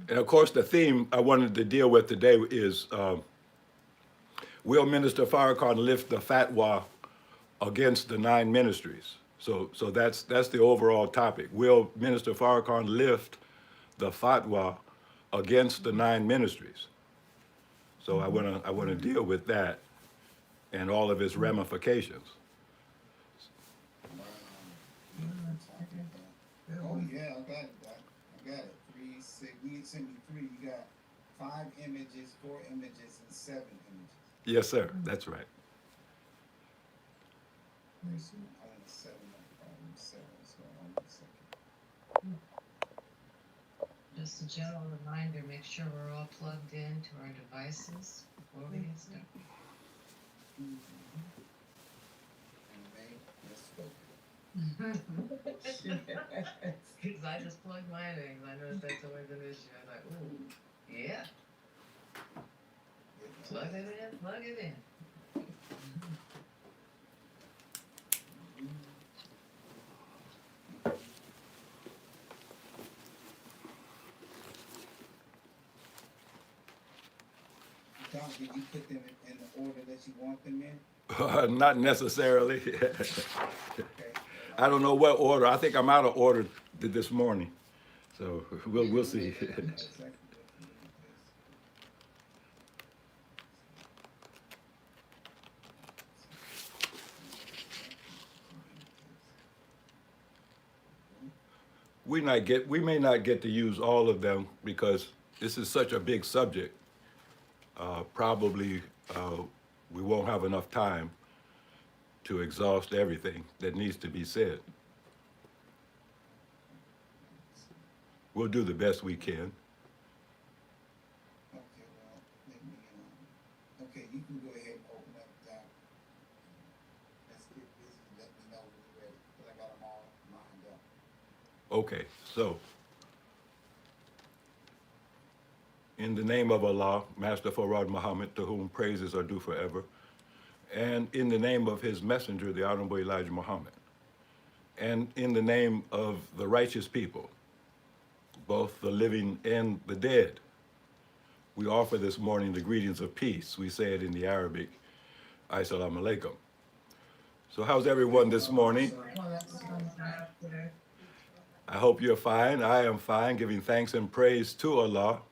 And of course, the theme I wanted to deal with today is will Minister Farrakhan lift the fatwa against the 9 ministries? So that's the overall topic. Will Minister Farrakhan lift the fatwa against the 9 ministries? So I wanna deal with that and all of its ramifications. Oh yeah, I got it, Doc. I got it. 3, 6. You send me 3. You got 5 images, 4 images, and 7 images. Yes, sir. That's right. I want 7 of problem 7. So hold on a second. Just a general reminder, make sure we're all plugged in to our devices before we get started. Anyway, let's go. Because I just plugged mine in, 'cause I noticed that's always an issue. I was like, ooh, yeah, plug it in, plug it in. Doc, did you put them in the order that you want them in? Not necessarily. Okay. I don't know what order. I think I'm out of order this morning. So we'll see. Exactly what you need is. We may not get to use all of them because this is such a big subject. Probably we won't have enough time to exhaust everything that needs to be said. We'll do the best we can. Okay, well, let me, okay, you can go ahead and open up that. Let's get busy, let me know when you're ready, because I got them all lined up. Okay, so in the name of Allah, Master Farad Muhammad, to whom praises are due forever, and in the name of his messenger, the Honorable Elijah Muhammad, and in the name of the righteous people, both the living and the dead, we offer this morning the greetings of peace. We say it in the Arabic, Assalamu alaikum. So how's everyone this morning? I hope you're fine. I am fine, giving thanks and praise to Allah,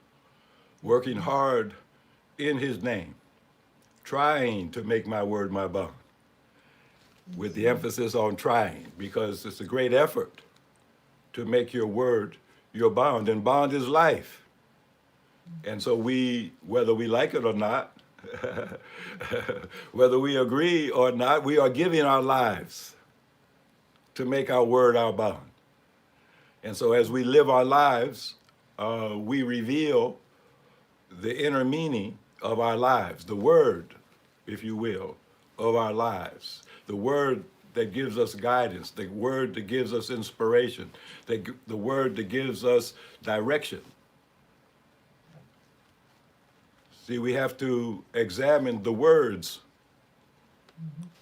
working hard in his name, trying to make my word my bond, with the emphasis on trying, because it's a great effort to make your word your bond, and bond is life. And so we, whether we like it or not, whether we agree or not, we are giving our lives to make our word our bond. And so as we live our lives, we reveal the inner meaning of our lives, the word, if you will, of our lives, the word that gives us guidance, the word that gives us inspiration, the word that gives us direction. See, we have to examine the words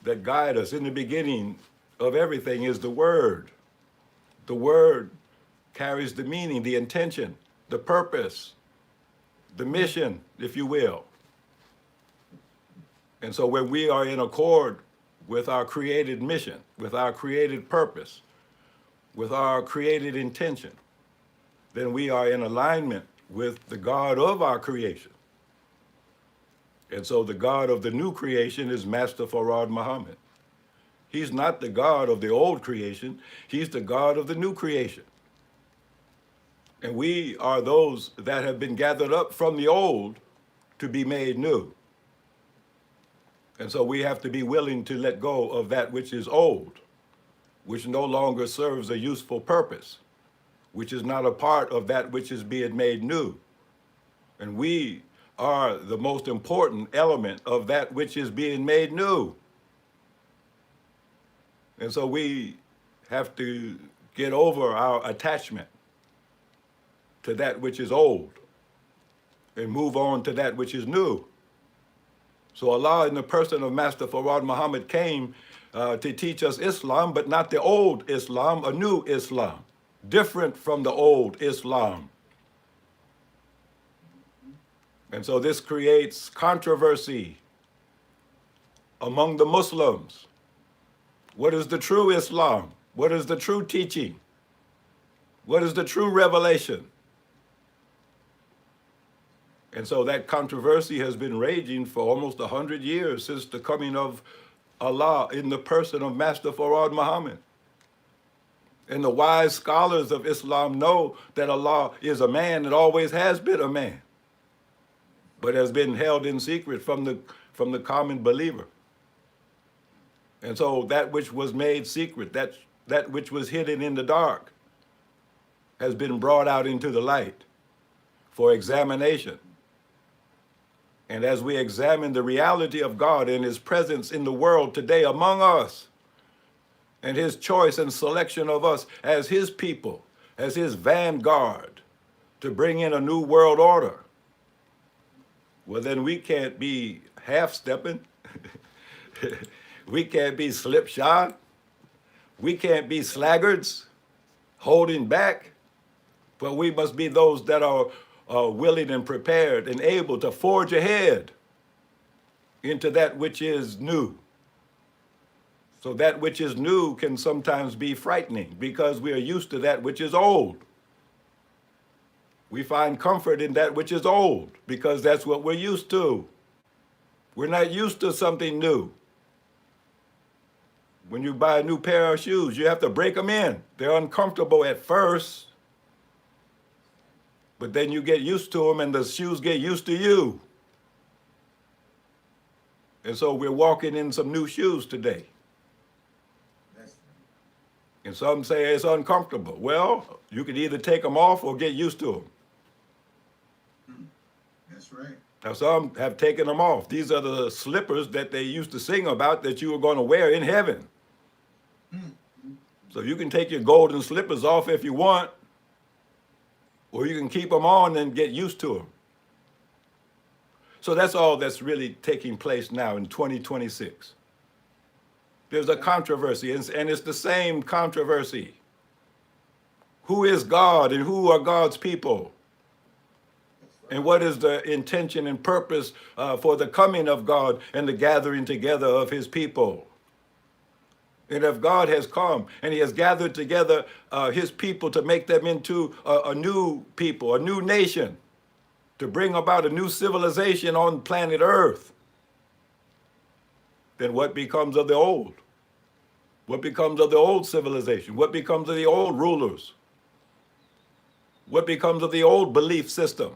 that guide us. In the beginning of everything is the word. The word carries the meaning, the intention, the purpose, the mission, if you will. And so when we are in accord with our created mission, with our created purpose, with our created intention, then we are in alignment with the God of our creation. And so the God of the new creation is Master Farad Muhammad. He's not the God of the old creation, he's the God of the new creation. And we are those that have been gathered up from the old to be made new. And so we have to be willing to let go of that which is old, which no longer serves a useful purpose, which is not a part of that which is being made new. And we are the most important element of that which is being made new. And so we have to get over our attachment to that which is old and move on to that which is new. So Allah, in the person of Master Farad Muhammad, came to teach us Islam, but not the old Islam, a new Islam, different from the old Islam. And so this creates controversy among the Muslims. What is the true Islam? What is the true teaching? What is the true revelation? And so that controversy has been raging for almost 100 years since the coming of Allah in the person of Master Farad Muhammad. And the wise scholars of Islam know that Allah is a man and always has been a man, but has been held in secret from the common believer. And so that which was made secret, that which was hidden in the dark, has been brought out into the light for examination. And as we examine the reality of God and his presence in the world today among us, and his choice and selection of us as his people, as his vanguard to bring in a new world order, well, then we can't be half-stepping. We can't be slipshod. We can't be slaggards, holding back. But we must be those that are willing and prepared and able to forge ahead into that which is new. So that which is new can sometimes be frightening because we are used to that which is old. We find comfort in that which is old because that's what we're used to. We're not used to something new. When you buy a new pair of shoes, you have to break them in. They're uncomfortable at first, but then you get used to them and the shoes get used to you. And so we're walking in some new shoes today. And some say it's uncomfortable. Well, you can either take them off or get used to them. That's right. Now, some have taken them off. These are the slippers that they used to sing about that you were going to wear in heaven. So you can take your golden slippers off if you want, or you can keep them on and get used to them. So that's all that's really taking place now in 2026. There's a controversy, and it's the same controversy. Who is God and who are God's people? And what is the intention and purpose for the coming of God and the gathering together of his people? And if God has come and he has gathered together his people to make them into a new people, a new nation, to bring about a new civilization on planet Earth, then what becomes of the old? What becomes of the old civilization? What becomes of the old rulers? What becomes of the old belief system?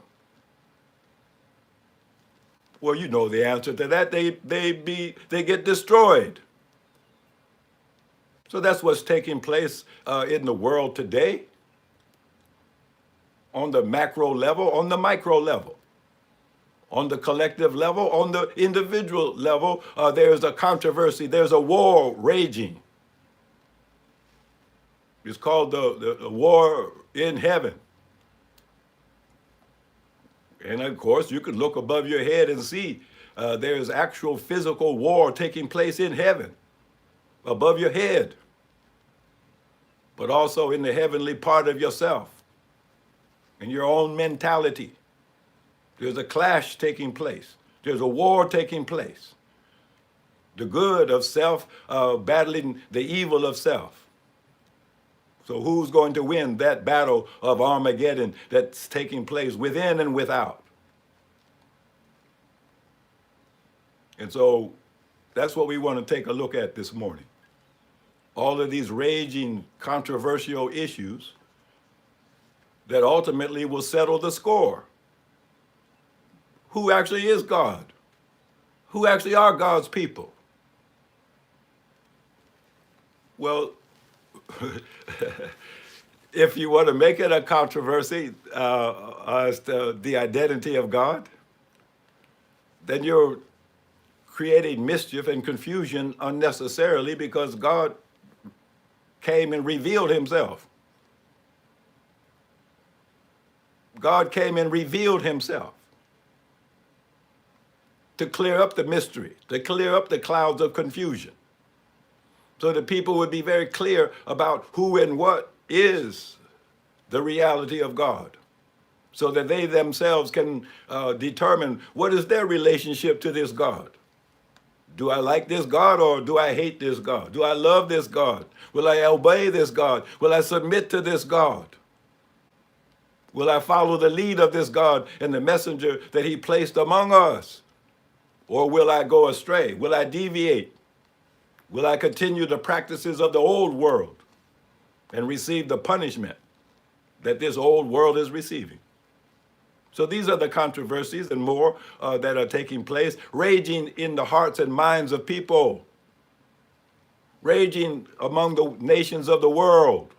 Well, you know the answer to that. They get destroyed. So that's what's taking place in the world today, on the macro level, on the micro level. On the collective level, on the individual level, there's a controversy, there's a war raging. It's called the war in heaven. And of course, you could look above your head and see there's actual physical war taking place in heaven, above your head, but also in the heavenly part of yourself, in your own mentality. There's a clash taking place. There's a war taking place. The good of self battling the evil of self. So who's going to win that battle of Armageddon that's taking place within and without? And so that's what we want to take a look at this morning. All of these raging, controversial issues that ultimately will settle the score. Who actually is God? Who actually are God's people? Well, if you want to make it a controversy as to the identity of God, then you're creating mischief and confusion unnecessarily because God came and revealed himself. God came and revealed himself to clear up the mystery, to clear up the clouds of confusion, so that people would be very clear about who and what is the reality of God. so that they themselves can determine what is their relationship to this God. Do I like this God or do I hate this God? Do I love this God? Will I obey this God? Will I submit to this God? Will I follow the lead of this God and the messenger that he placed among us? Or will I go astray? Will I deviate? Will I continue the practices of the old world and receive the punishment that this old world is receiving? So these are the controversies and more that are taking place, raging in the hearts and minds of people, raging among the nations of the world.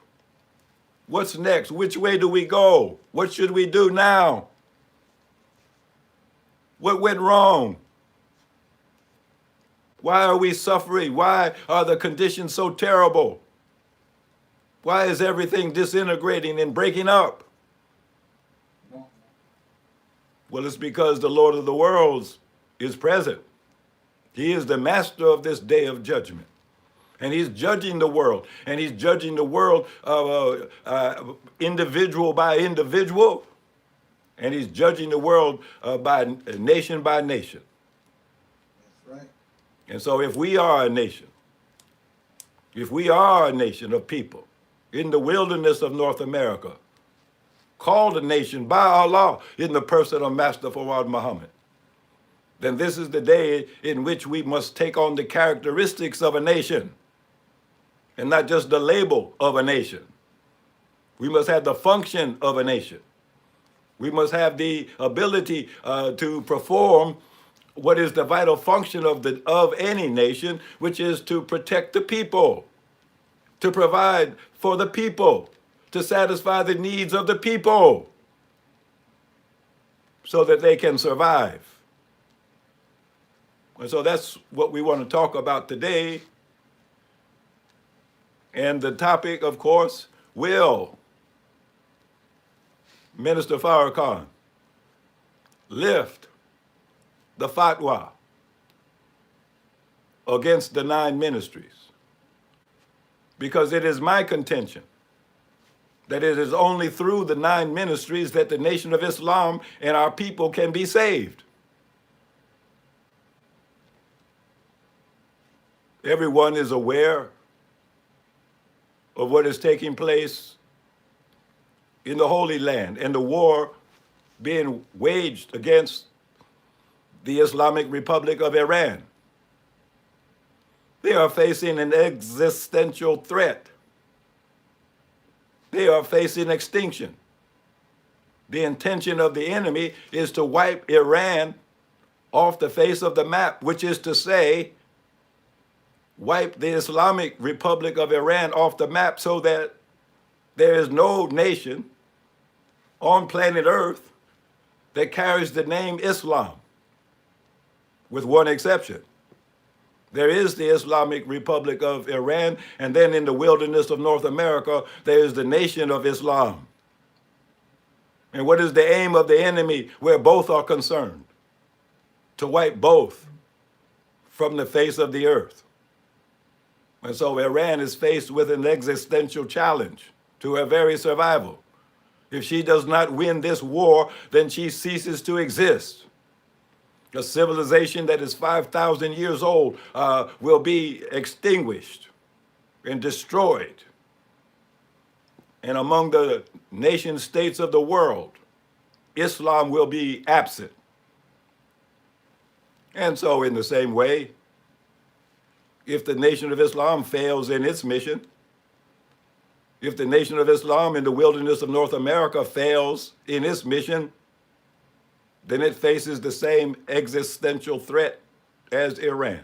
What's next? Which way do we go? What should we do now? What went wrong? Why are we suffering? Why are the conditions so terrible? Why is everything disintegrating and breaking up? Well, it's because the Lord of the worlds is present. He is the master of this day of judgment. And he's judging the world. And he's judging the world individual by individual. And he's judging the world by nation. That's right. And so if we are a nation of people in the wilderness of North America, called a nation by Allah in the person of Master Fawad Muhammad, then this is the day in which we must take on the characteristics of a nation and not just the label of a nation. We must have the function of a nation. We must have the ability to perform what is the vital function of any nation, which is to protect the people, to provide for the people, to satisfy the needs of the people so that they can survive. And so that's what we want to talk about today. And the topic, of course, will Minister Farrakhan lift the fatwa against the 9 ministries? Because it is my contention that it is only through the 9 ministries that the Nation of Islam and our people can be saved. Everyone is aware of what is taking place in the Holy Land and the war being waged against the Islamic Republic of Iran. They are facing an existential threat. They are facing extinction. The intention of the enemy is to wipe Iran off the face of the map, which is to say, wipe the Islamic Republic of Iran off the map so that there is no nation on planet Earth that carries the name Islam, with one exception. There is the Islamic Republic of Iran, and then in the wilderness of North America, there is the Nation of Islam. And what is the aim of the enemy where both are concerned? To wipe both from the face of the earth. And so Iran is faced with an existential challenge to her very survival. If she does not win this war, then she ceases to exist. A civilization that is 5,000 years old will be extinguished and destroyed. And among the nation states of the world, Islam will be absent. And so in the same way, if the Nation of Islam fails in its mission, if the Nation of Islam in the wilderness of North America fails in its mission, then it faces the same existential threat as Iran.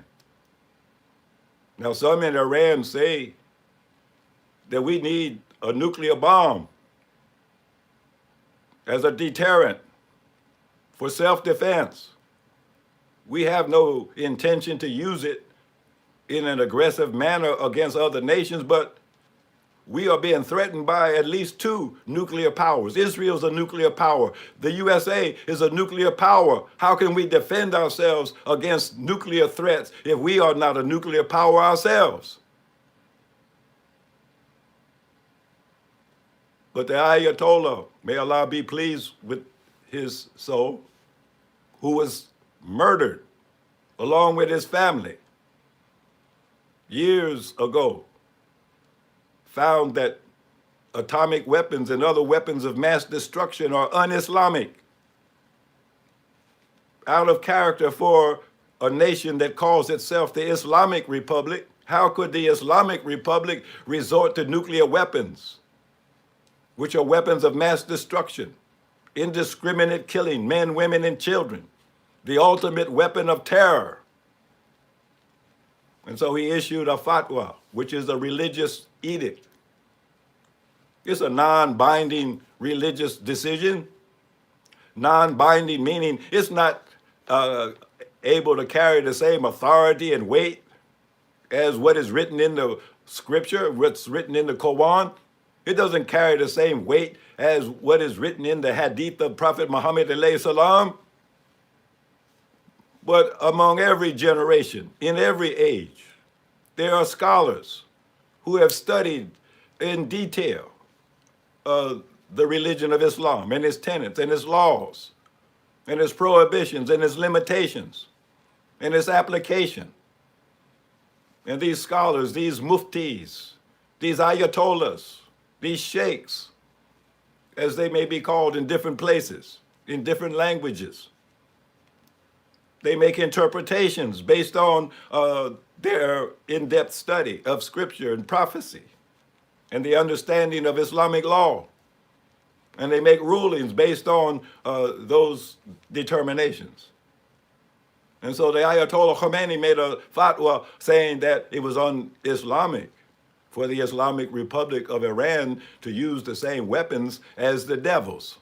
Now, some in Iran say that we need a nuclear bomb as a deterrent for self-defense. We have no intention to use it in an aggressive manner against other nations, but we are being threatened by at least 2 nuclear powers. Israel's a nuclear power. The USA is a nuclear power. How can we defend ourselves against nuclear threats if we are not a nuclear power ourselves? But the Ayatollah, may Allah be pleased with his soul, who was murdered along with his family years ago, found that atomic weapons and other weapons of mass destruction are un-Islamic, out of character for a nation that calls itself the Islamic Republic. How could the Islamic Republic resort to nuclear weapons, which are weapons of mass destruction, indiscriminate killing, men, women, and children, the ultimate weapon of terror? And so he issued a fatwa, which is a religious edict. It's a non-binding religious decision. Non-binding meaning it's not able to carry the same authority and weight as what is written in the scripture, what's written in the Quran. It doesn't carry the same weight as what is written in the hadith of Prophet Muhammad alayhi salam. But among every generation, in every age, there are scholars who have studied in detail the religion of Islam and its tenets and its laws and its prohibitions and its limitations and its application. And these scholars, these muftis, these ayatollahs, these sheikhs, as they may be called in different places, in different languages, they make interpretations based on their in-depth study of scripture and prophecy and the understanding of Islamic law. And they make rulings based on those determinations. And so the Ayatollah Khomeini made a fatwa saying that it was un-Islamic for the Islamic Republic of Iran to use the same weapons as the devils.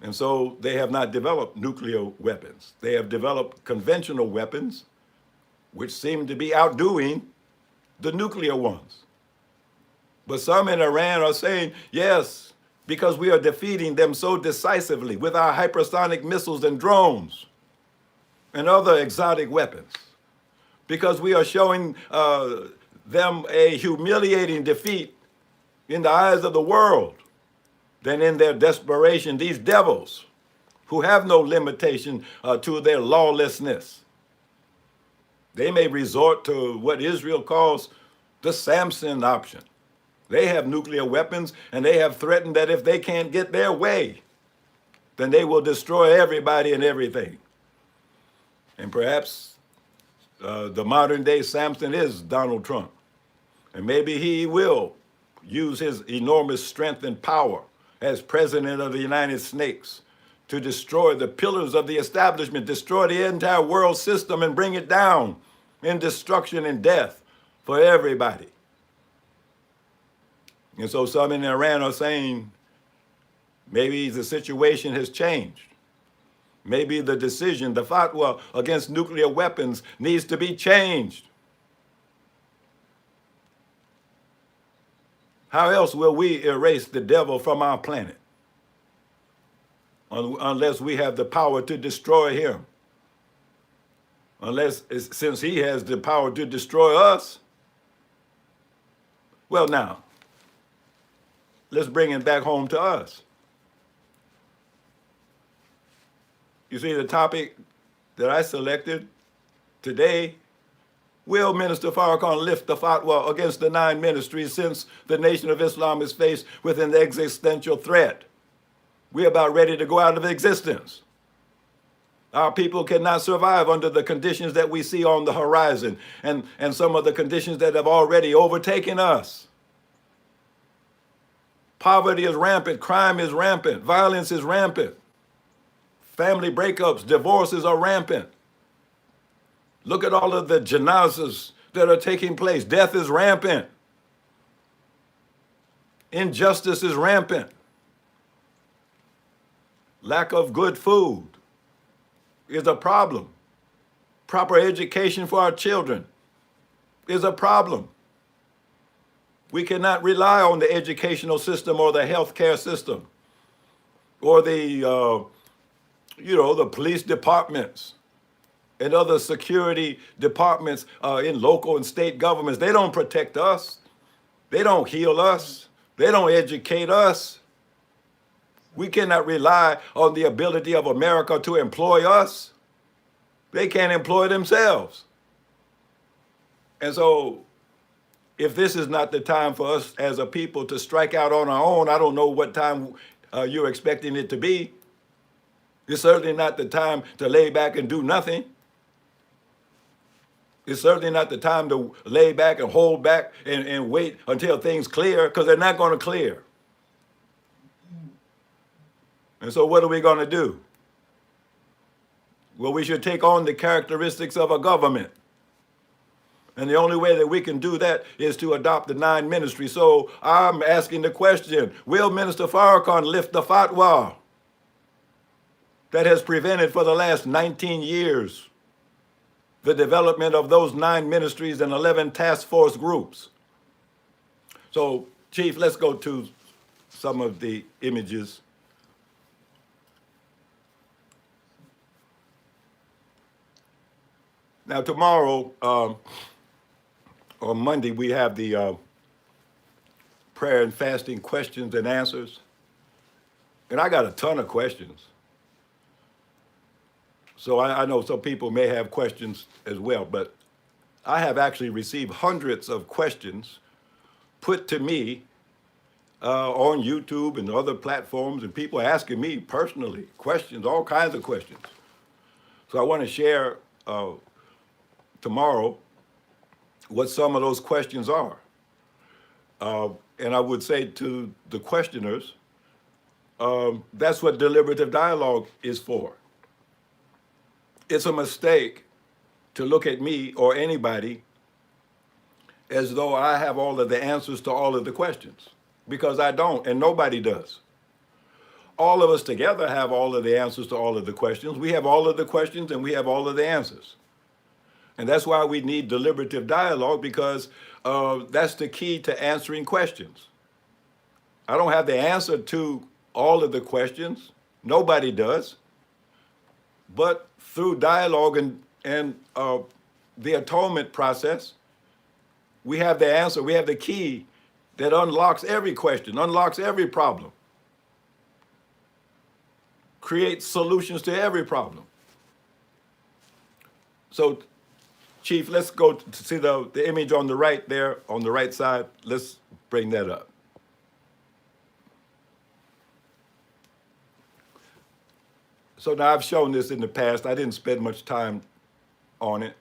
And so they have not developed nuclear weapons. They have developed conventional weapons, which seem to be outdoing the nuclear ones. But some in Iran are saying, yes, because we are defeating them so decisively with our hypersonic missiles and drones and other exotic weapons, because we are showing them a humiliating defeat in the eyes of the world. Then in their desperation, these devils who have no limitation to their lawlessness, they may resort to what Israel calls the Samson option. They have nuclear weapons, and they have threatened that if they can't get their way, then they will destroy everybody and everything. And perhaps the modern day Samson is Donald Trump. And maybe he will use his enormous strength and power as president of the United States to destroy the pillars of the establishment, destroy the entire world system and bring it down in destruction and death for everybody. And so some in Iran are saying maybe the situation has changed. Maybe the decision, the fatwa against nuclear weapons needs to be changed. How else will we erase the devil from our planet? Unless we have the power to destroy him. Since he has the power to destroy us. Well, now, let's bring it back home to us. You see, the topic that I selected today, will Minister Farrakhan lift the fatwa against the 9 ministries since the Nation of Islam is faced with an existential threat? We're about ready to go out of existence. Our people cannot survive under the conditions that we see on the horizon and some of the conditions that have already overtaken us. Poverty is rampant, crime is rampant, violence is rampant. Family breakups, divorces are rampant. Look at all of the janazas that are taking place. Death is rampant. Injustice is rampant. Lack of good food is a problem. Proper education for our children is a problem. We cannot rely on the educational system or the healthcare system or the police departments and other security departments in local and state governments. They don't protect us. They don't heal us. They don't educate us. We cannot rely on the ability of America to employ us. They can't employ themselves. And so, if this is not the time for us as a people to strike out on our own, I don't know what time you're expecting it to be. It's certainly not the time to lay back and do nothing. It's certainly not the time to lay back and hold back and wait until things clear, because they're not going to clear. And so what are we going to do? Well, we should take on the characteristics of a government. And the only way that we can do that is to adopt the 9 ministries. So I'm asking the question, will Minister Farrakhan lift the fatwa that has prevented for the last 19 years the development of those 9 ministries and 11 task force groups? So, Chief, let's go to some of the images. Now, tomorrow, on Monday, we have the prayer and fasting questions and answers. And I got a ton of questions. So I know some people may have questions as well, but I have actually received hundreds of questions put to me on YouTube and other platforms, and people asking me personally questions, all kinds of questions. So I want to share tomorrow what some of those questions are. And I would say to the questioners, that's what deliberative dialogue is for. It's a mistake to look at me or anybody as though I have all of the answers to all of the questions, because I don't, and nobody does. All of us together have all of the answers to all of the questions. We have all of the questions and we have all of the answers. And that's why we need deliberative dialogue, because that's the key to answering questions. I don't have the answer to all of the questions. Nobody does. But through dialogue and the atonement process, we have the answer. We have the key that unlocks every question, unlocks every problem, creates solutions to every problem. So, Chief, let's go to see the image on the right there, on the right side. Let's bring that up. So now I've shown this in the past. I didn't spend much time on it,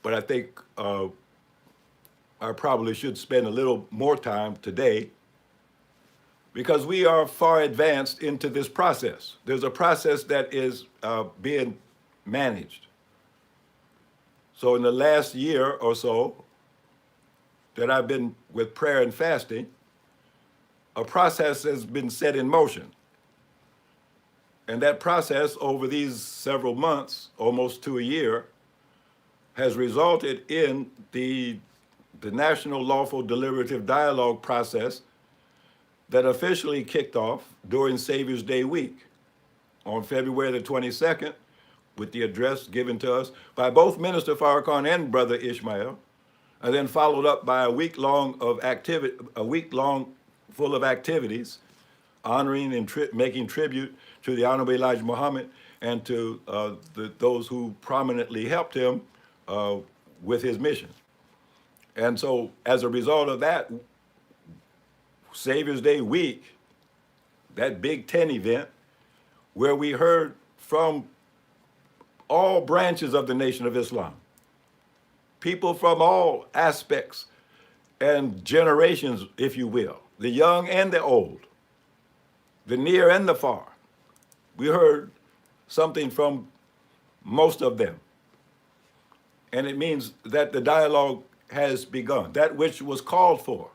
but I think I probably should spend a little more time today, because we are far advanced into this process. There's a process that is being managed. So in the last year or so that I've been with prayer and fasting, a process has been set in motion. And that process over these several months, almost to a year, has resulted in the National Lawful Deliberative Dialogue process that officially kicked off during Savior's Day week on February the 22nd, with the address given to us by both Minister Farrakhan and Brother Ishmael, and then followed up by a week long full of activities, honoring and making tribute to the Honorable Elijah Muhammad and to those who prominently helped him with his mission. And so as a result of that, Savior's Day week, that Big 10 event, where we heard from all branches of the Nation of Islam, people from all aspects and generations, if you will, the young and the old, the near and the far. We heard something from most of them. And it means that the dialogue has begun, that which was called for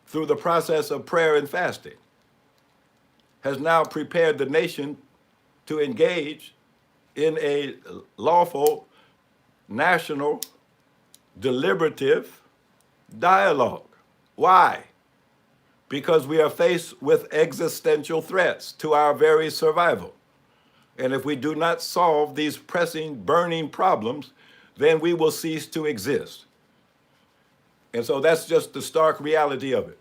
through the process of prayer and fasting has now prepared the nation to engage in a lawful, national, deliberative dialogue. Why? Because we are faced with existential threats to our very survival. And if we do not solve these pressing, burning problems, then we will cease to exist. And so that's just the stark reality of it.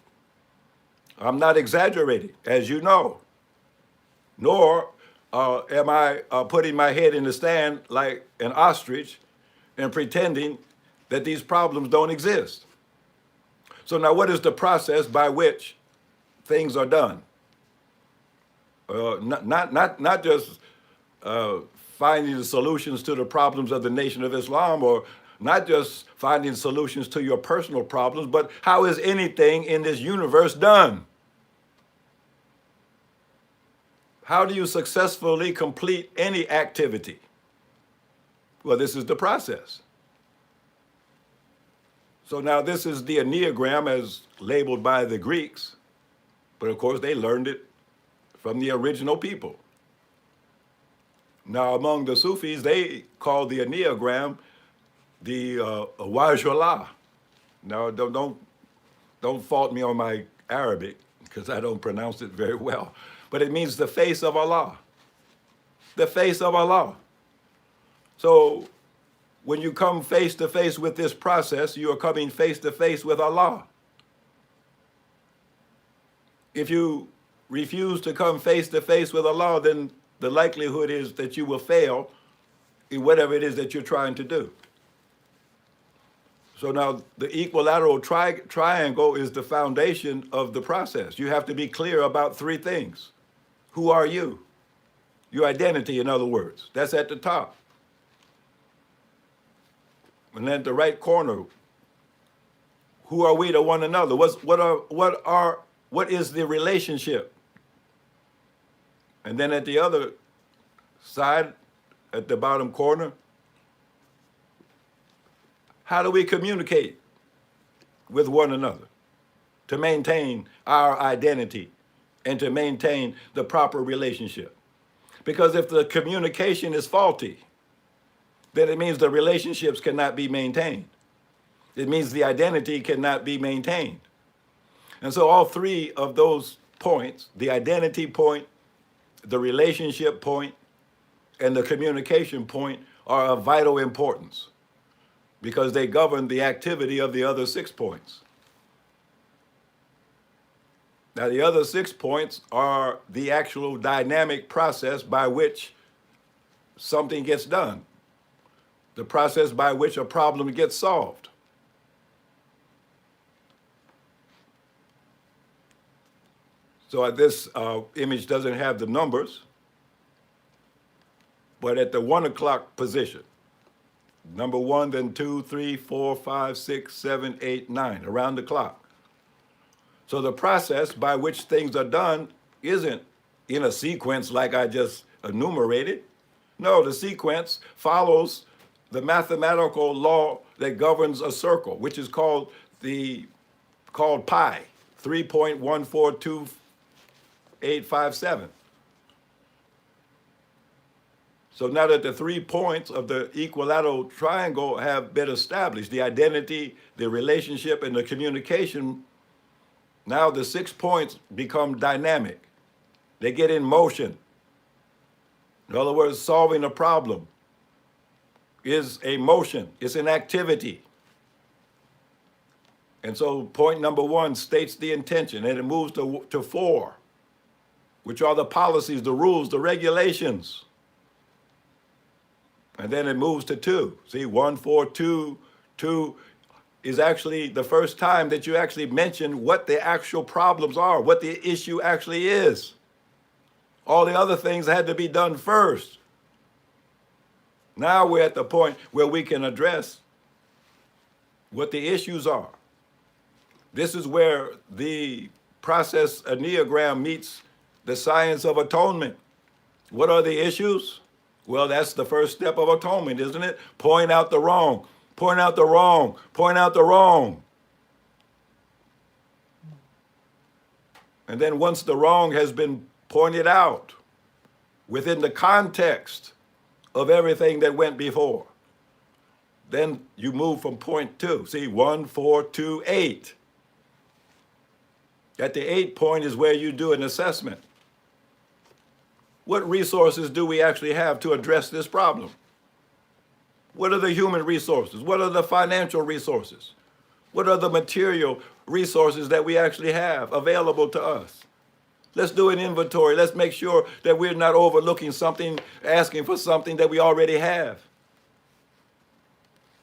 I'm not exaggerating, as you know, nor am I putting my head in the sand like an ostrich and pretending that these problems don't exist. So now what is the process by which things are done? Not just finding the solutions to the problems of the Nation of Islam, or not just finding solutions to your personal problems, but how is anything in this universe done? How do you successfully complete any activity? Well, this is the process. So now this is the Enneagram as labeled by the Greeks, but of course they learned it from the original people. Now among the Sufis, they call the Enneagram the Wajwala. Now don't fault me on my Arabic because I don't pronounce it very well, but it means the face of Allah. The face of Allah. So when you come face to face with this process, you are coming face to face with Allah. If you refuse to come face to face with Allah, then the likelihood is that you will fail in whatever it is that you're trying to do. So now the equilateral triangle is the foundation of the process. You have to be clear about three things. Who are you? Your identity, in other words. That's at the top. And then at the right corner, who are we to one another? What is the relationship? And then at the other side, at the bottom corner, how do we communicate with one another to maintain our identity and to maintain the proper relationship? Because if the communication is faulty, then it means the relationships cannot be maintained. It means the identity cannot be maintained. And so all three of those points, the identity point, the relationship point, and the communication point, are of vital importance because they govern the activity of the other 6 points. Now, the other 6 points are the actual dynamic process by which something gets done, the process by which a problem gets solved. So this image doesn't have the numbers, but at the 1 o'clock position, number 1, then 2, 3, 4, 5, 6, 7, 8, 9, around the clock. So the process by which things are done isn't in a sequence like I just enumerated. No, the sequence follows the mathematical law that governs a circle, which is called pi, 3.142,857. So now that the 3 points of the equilateral triangle have been established, the identity, the relationship, and the communication, now the 6 points become dynamic. They get in motion. In other words, solving a problem is a motion, it's an activity. And so point number 1 states the intention, and it moves to 4, which are the policies, the rules, the regulations. And then it moves to 2. See, 1, 4, 2, 2 is actually the first time that you actually mention what the actual problems are, what the issue actually is. All the other things had to be done first. Now we're at the point where we can address what the issues are. This is where the process Enneagram meets the science of atonement. What are the issues? Well, that's the first step of atonement, isn't it? Point out the wrong, point out the wrong, point out the wrong. And then once the wrong has been pointed out within the context of everything that went before, then you move from point 2. See, 1, 4, 2, 8. At the 8 point is where you do an assessment. What resources do we actually have to address this problem? What are the human resources? What are the financial resources? What are the material resources that we actually have available to us? Let's do an inventory. Let's make sure that we're not overlooking something, asking for something that we already have.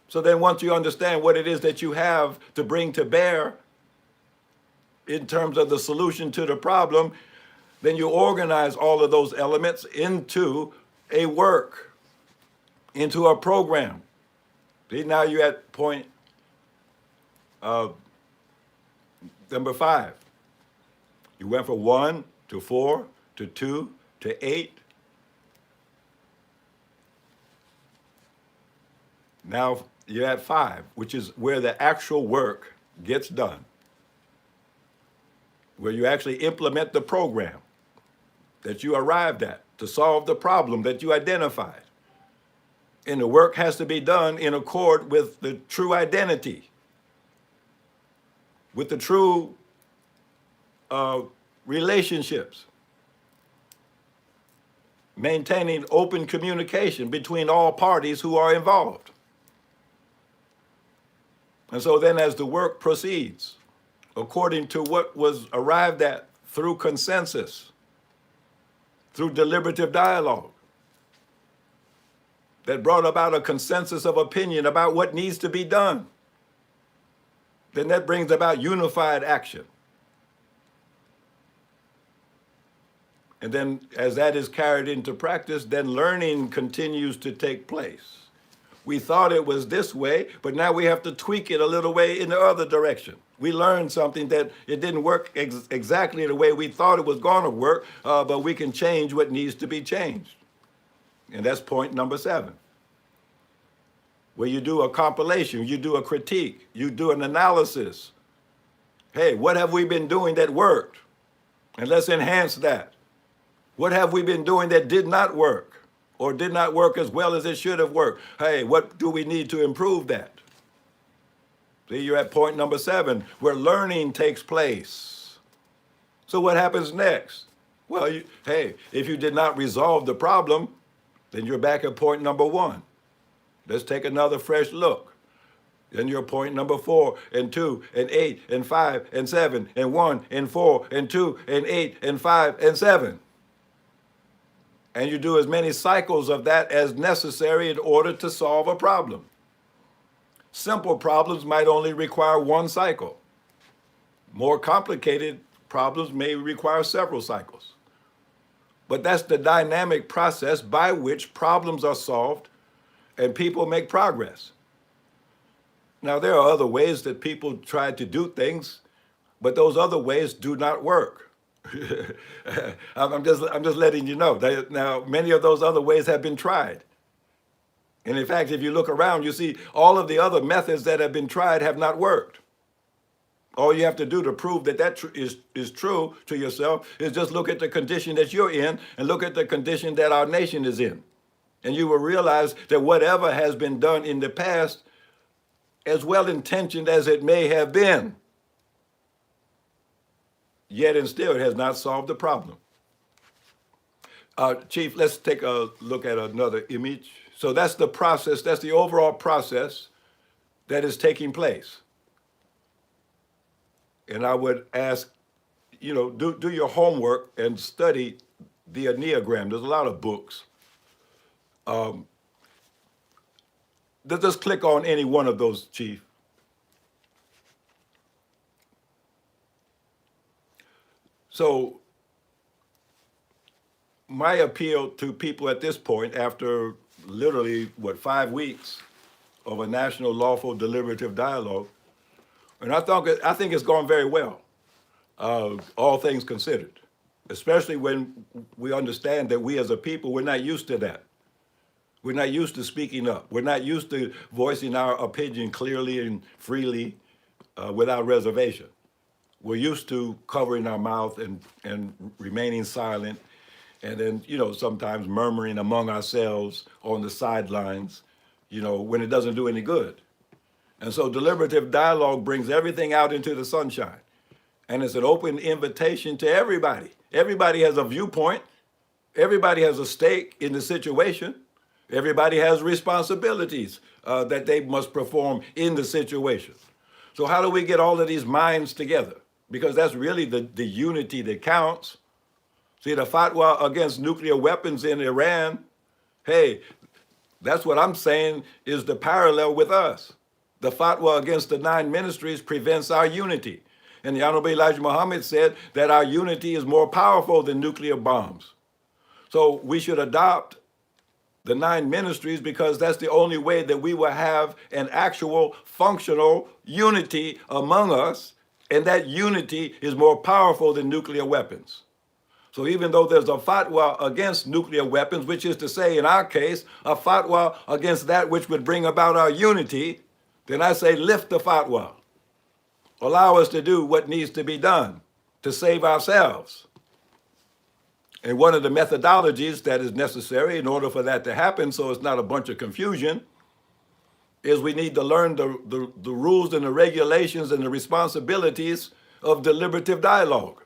So then once you understand what it is that you have to bring to bear in terms of the solution to the problem, then you organize all of those elements into a work, into a program. See, now you're at point number 5. You went from 1 to 4 to 2 to 8. Now you're at 5, which is where the actual work gets done, where you actually implement the program that you arrived at to solve the problem that you identified. And the work has to be done in accord with the true identity, with the true relationships, maintaining open communication between all parties who are involved. And so then as the work proceeds, according to what was arrived at through consensus, through deliberative dialogue, that brought about a consensus of opinion about what needs to be done, then that brings about unified action. And then as that is carried into practice, then learning continues to take place. We thought it was this way, but now we have to tweak it a little way in the other direction. We learned something that it didn't work exactly the way we thought it was going to work, but we can change what needs to be changed. And that's point number 7, where you do a compilation, you do a critique, you do an analysis. Hey, what have we been doing that worked? And let's enhance that. What have we been doing that did not work or did not work as well as it should have worked? Hey, what do we need to improve that? See, you're at point number 7, where learning takes place. So what happens next? Well, hey, if you did not resolve the problem, then you're back at point number 1. Let's take another fresh look. Then you're point number 4 and 2 and 8 and 5 and 7 and 1 and 4 and 2 and 8 and 5 and 7. And you do as many cycles of that as necessary in order to solve a problem. Simple problems might only require 1 cycle. More complicated problems may require several cycles. But that's the dynamic process by which problems are solved and people make progress. Now, there are other ways that people try to do things, but those other ways do not work. I'm just letting you know. Now, many of those other ways have been tried. And in fact, if you look around, you see all of the other methods that have been tried have not worked. All you have to do to prove that is true to yourself is just look at the condition that you're in and look at the condition that our nation is in. And you will realize that whatever has been done in the past, as well-intentioned as it may have been, yet and still it has not solved the problem. Chief, let's take a look at another image. So that's the process, that's the overall process that is taking place. And I would ask, do your homework and study the Enneagram. There's a lot of books. Just click on any one of those, Chief. So my appeal to people at this point, after literally, 5 weeks of a national lawful deliberative dialogue, and I think it's gone very well, all things considered, especially when we understand that we as a people, we're not used to that. We're not used to speaking up. We're not used to voicing our opinion clearly and freely without reservation. We're used to covering our mouth and remaining silent, and then, sometimes murmuring among ourselves on the sidelines, when it doesn't do any good. And so deliberative dialogue brings everything out into the sunshine. And it's an open invitation to everybody. Everybody has a viewpoint. Everybody has a stake in the situation. Everybody has responsibilities that they must perform in the situation. So how do we get all of these minds together? Because that's really the unity that counts. See, the fatwa against nuclear weapons in Iran, hey, that's what I'm saying is the parallel with us. The fatwa against the 9 ministries prevents our unity. And the Honorable Elijah Muhammad said that our unity is more powerful than nuclear bombs. So we should adopt the 9 ministries because that's the only way that we will have an actual functional unity among us. And that unity is more powerful than nuclear weapons. So even though there's a fatwa against nuclear weapons, which is to say, in our case, a fatwa against that which would bring about our unity, then I say lift the fatwa. Allow us to do what needs to be done to save ourselves. And one of the methodologies that is necessary in order for that to happen, so it's not a bunch of confusion, is we need to learn the rules and the regulations and the responsibilities of deliberative dialogue.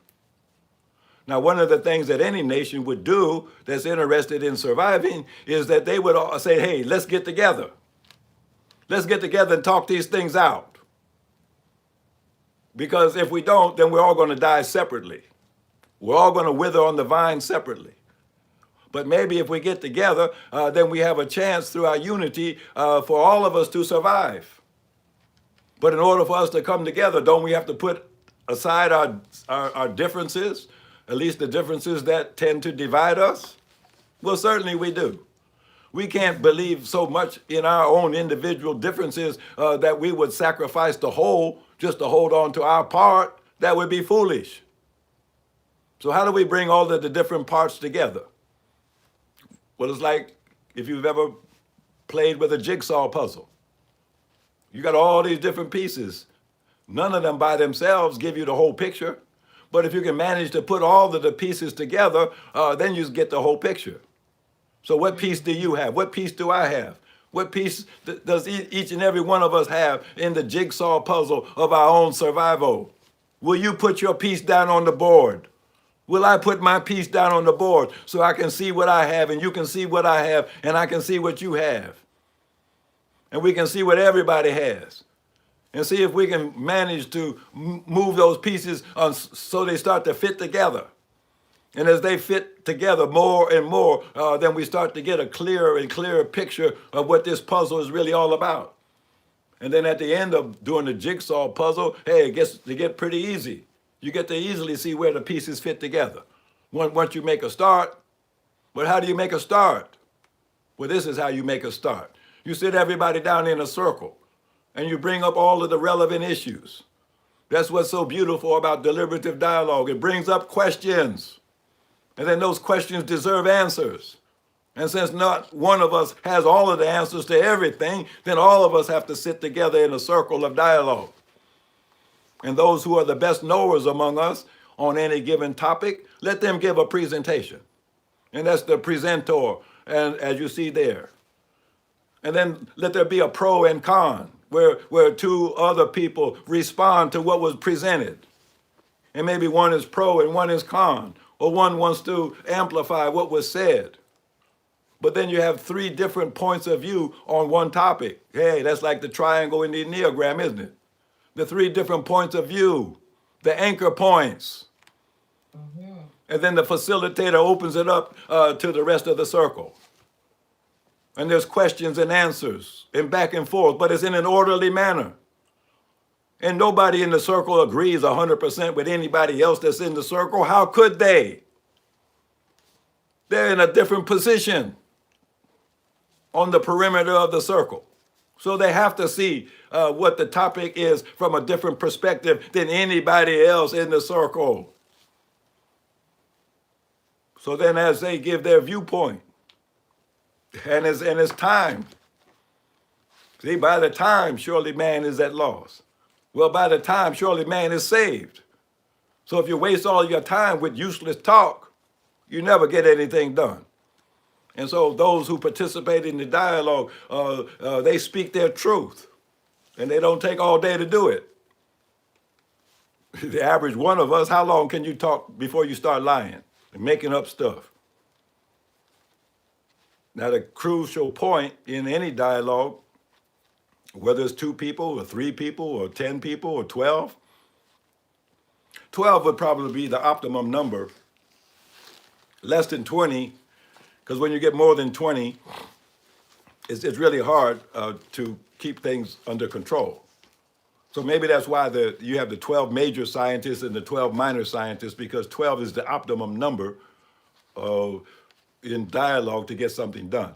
Now, one of the things that any nation would do that's interested in surviving is that they would all say, hey, let's get together. Let's get together and talk these things out. Because if we don't, then we're all going to die separately. We're all going to wither on the vine separately. But maybe if we get together, then we have a chance through our unity for all of us to survive. But in order for us to come together, don't we have to put aside our differences? At least the differences that tend to divide us? Well, certainly we do. We can't believe so much in our own individual differences that we would sacrifice the whole just to hold on to our part. That would be foolish. So how do we bring all of the different parts together? Well, it's like if you've ever played with a jigsaw puzzle. You got all these different pieces. None of them by themselves give you the whole picture. But if you can manage to put all of the pieces together, then you get the whole picture. So what piece do you have? What piece do I have? What piece does each and every one of us have in the jigsaw puzzle of our own survival? Will you put your piece down on the board? Will I put my piece down on the board so I can see what I have and you can see what I have and I can see what you have? And we can see what everybody has. And see if we can manage to move those pieces so they start to fit together. And as they fit together more and more, then we start to get a clearer and clearer picture of what this puzzle is really all about. And then at the end of doing the jigsaw puzzle, hey, it gets to get pretty easy. You get to easily see where the pieces fit together. Once you make a start, but how do you make a start? Well, this is how you make a start. You sit everybody down in a circle. And you bring up all of the relevant issues. That's what's so beautiful about deliberative dialogue. It brings up questions. And then those questions deserve answers. And since not one of us has all of the answers to everything, then all of us have to sit together in a circle of dialogue. And those who are the best knowers among us on any given topic, let them give a presentation. And that's the presentor, and as you see there. And then let there be a pro and con, where 2 other people respond to what was presented. And maybe one is pro and one is con, or one wants to amplify what was said. But then you have 3 different points of view on one topic. Hey, that's like the triangle in the Enneagram, isn't it? The 3 different points of view, the anchor points. Mm-hmm. And then the facilitator opens it up to the rest of the circle. And there's questions and answers and back and forth, but it's in an orderly manner. And nobody in the circle agrees 100% with anybody else that's in the circle. How could they? They're in a different position on the perimeter of the circle. So they have to see what the topic is from a different perspective than anybody else in the circle. So then as they give their viewpoint, and it's time. See, by the time, surely man is at loss. Well, by the time, surely man is saved. So if you waste all your time with useless talk, you never get anything done. And so those who participate in the dialogue, they speak their truth. And they don't take all day to do it. The average one of us, how long can you talk before you start lying and making up stuff? Now, the crucial point in any dialogue whether it's 2 people or 3 people or 10 people or 12. 12 would probably be the optimum number. Less than 20, because when you get more than 20, it's really hard to keep things under control. So maybe that's why you have the 12 major scientists and the 12 minor scientists, because 12 is the optimum number in dialogue to get something done.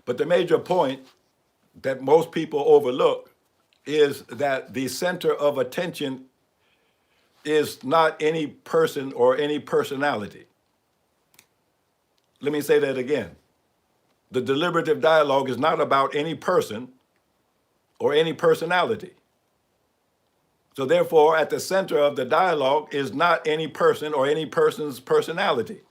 But the major point that most people overlook is that the center of attention is not any person or any personality. Let me say that again. The deliberative dialogue is not about any person or any personality. So therefore, at the center of the dialogue is not any person or any person's personality.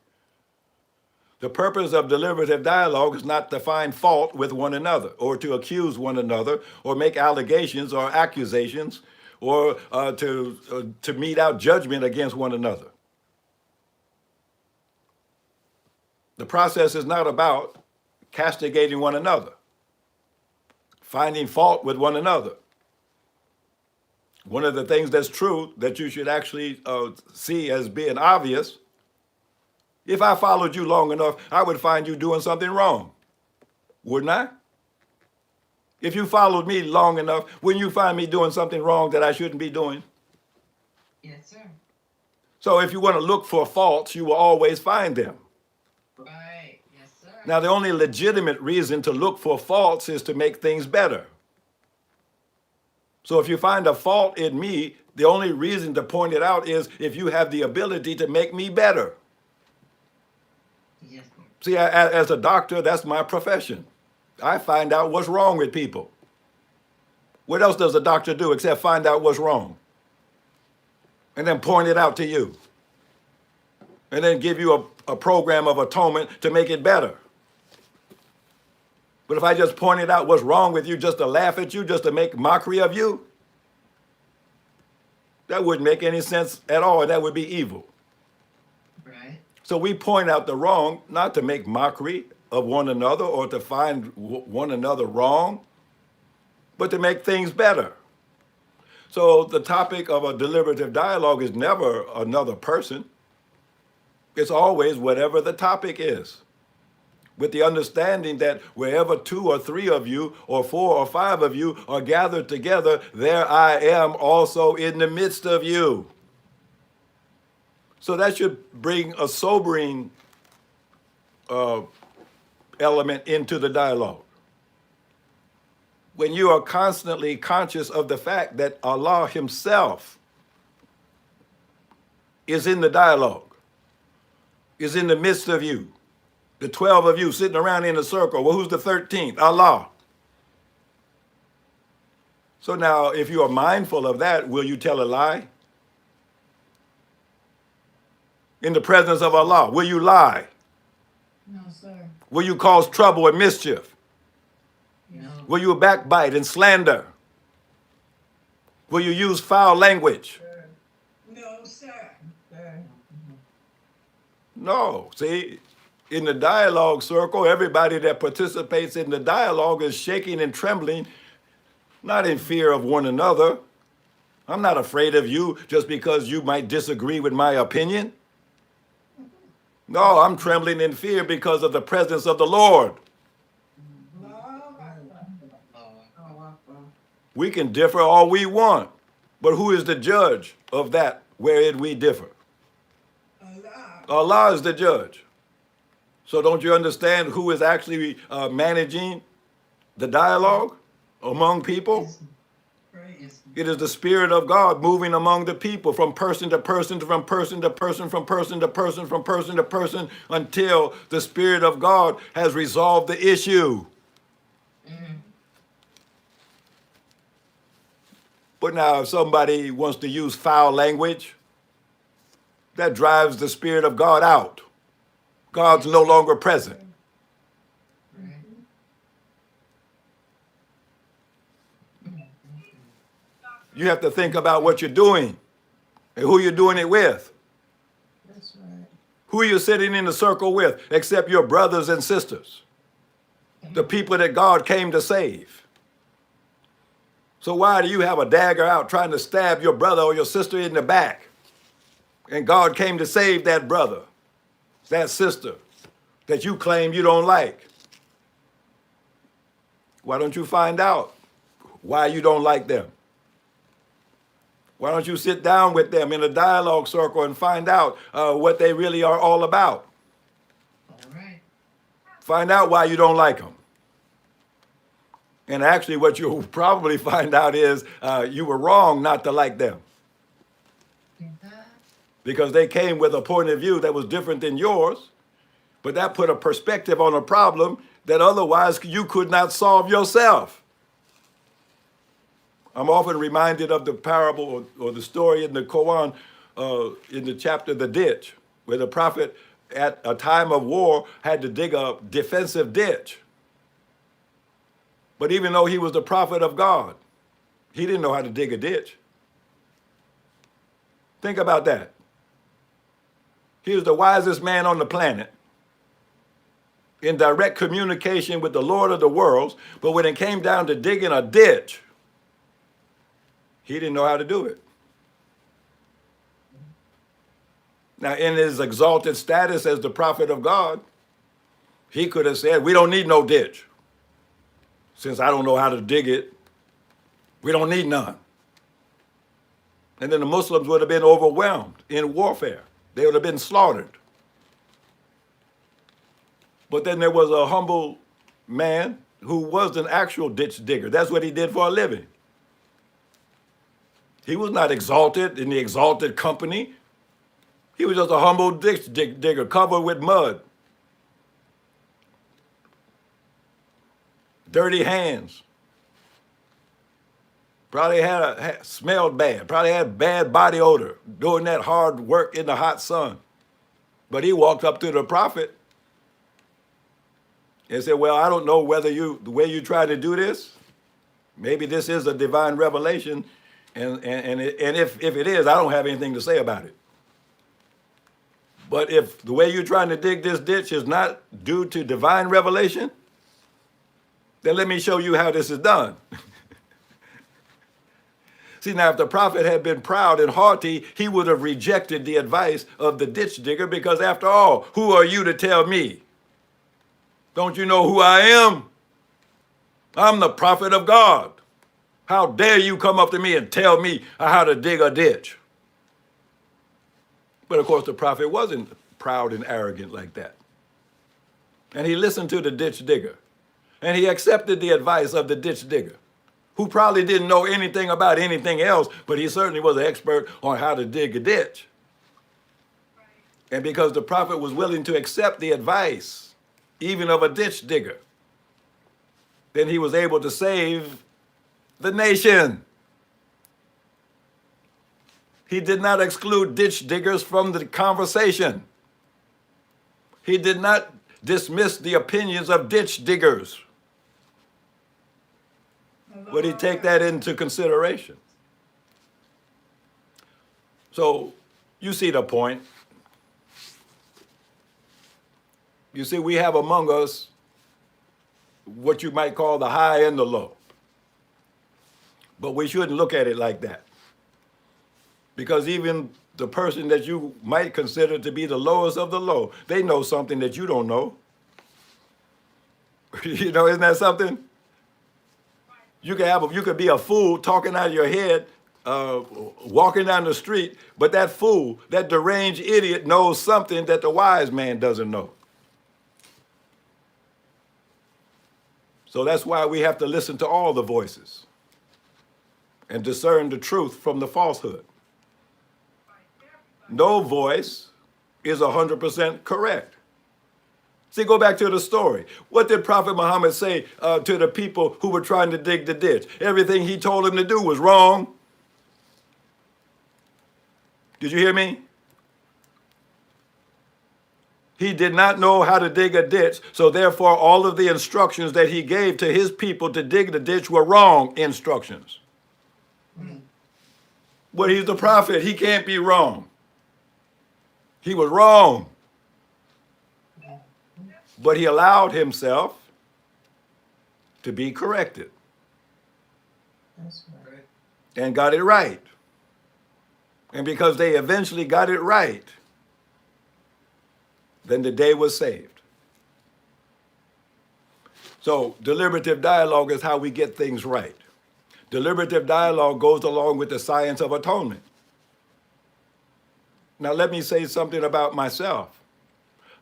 The purpose of deliberative dialogue is not to find fault with one another or to accuse one another or make allegations or accusations or to mete out judgment against one another. The process is not about castigating one another, finding fault with one another. One of the things that's true that you should actually see as being obvious, if I followed you long enough, I would find you doing something wrong, wouldn't I? If you followed me long enough, wouldn't you find me doing something wrong that I shouldn't be doing? Yes, sir. So if you want to look for faults, you will always find them. Right. Yes, sir. Now, the only legitimate reason to look for faults is to make things better. So if you find a fault in me, the only reason to point it out is if you have the ability to make me better. Yes, sir. See, as a doctor, that's my profession. I find out what's wrong with people. What else does a doctor do except find out what's wrong? And then point it out to you. And then give you a program of atonement to make it better. But if I just pointed out what's wrong with you just to laugh at you, just to make mockery of you, that wouldn't make any sense at all, and that would be evil. Right. So we point out the wrong, not to make mockery of one another or to find one another wrong, but to make things better. So the topic of a deliberative dialogue is never another person. It's always whatever the topic is, with the understanding that wherever 2 or 3 of you or 4 or 5 of you are gathered together, there I am also in the midst of you. So that should bring a sobering element into the dialogue. When you are constantly conscious of the fact that Allah Himself is in the dialogue, is in the midst of you, the 12 of you sitting around in a circle. Well, who's the 13th? Allah. So now, if you are mindful of that, will you tell a lie? In the presence of Allah, will you lie? No, sir. Will you cause trouble and mischief? No. Will you backbite and slander? Will you use foul language? No, sir. No. See, in the dialogue circle, everybody that participates in the dialogue is shaking and trembling, not in fear of one another. I'm not afraid of you just because you might disagree with my opinion. No, I'm trembling in fear because of the presence of the Lord. We can differ all we want, but who is the judge of that wherein we differ? Allah is the judge. So don't you understand who is actually managing the dialogue among people? It is the Spirit of God moving among the people from person to person, from person to person, from person to person, from person to person, until the Spirit of God has resolved the issue. But now if somebody wants to use foul language, that drives the Spirit of God out. God's no longer present. You have to think about what you're doing and who you're doing it with. That's right. Who you're sitting in the circle with, except your brothers and sisters, the people that God came to save. So why do you have a dagger out trying to stab your brother or your sister in the back? And God came to save that brother, that sister that you claim you don't like. Why don't you find out why you don't like them? Why don't you sit down with them in a dialogue circle and find out what they really are all about? All right. Find out why you don't like them. And actually, what you'll probably find out is you were wrong not to like them because they came with a point of view that was different than yours, but that put a perspective on a problem that otherwise you could not solve yourself. I'm often reminded of the parable or the story in the Quran in the chapter The Ditch, where the prophet at a time of war had to dig a defensive ditch. But even though he was the prophet of God, he didn't know how to dig a ditch. Think about that. He was the wisest man on the planet, in direct communication with the Lord of the worlds, but when it came down to digging a ditch, he didn't know how to do it. Now, in his exalted status as the prophet of God, he could have said, we don't need no ditch. Since I don't know how to dig it, we don't need none. And then the Muslims would have been overwhelmed in warfare. They would have been slaughtered. But then there was a humble man who was an actual ditch digger. That's what he did for a living. He was not exalted in the exalted company. He was just a humble ditch digger covered with mud. Dirty hands. Probably smelled bad. Probably had bad body odor doing that hard work in the hot sun. But he walked up to the prophet and said, well, I don't know whether the way you try to do this, maybe this is a divine revelation. And if it is, I don't have anything to say about it. But if the way you're trying to dig this ditch is not due to divine revelation, then let me show you how this is done. See, now, if the prophet had been proud and haughty, he would have rejected the advice of the ditch digger because, after all, who are you to tell me? Don't you know who I am? I'm the prophet of God. How dare you come up to me and tell me how to dig a ditch? But, of course, the prophet wasn't proud and arrogant like that. And he listened to the ditch digger. And he accepted the advice of the ditch digger, who probably didn't know anything about anything else, but he certainly was an expert on how to dig a ditch. Right. And because the prophet was willing to accept the advice, even of a ditch digger, then he was able to save the nation. He did not exclude ditch diggers from the conversation. He did not dismiss the opinions of ditch diggers. Would he take that into consideration? So you see the point. You see, we have among us what you might call the high and the low. But we shouldn't look at it like that. Because even the person that you might consider to be the lowest of the low, they know something that you don't know. You know, isn't that something? You could be a fool talking out of your head, walking down the street, but that fool, that deranged idiot knows something that the wise man doesn't know. So that's why we have to listen to all the voices and discern the truth from the falsehood. No voice is 100% correct. See, go back to the story. What did Prophet Muhammad say to the people who were trying to dig the ditch? Everything he told them to do was wrong. Did you hear me? He did not know how to dig a ditch, so therefore all of the instructions that he gave to his people to dig the ditch were wrong instructions. But he's the prophet. He can't be wrong. He was wrong. But he allowed himself to be corrected. That's right. and got it right. And because they eventually got it right, then the day was saved. So deliberative dialogue is how we get things right. Deliberative dialogue goes along with the science of atonement. Now, let me say something about myself.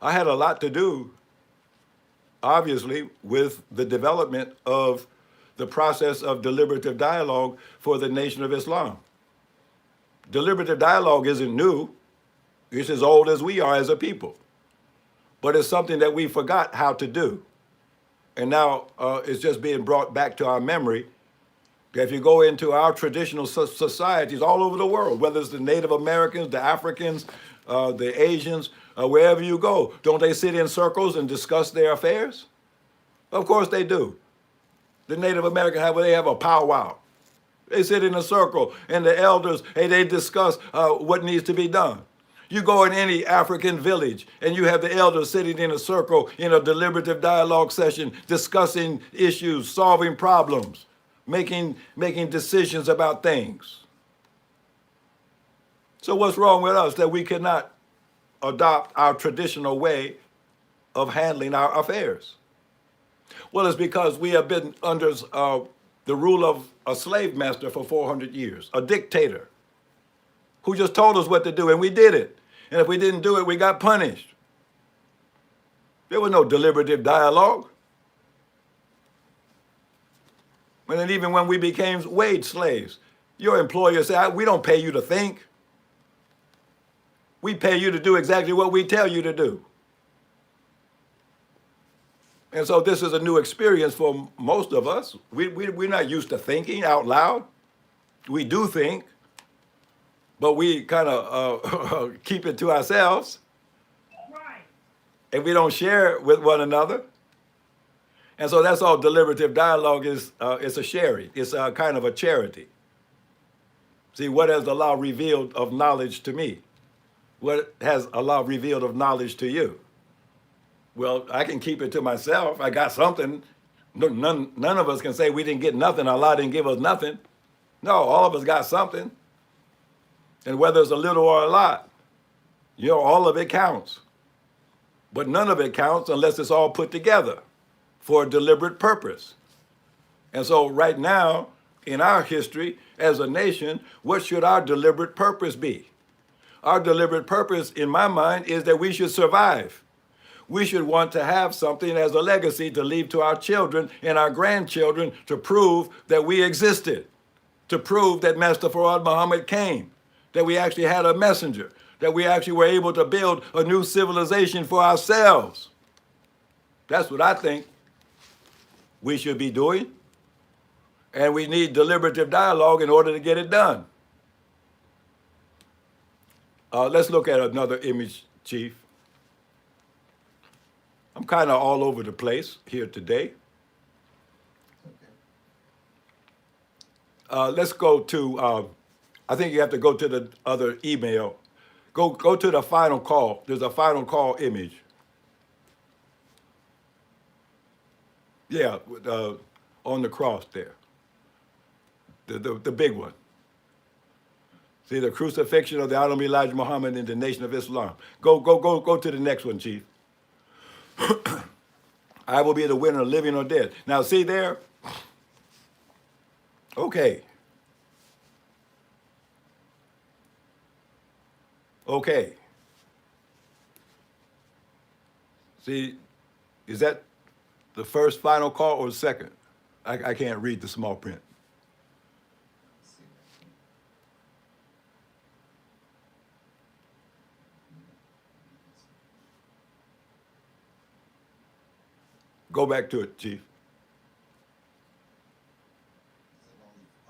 I had a lot to do, obviously, with the development of the process of deliberative dialogue for the Nation of Islam. Deliberative dialogue isn't new. It's as old as we are as a people. But it's something that we forgot how to do. And now it's just being brought back to our memory. If you go into our traditional societies all over the world, whether it's the Native Americans, the Africans, the Asians, wherever you go, don't they sit in circles and discuss their affairs? Of course they do. The Native Americans they have a powwow. They sit in a circle, and the elders, hey, they discuss what needs to be done. You go in any African village, and you have the elders sitting in a circle in a deliberative dialogue session, discussing issues, solving problems, making decisions about things. So what's wrong with us that we cannot adopt our traditional way of handling our affairs? Well, it's because we have been under the rule of a slave master for 400 years, a dictator, who just told us what to do, and we did it. And if we didn't do it, we got punished. There was no deliberative dialogue. And then even when we became wage slaves, your employer said, we don't pay you to think. We pay you to do exactly what we tell you to do. And so this is a new experience for most of us. We're not used to thinking out loud. We do think, but we kind of keep it to ourselves. Right. And we don't share it with one another. And so that's all deliberative dialogue is. It's a sharing. It's a kind of a charity. See, what has Allah revealed of knowledge to me? What has Allah revealed of knowledge to you? Well, I can keep it to myself. I got something. None of us can say we didn't get nothing. Allah didn't give us nothing. No, all of us got something. And whether it's a little or a lot, all of it counts. But none of it counts unless it's all put together for a deliberate purpose. And so right now, in our history as a nation, what should our deliberate purpose be? Our deliberate purpose, in my mind, is that we should survive. We should want to have something as a legacy to leave to our children and our grandchildren to prove that we existed, to prove that Master Farad Muhammad came, that we actually had a messenger, that we actually were able to build a new civilization for ourselves. That's what I think we should be doing. And we need deliberative dialogue in order to get it done. Let's look at another image, Chief. I'm kind of all over the place here today. Let's go to, I think you have to go to the other email. Go to the final call. There's a final call image. Yeah, on the cross there. The big one. See, the crucifixion of the Alim Muhammad in the Nation of Islam. Go to the next one, Chief. I will be the winner, living or dead. Now, see there? Okay. Okay. See, is that the first final call or the second? I can't read the small print. Go back to it, Chief.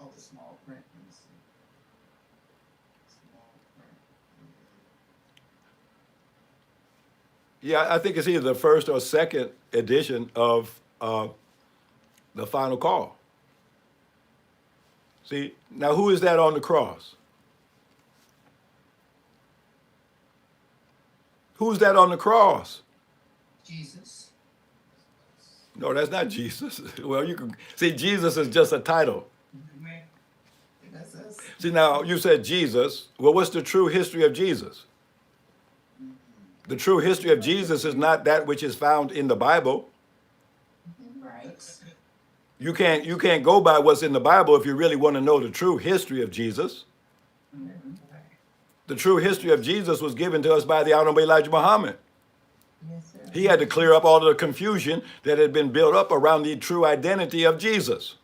Oh, the small print. Let me see. Small print. Yeah, I think it's either the first or second edition of the final call. See, now who is that on the cross? Who's that on the cross? Jesus. No, that's not Jesus. Well, you can see Jesus is just a title. That's us. See, now, you said Jesus. Well, what's the true history of Jesus? The true history of Jesus is not that which is found in the Bible. Right. You can't go by what's in the Bible if you really want to know the true history of Jesus. The true history of Jesus was given to us by the Honorable Elijah Muhammad. Yes, sir. He had to clear up all of the confusion that had been built up around the true identity of Jesus.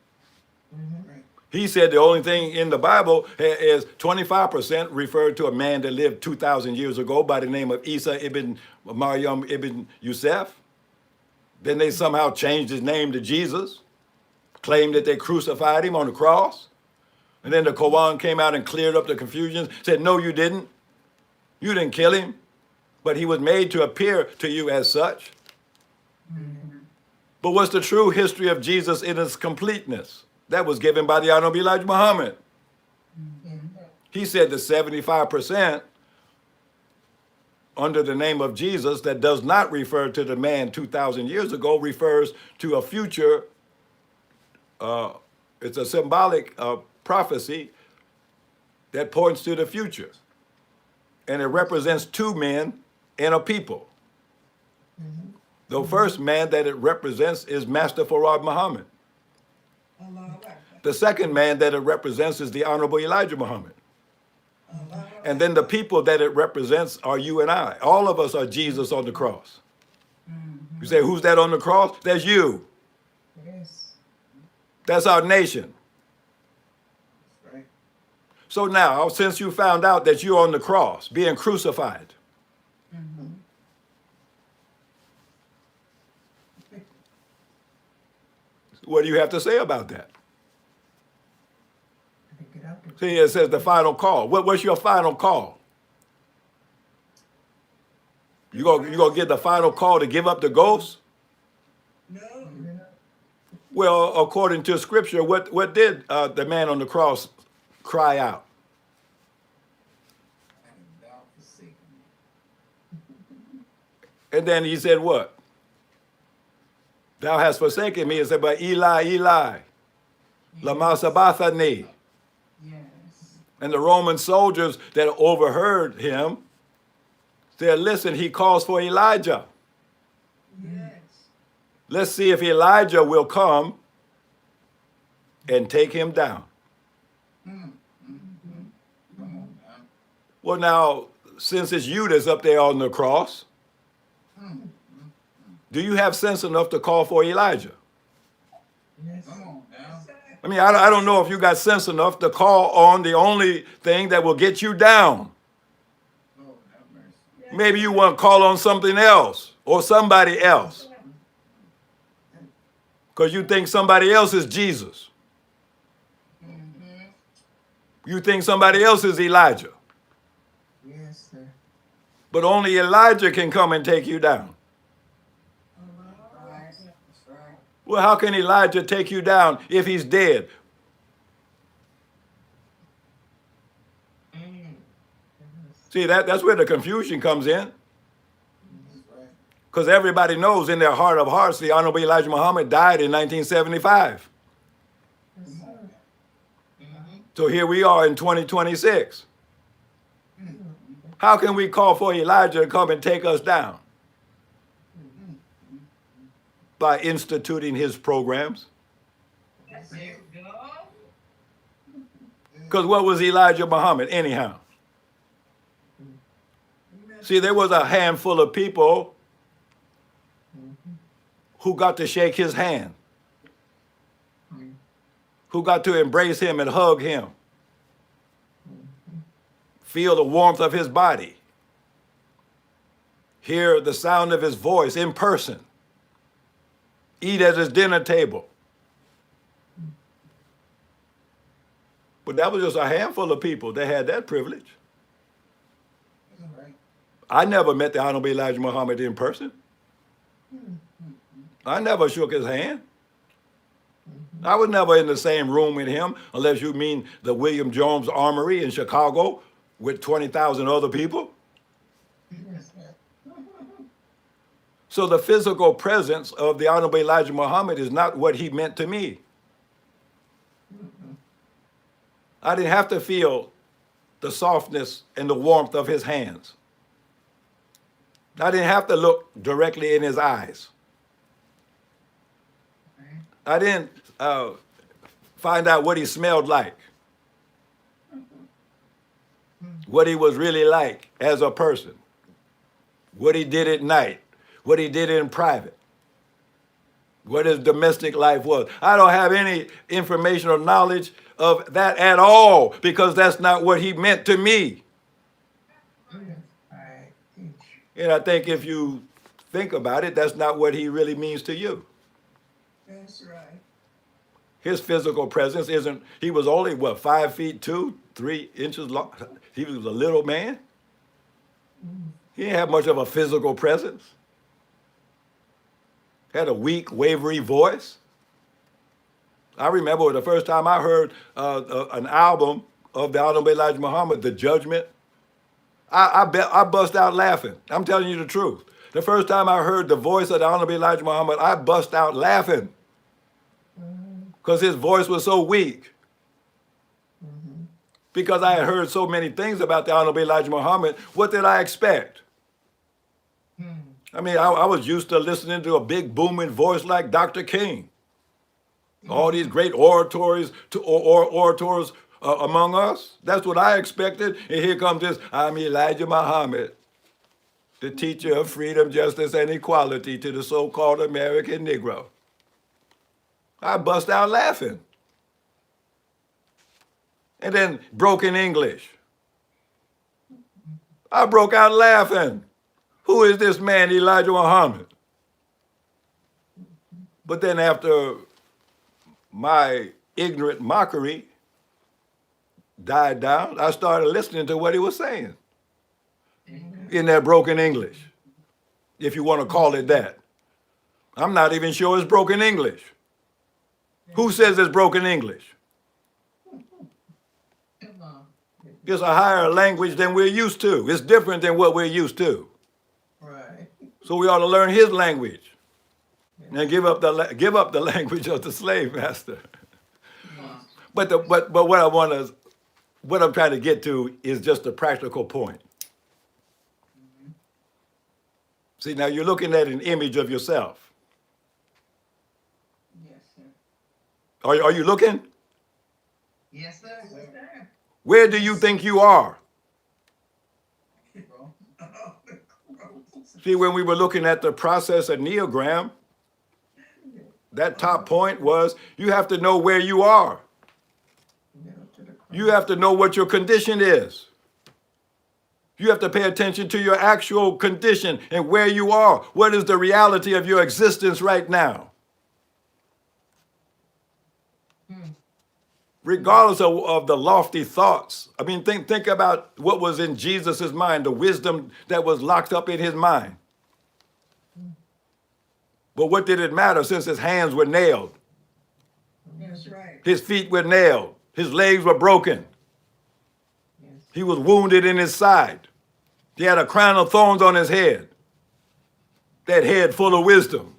Right. He said the only thing in the Bible is 25% referred to a man that lived 2,000 years ago by the name of Isa ibn Maryam ibn Yusuf. Then they somehow changed his name to Jesus, claimed that they crucified him on the cross. And then the Quran came out and cleared up the confusion, said, no, you didn't. You didn't kill him, but he was made to appear to you as such. But what's the true history of Jesus in its completeness? That was given by the Honorable Elijah Muhammad. He said the 75% under the name of Jesus that does not refer to the man 2,000 years ago refers to a future, it's a symbolic prophecy that points to the future. And it represents two men and a people. The first man that it represents is Master Farad Muhammad. The second man that it represents is the Honorable Elijah Muhammad. And then the people that it represents are you and I. All of us are Jesus on the cross. You say, who's that on the cross? That's you. Yes. That's our nation. Right. So now, since you found out that you're on the cross, being crucified, what do you have to say about that? Get out there. See, it says the final call. What's your final call? You gonna get the final call to give up the ghost? No. Well, according to Scripture, what did the man on the cross cry out? And thou forsaken me. And then he said what? Thou hast forsaken me. It said, but Eli, Eli, lama sabachthani. Yes. And the Roman soldiers that overheard him said, listen, he calls for Elijah. Yes. Let's see if Elijah will come and take him down. Come on now. Well, now, since it's you that's up there on the cross, do you have sense enough to call for Elijah? Yes. Come on now. I mean, I don't know if you got sense enough to call on the only thing that will get you down. Lord have mercy. Maybe you want to call on something else or somebody else because you think somebody else is Jesus. You think somebody else is Elijah. Yes, sir. But only Elijah can come and take you down. Right. That's right. Well, how can Elijah take you down if he's dead? See, that's where the confusion comes in. That's right. Because everybody knows in their heart of hearts the Honorable Elijah Muhammad died in 1975. Yes, sir. So here we are in 2026. How can we call for Elijah to come and take us down? By instituting his programs. There you go. Because what was Elijah Muhammad anyhow? See, there was a handful of people who got to shake his hand, who got to embrace him and hug him, feel the warmth of his body, hear the sound of his voice in person, eat at his dinner table. But that was just a handful of people that had that privilege. That's right. I never met the Honorable Elijah Muhammad in person. I never shook his hand. I was never in the same room with him, unless you mean the William Jones Armory in Chicago with 20,000 other people. Yes, sir. So the physical presence of the Honorable Elijah Muhammad is not what he meant to me. I didn't have to feel the softness and the warmth of his hands. I didn't have to look directly in his eyes. Right. I didn't find out what he smelled like, what he was really like as a person, what he did at night, what he did in private, what his domestic life was. I don't have any information or knowledge of that at all because that's not what he meant to me. Right. Teach. And I think if you think about it, that's not what he really means to you. That's right. His physical presence isn't, he was only, what, 5 feet 2, 3 inches long? He was a little man. He didn't have much of a physical presence. Had a weak, wavery voice. I remember the first time I heard an album of the Honorable Elijah Muhammad, The Judgment. I bust out laughing. I'm telling you the truth. The first time I heard the voice of the Honorable Elijah Muhammad, I bust out laughing because his voice was so weak. Because I had heard so many things about the Honorable Elijah Muhammad, what did I expect? I mean, I was used to listening to a big booming voice like Dr. King. All these great orators among us. That's what I expected. And here comes this, I'm Elijah Muhammad, the teacher of freedom, justice, and equality to the so-called American Negro. I bust out laughing. And then broken English. I broke out laughing. Who is this man, Elijah Muhammad? But then after my ignorant mockery died down, I started listening to what he was saying in that broken English, if you want to call it that. I'm not even sure it's broken English. Who says it's broken English? Come on. It's a higher language than we're used to. It's different than what we're used to. Right. So we ought to learn his language and give up the language of the slave master. Come on. But what I'm trying to get to is just a practical point. See, now you're looking at an image of yourself. Yes, sir. Are you looking? Yes, sir. Where do you think you are? See, when we were looking at the process of Neogram, that top point was you have to know where you are. You have to know what your condition is. You have to pay attention to your actual condition and where you are. What is the reality of your existence right now? Regardless of the lofty thoughts. I mean, think about what was in Jesus' mind, the wisdom that was locked up in his mind. But what did it matter since his hands were nailed? That's right. His feet were nailed. His legs were broken. Yes. He was wounded in his side. He had a crown of thorns on his head. That head full of wisdom.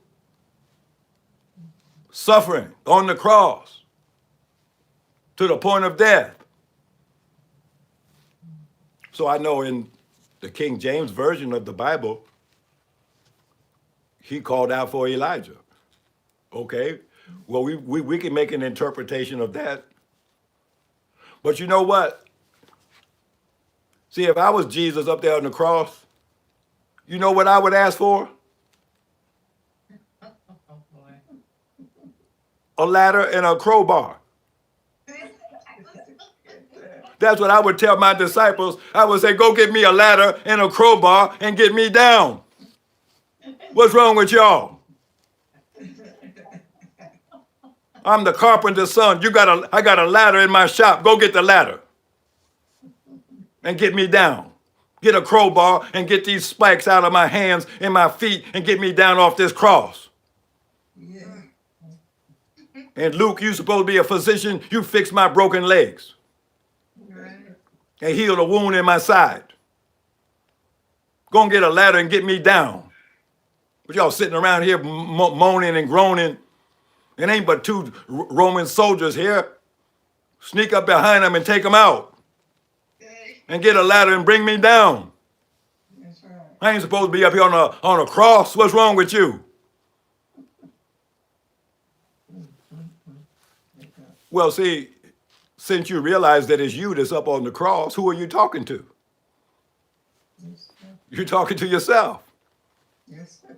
Suffering on the cross to the point of death. So I know in the King James Version of the Bible, he called out for Elijah. Okay, well, we can make an interpretation of that. But you know what? See, if I was Jesus up there on the cross, you know what I would ask for? Oh, boy. A ladder and a crowbar. That's what I would tell my disciples. I would say, go get me a ladder and a crowbar and get me down. What's wrong with y'all? I'm the carpenter's son. I got a ladder in my shop. Go get the ladder and get me down. Get a crowbar and get these spikes out of my hands and my feet and get me down off this cross. Yeah. And Luke, you supposed to be a physician. You fix my broken legs Right. and heal the wound in my side. Go and get a ladder and get me down. But y'all sitting around here moaning and groaning. It ain't but two Roman soldiers here Sneak up behind him and take him out. Okay. And get a ladder and bring me down. That's right. I ain't supposed to be up here on a cross. What's wrong with you? Well, see, since you realize that it's you that's up on the cross, who are you talking to? Yes, sir. You're talking to yourself. Yes, sir.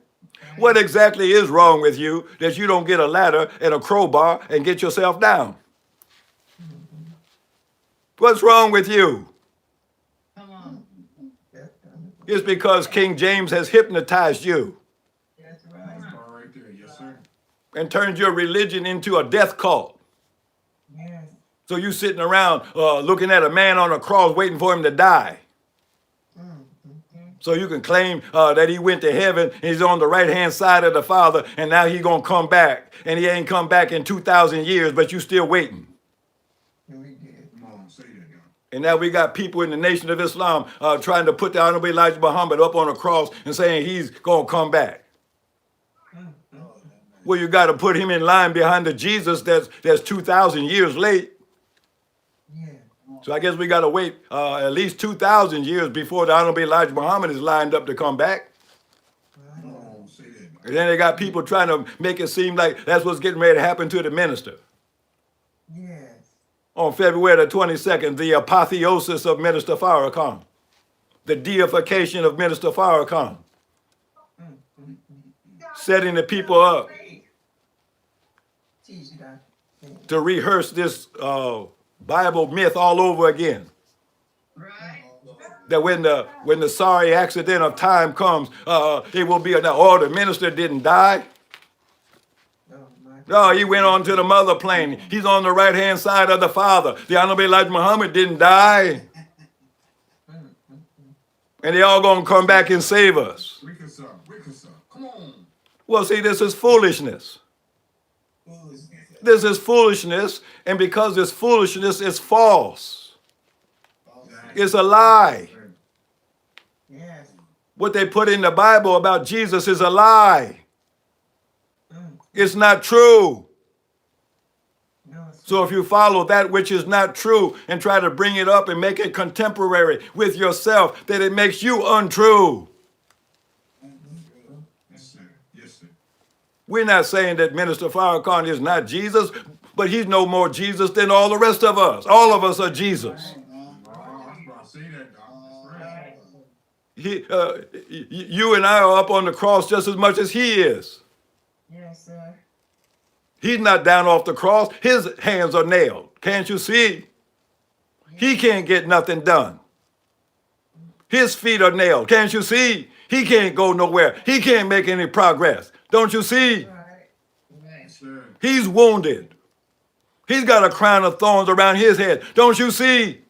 What exactly is wrong with you that you don't get a ladder and a crowbar and get yourself down? What's wrong with you? Come on. It's because King James has hypnotized you That's right. All right there, yes, sir. and turned your religion into a death cult. Yes. So you sitting around looking at a man on a cross waiting for him to die. So you can claim that he went to heaven, and he's on the right-hand side of the Father, and now he's going to come back. And he ain't come back in 2,000 years, but you still waiting. And we did. Come on, say that, God. And now we got people in the Nation of Islam trying to put the Honorable Elijah Muhammad up on a cross and saying he's going to come back. Well, you got to put him in line behind the Jesus that's 2,000 years late. Yeah. So I guess we got to wait at least 2,000 years before the Honorable Elijah Muhammad is lined up to come back. Come on, say that, God. And then they got people trying to make it seem like that's what's getting ready to happen to the minister. Yes. On February the 22nd, the apotheosis of Minister Farrakhan, the deification of Minister Farrakhan, setting the people up Teach it out. to rehearse this Bible myth all over again. Right? That when the sorry accident of time comes, it will be the minister didn't die. Oh, my. No, he went on to the mother plane. He's on the right-hand side of the Father. The Honorable Elijah Muhammad didn't die. And they all going to come back and save us. Wake us up, wake us up. Come on. Well, see, this is foolishness. Foolishness. This is foolishness, and because it's foolishness, it's false. It's a lie. Yes. What they put in the Bible about Jesus is a lie. It's not true. No, it's So if you follow that which is not true and try to bring it up and make it contemporary with yourself, then it makes you untrue. Yes, sir. Yes, sir. We're not saying that Minister Farrakhan is not Jesus, but he's no more Jesus than all the rest of us. All of us are Jesus. Oh, I was about to say that, God. That's right. You and I are up on the cross just as much as he is. Yes, sir. He's not down off the cross. His hands are nailed. Can't you see? He can't get nothing done. His feet are nailed. Can't you see? He can't go nowhere. He can't make any progress. Don't you see? Right. Right. Yes, sir. He's wounded. He's got a crown of thorns around his head. Don't you see?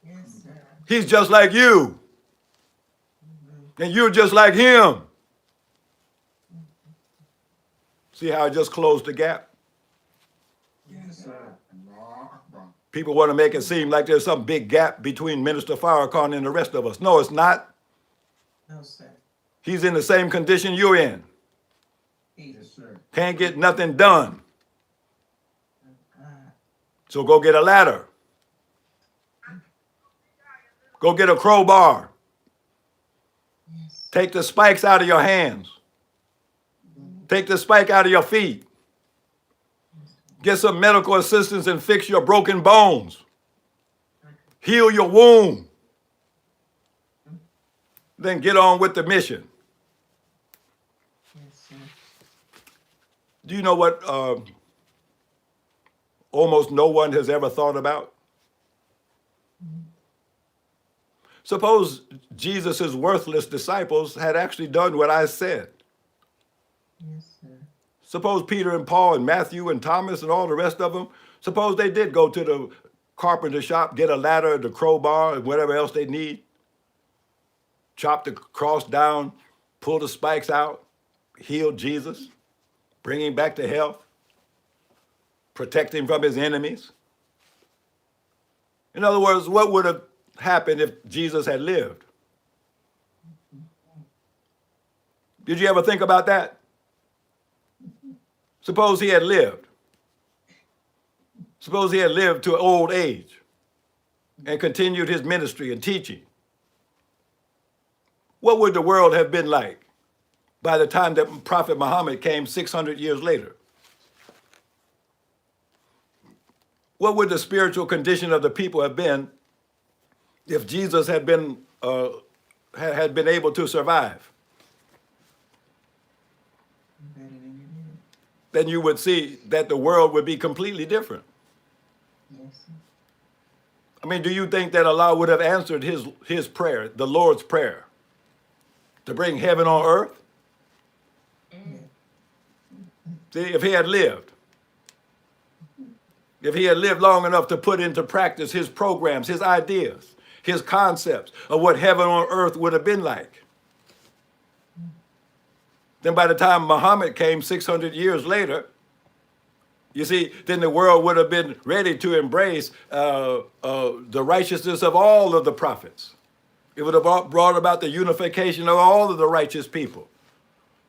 Yes, sir. He's just like you. And you're just like him. See how I just closed the gap? Yes, sir. Allah Akbar. People want to make it seem like there's some big gap between Minister Farrakhan and the rest of us. No, it's not. No, sir. He's in the same condition you're in. Yes, sir. Can't get nothing done. God. So go get a ladder. Go get a crowbar. Yes. Take the spikes out of your hands. Take the spike out of your feet. Get some medical assistance and fix your broken bones. Heal your wound. Then get on with the mission. Yes, sir. Do you know what almost no one has ever thought about? Suppose Jesus' worthless disciples had actually done what I said. Yes, sir. Suppose Peter and Paul and Matthew and Thomas and all the rest of them, suppose they did go to the carpenter shop, get a ladder, the crowbar, and whatever else they need, chop the cross down, pull the spikes out, heal Jesus, bring him back to health, protect him from his enemies. In other words, what would have happened if Jesus had lived? Did you ever think about that? Suppose he had lived. Suppose he had lived to old age and continued his ministry and teaching. What would the world have been like by the time that Prophet Muhammad came 600 years later? What would the spiritual condition of the people have been if Jesus had been able to survive? Then you would see that the world would be completely different. I mean, do you think that Allah would have answered his prayer, the Lord's prayer, to bring heaven on earth? See, if he had lived long enough to put into practice his programs, his ideas, his concepts of what heaven on earth would have been like, then by the time Muhammad came 600 years later, you see, then the world would have been ready to embrace the righteousness of all of the prophets. It would have brought about the unification of all of the righteous people.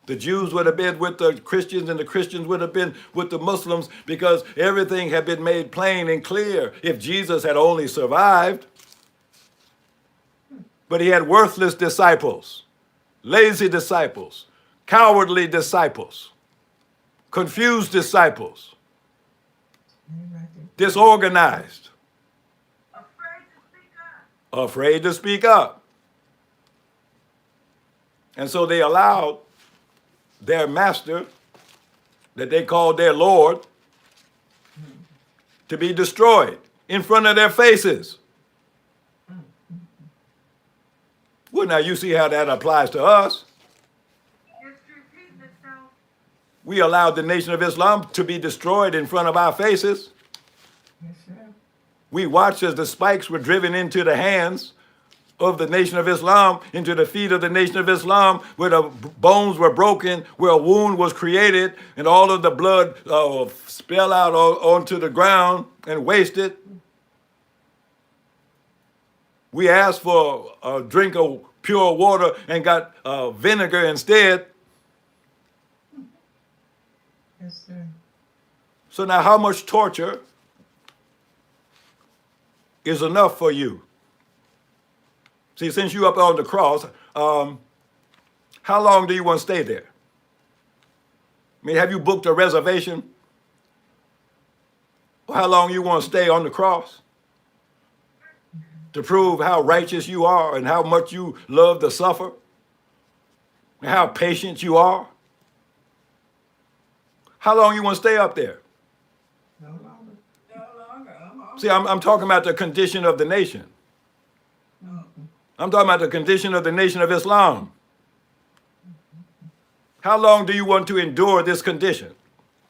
The Jews would have been with the Christians, and the Christians would have been with the Muslims, because everything had been made plain and clear. If Jesus had only survived, but he had worthless disciples, lazy disciples, cowardly disciples, confused disciples, disorganized, afraid to speak up. And so they allowed their master, that they called their Lord, to be destroyed in front of their faces. Well, now you see how that applies to us. We allowed the Nation of Islam to be destroyed in front of our faces. We watched as the spikes were driven into the hands of the Nation of Islam, into the feet of the Nation of Islam, where the bones were broken, where a wound was created, and all of the blood spill out onto the ground and wasted. We asked for a drink of pure water and got vinegar instead. Yes, sir. So now how much torture is enough for you? See, since you up on the cross, how long do you want to stay there? I mean, have you booked a reservation? Or how long you want to stay on the cross? To prove how righteous you are and how much you love to suffer? And how patient you are? How long you want to stay up there? No longer. No longer. See, I'm talking about the condition of the nation. I'm talking about the condition of the Nation of Islam. How long do you want to endure this condition?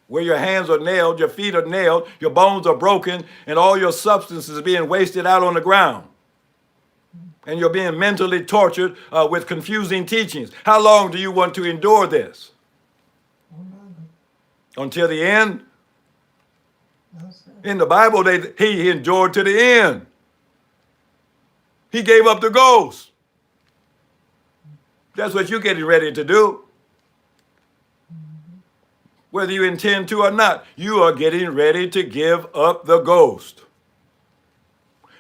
Where your hands are nailed, your feet are nailed, your bones are broken, and all your substance is being wasted out on the ground. And you're being mentally tortured with confusing teachings. How long do you want to endure this? Until the end? In the Bible, he endured to the end. He gave up the ghost. That's what you're getting ready to do. Whether you intend to or not, you are getting ready to give up the ghost.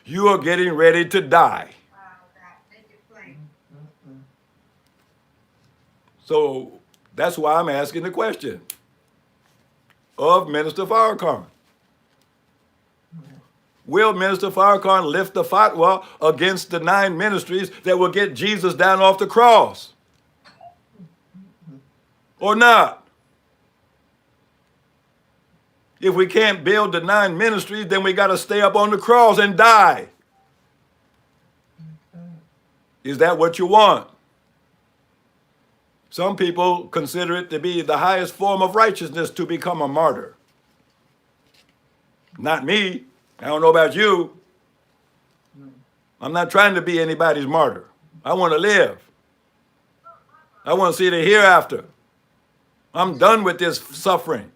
You are getting ready to die. So that's why I'm asking the question of Minister Farrakhan. Will Minister Farrakhan lift the fatwa against the 9 ministries that will get Jesus down off the cross? Or not? If we can't build the 9 ministries, then we got to stay up on the cross and die. Is that what you want? Some people consider it to be the highest form of righteousness to become a martyr. Not me. I don't know about you. I'm not trying to be anybody's martyr. I want to live. I want to see the hereafter. I'm done with this suffering.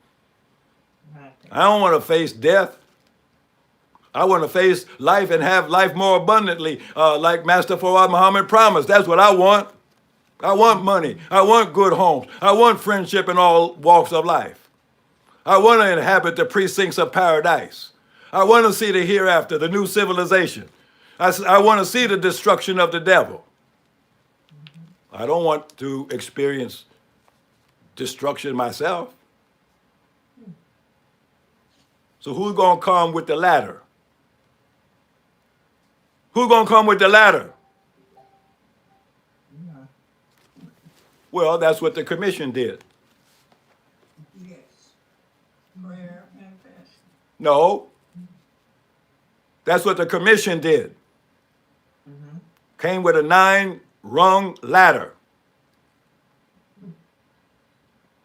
I don't want to face death. I want to face life and have life more abundantly, like Master Fawad Muhammad promised. That's what I want. I want money. I want good homes. I want friendship in all walks of life. I want to inhabit the precincts of paradise. I want to see the hereafter, the new civilization. I want to see the destruction of the devil. I don't want to experience destruction myself. So who's going to come with the ladder? Who's going to come with the ladder? Well, that's what the commission did. Yes. Prayer and fasting. No, that's what the commission did. Came with a 9-rung ladder.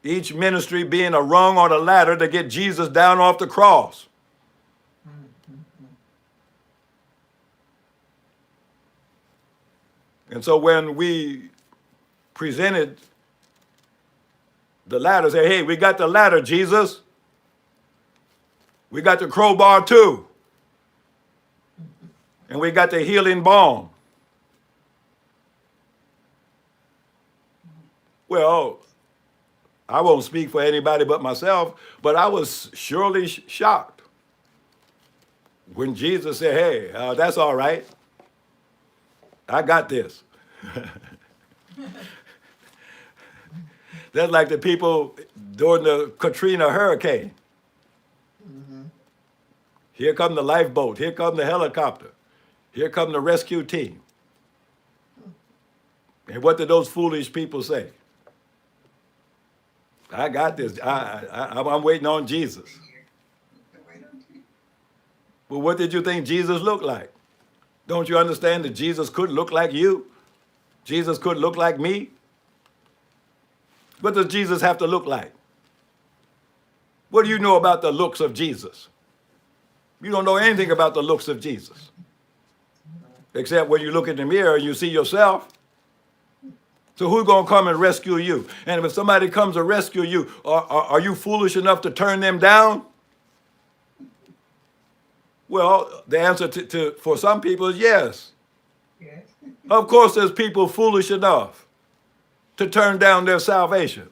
Each ministry being a rung on a ladder to get Jesus down off the cross. And so when we presented the ladder, say, hey, we got the ladder, Jesus. We got the crowbar too. And we got the healing balm. Well, I won't speak for anybody but myself, but I was surely shocked when Jesus said, hey, that's all right. I got this. That's like the people during the Katrina hurricane. Here come the lifeboat. Here come the helicopter. Here come the rescue team. And what did those foolish people say? I got this. I'm waiting on Jesus. Well, what did you think Jesus looked like? Don't you understand that Jesus could look like you? Jesus could look like me? What does Jesus have to look like? What do you know about the looks of Jesus? You don't know anything about the looks of Jesus. Except when you look in the mirror and you see yourself. So who's going to come and rescue you? And if somebody comes to rescue you, are you foolish enough to turn them down? Well, the answer for some people is yes. Yes. Of course, there's people foolish enough to turn down their salvation.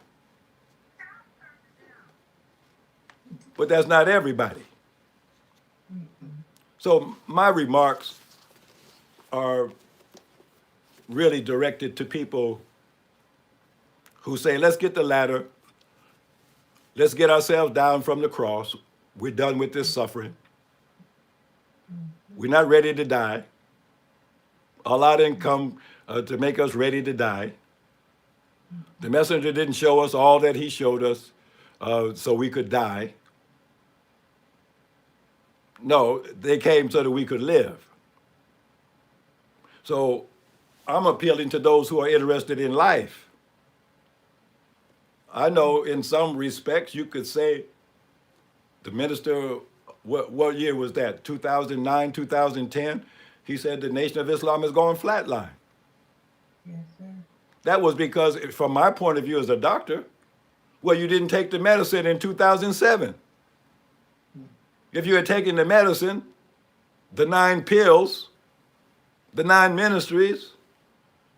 But that's not everybody. So my remarks are really directed to people who say, let's get the ladder. Let's get ourselves down from the cross. We're done with this suffering. We're not ready to die. Allah didn't come to make us ready to die. The messenger didn't show us all that he showed us so we could die. No, they came so that we could live. So I'm appealing to those who are interested in life. I know in some respects you could say the minister, what year was that? 2009, 2010? He said the Nation of Islam is going flatline. Yes, sir. That was because, from my point of view as a doctor, well, you didn't take the medicine in 2007. If you had taken the medicine, the 9 pills, the 9 ministries,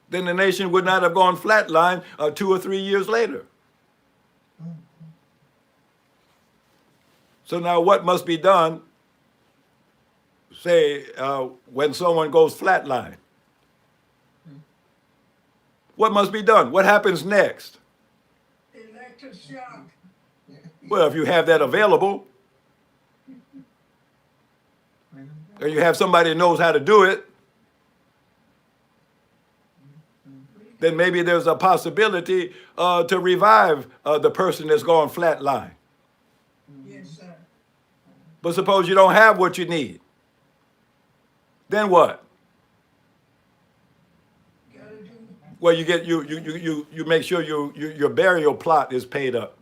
then the nation would not have gone flatline 2 or 3 years later. So now what must be done, say, when someone goes flatline? What must be done? What happens next? Electric shock. Well, if you have that available, and you have somebody that knows how to do it, then maybe there's a possibility to revive the person that's gone flatline. Yes, sir. But suppose you don't have what you need. Then what? Gotta do. Well, you make sure your burial plot is paid up.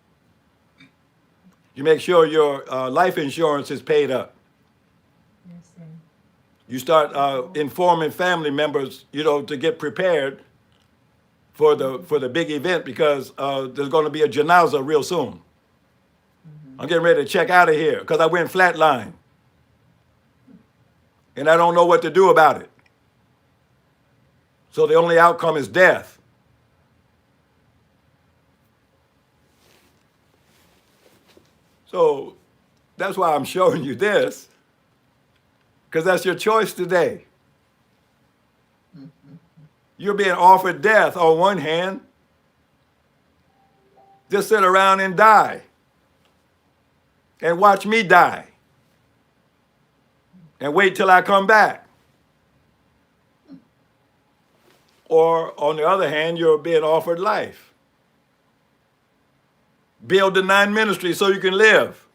You make sure your life insurance is paid up. Yes, sir. You start informing family members, to get prepared for the big event, because there's going to be a janaza real soon. I'm getting ready to check out of here because I went flatline. And I don't know what to do about it. So the only outcome is death. So that's why I'm showing you this. because that's your choice today. You're being offered death on one hand. Just sit around and die and watch me die and wait till I come back. Or on the other hand, you're being offered life. Build the 9 ministries so you can live,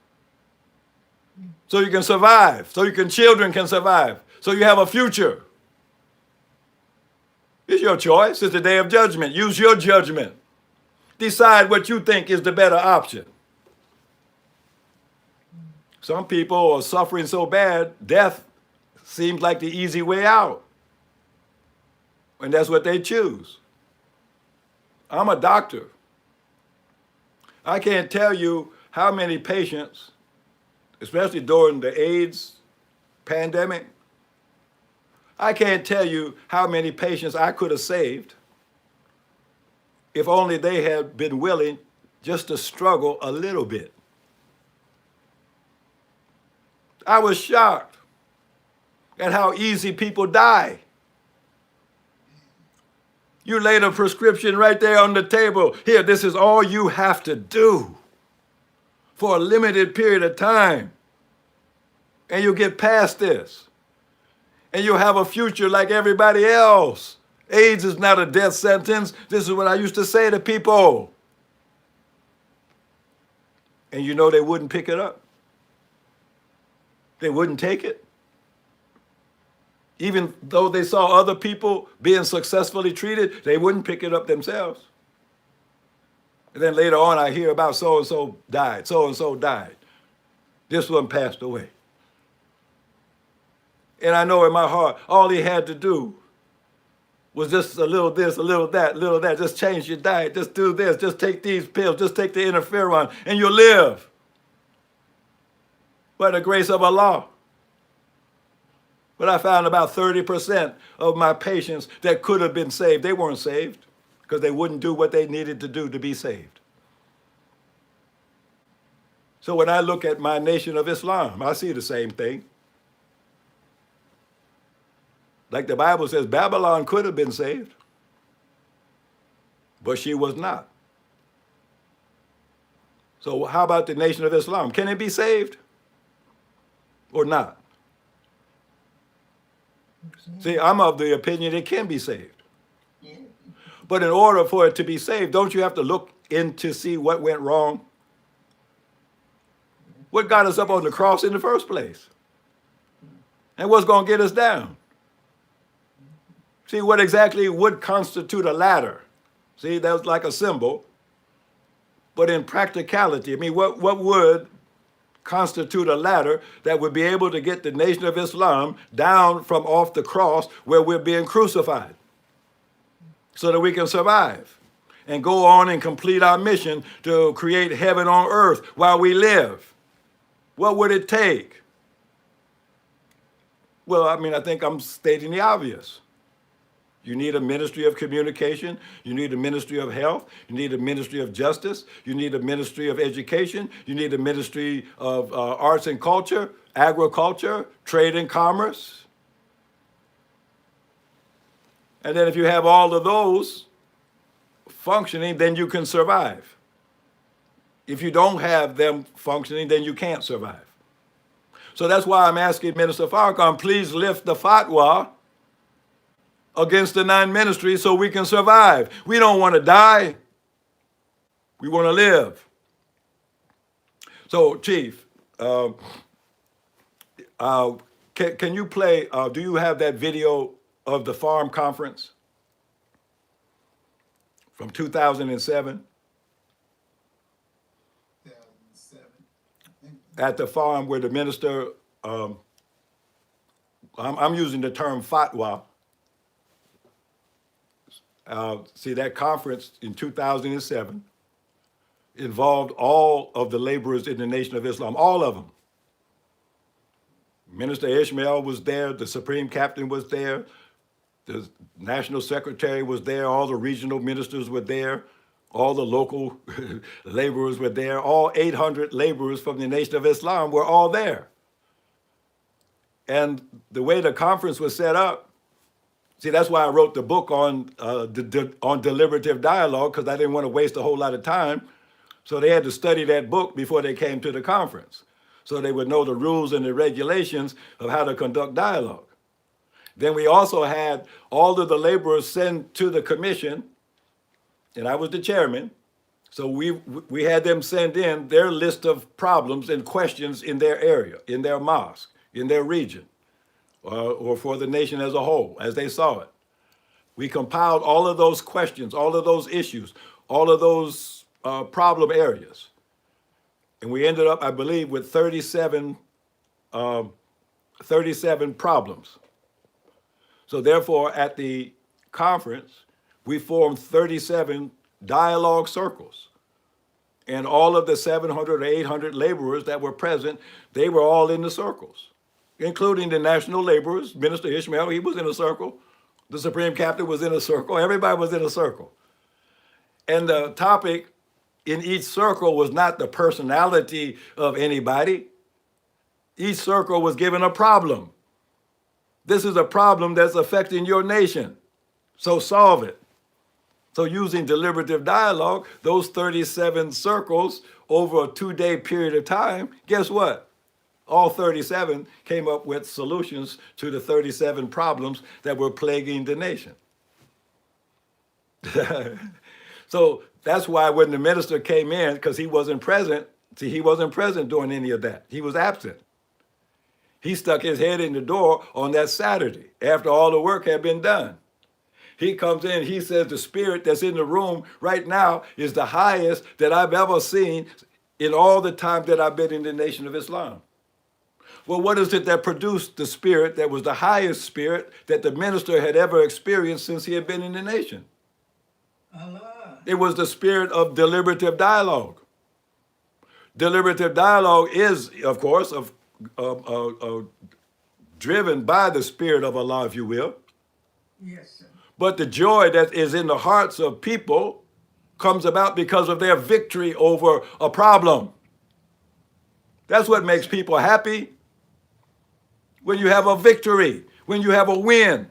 so you can survive, so your children can survive, so you have a future. It's your choice. It's the day of judgment. Use your judgment. Decide what you think is the better option. Some people are suffering so bad, death seems like the easy way out. And that's what they choose. I'm a doctor. I can't tell you how many patients, especially during the AIDS pandemic, I can't tell you how many patients I could have saved if only they had been willing just to struggle a little bit. I was shocked at how easy people die. You laid a prescription right there on the table. Here, this is all you have to do for a limited period of time. And you'll get past this. And you'll have a future like everybody else. AIDS is not a death sentence. This is what I used to say to people. And you know they wouldn't pick it up. They wouldn't take it. Even though they saw other people being successfully treated, they wouldn't pick it up themselves. And then later on, I hear about so-and-so died, so-and-so died. This one passed away. And I know in my heart, all he had to do was just a little this, a little that, just change your diet, just do this, just take these pills, just take the interferon, and you'll live. By the grace of Allah. But I found about 30% of my patients that could have been saved, they weren't saved because they wouldn't do what they needed to do to be saved. So when I look at my nation of Islam, I see the same thing. Like the Bible says, Babylon could have been saved, but she was not. So how about the nation of Islam? Can it be saved or not? See, I'm of the opinion it can be saved. But in order for it to be saved, don't you have to look in to see what went wrong? What got us up on the cross in the first place? And what's going to get us down? See, what exactly would constitute a ladder? See, that was like a symbol. But in practicality, I mean, what would constitute a ladder that would be able to get the nation of Islam down from off the cross where we're being crucified so that we can survive and go on and complete our mission to create heaven on earth while we live? What would it take? Well, I mean, I think I'm stating the obvious. You need a ministry of communication. You need a ministry of health. You need a ministry of justice. You need a ministry of education. You need a ministry of arts and culture, agriculture, trade and commerce. And then if you have all of those functioning, then you can survive. If you don't have them functioning, then you can't survive. So that's why I'm asking Minister Farrakhan, please lift the fatwa against the 9 ministries so we can survive. We don't want to die. We want to live. So, Chief, can you play, do you have that video of the farm conference from 2007? 2007. At the farm where the minister, I'm using the term fatwa. See, that conference in 2007 involved all of the laborers in the Nation of Islam, all of them. Minister Ishmael was there, the Supreme Captain was there, the National Secretary was there, all the regional ministers were there, all the local laborers were there, all 800 laborers from the Nation of Islam were all there. And the way the conference was set up, see, that's why I wrote the book on on deliberative dialogue, because I didn't want to waste a whole lot of time. So they had to study that book before they came to the conference, so they would know the rules and the regulations of how to conduct dialogue. Then we also had all of the laborers send to the commission, and I was the chairman. So we had them send in their list of problems and questions in their area, in their mosque, in their region, or for the nation as a whole, as they saw it. We compiled all of those questions, all of those issues, all of those problem areas. And we ended up, I believe, with 37 problems. So therefore, at the conference, we formed 37 dialogue circles. And all of the 700 or 800 laborers that were present, they were all in the circles, including the national laborers. Minister Ishmael, he was in a circle. The Supreme Captain was in a circle. Everybody was in a circle. And the topic in each circle was not the personality of anybody. Each circle was given a problem. This is a problem that's affecting your nation, so solve it. So using deliberative dialogue, those 37 circles over a 2-day period of time, guess what? All 37 came up with solutions to the 37 problems that were plaguing the nation. So that's why when the minister came in, because he wasn't present, see, he wasn't present during any of that. He was absent. He stuck his head in the door on that Saturday after all the work had been done. He comes in, he says, the spirit that's in the room right now is the highest that I've ever seen in all the time that I've been in the Nation of Islam. Well, what is it that produced the spirit that was the highest spirit that the minister had ever experienced since he had been in the nation? Allah. It was the spirit of deliberative dialogue. Deliberative dialogue is, of course, driven by the spirit of Allah, if you will. Yes, sir. But the joy that is in the hearts of people comes about because of their victory over a problem. That's what makes people happy. When you have a victory, when you have a win,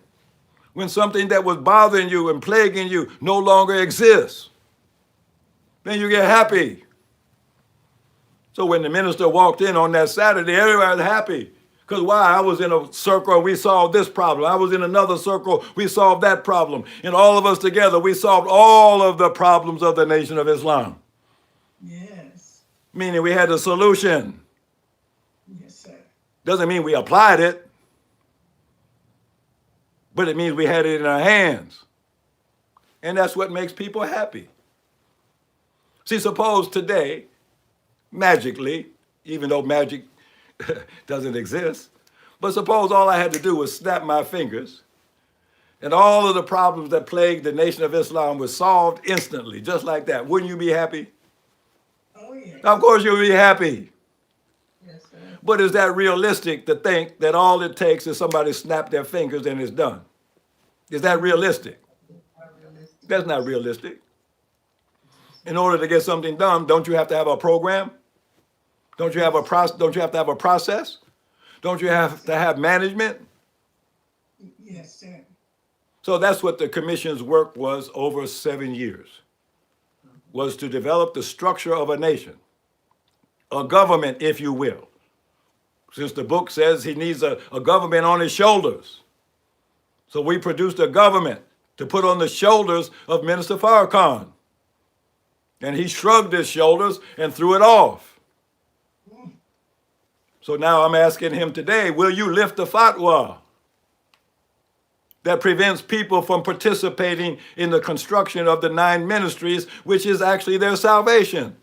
when something that was bothering you and plaguing you no longer exists, then you get happy. So when the minister walked in on that Saturday, everybody was happy. Because why? I was in a circle, we solved this problem. I was in another circle, we solved that problem. And all of us together, we solved all of the problems of the Nation of Islam. Yes. Meaning we had a solution. Yes, sir. Doesn't mean we applied it, but it means we had it in our hands. And that's what makes people happy. See, suppose today, magically, even though magic doesn't exist, but suppose all I had to do was snap my fingers and all of the problems that plagued the Nation of Islam were solved instantly, just like that. Wouldn't you be happy? Oh, yeah. Of course you'd be happy. Yes, sir. But is that realistic to think that all it takes is somebody snap their fingers and it's done? Is that realistic? Not realistic. That's not realistic. In order to get something done, don't you have to have a program? Don't you have a process? Don't you have to have a process? Don't you have to have management? Yes, sir. So that's what the commission's work was over 7 years, was to develop the structure of a nation, a government, if you will. Since the book says he needs a government on his shoulders. So we produced a government to put on the shoulders of Minister Farrakhan. And he shrugged his shoulders and threw it off. So now I'm asking him today, will you lift the fatwa that prevents people from participating in the construction of the 9 ministries, which is actually their salvation?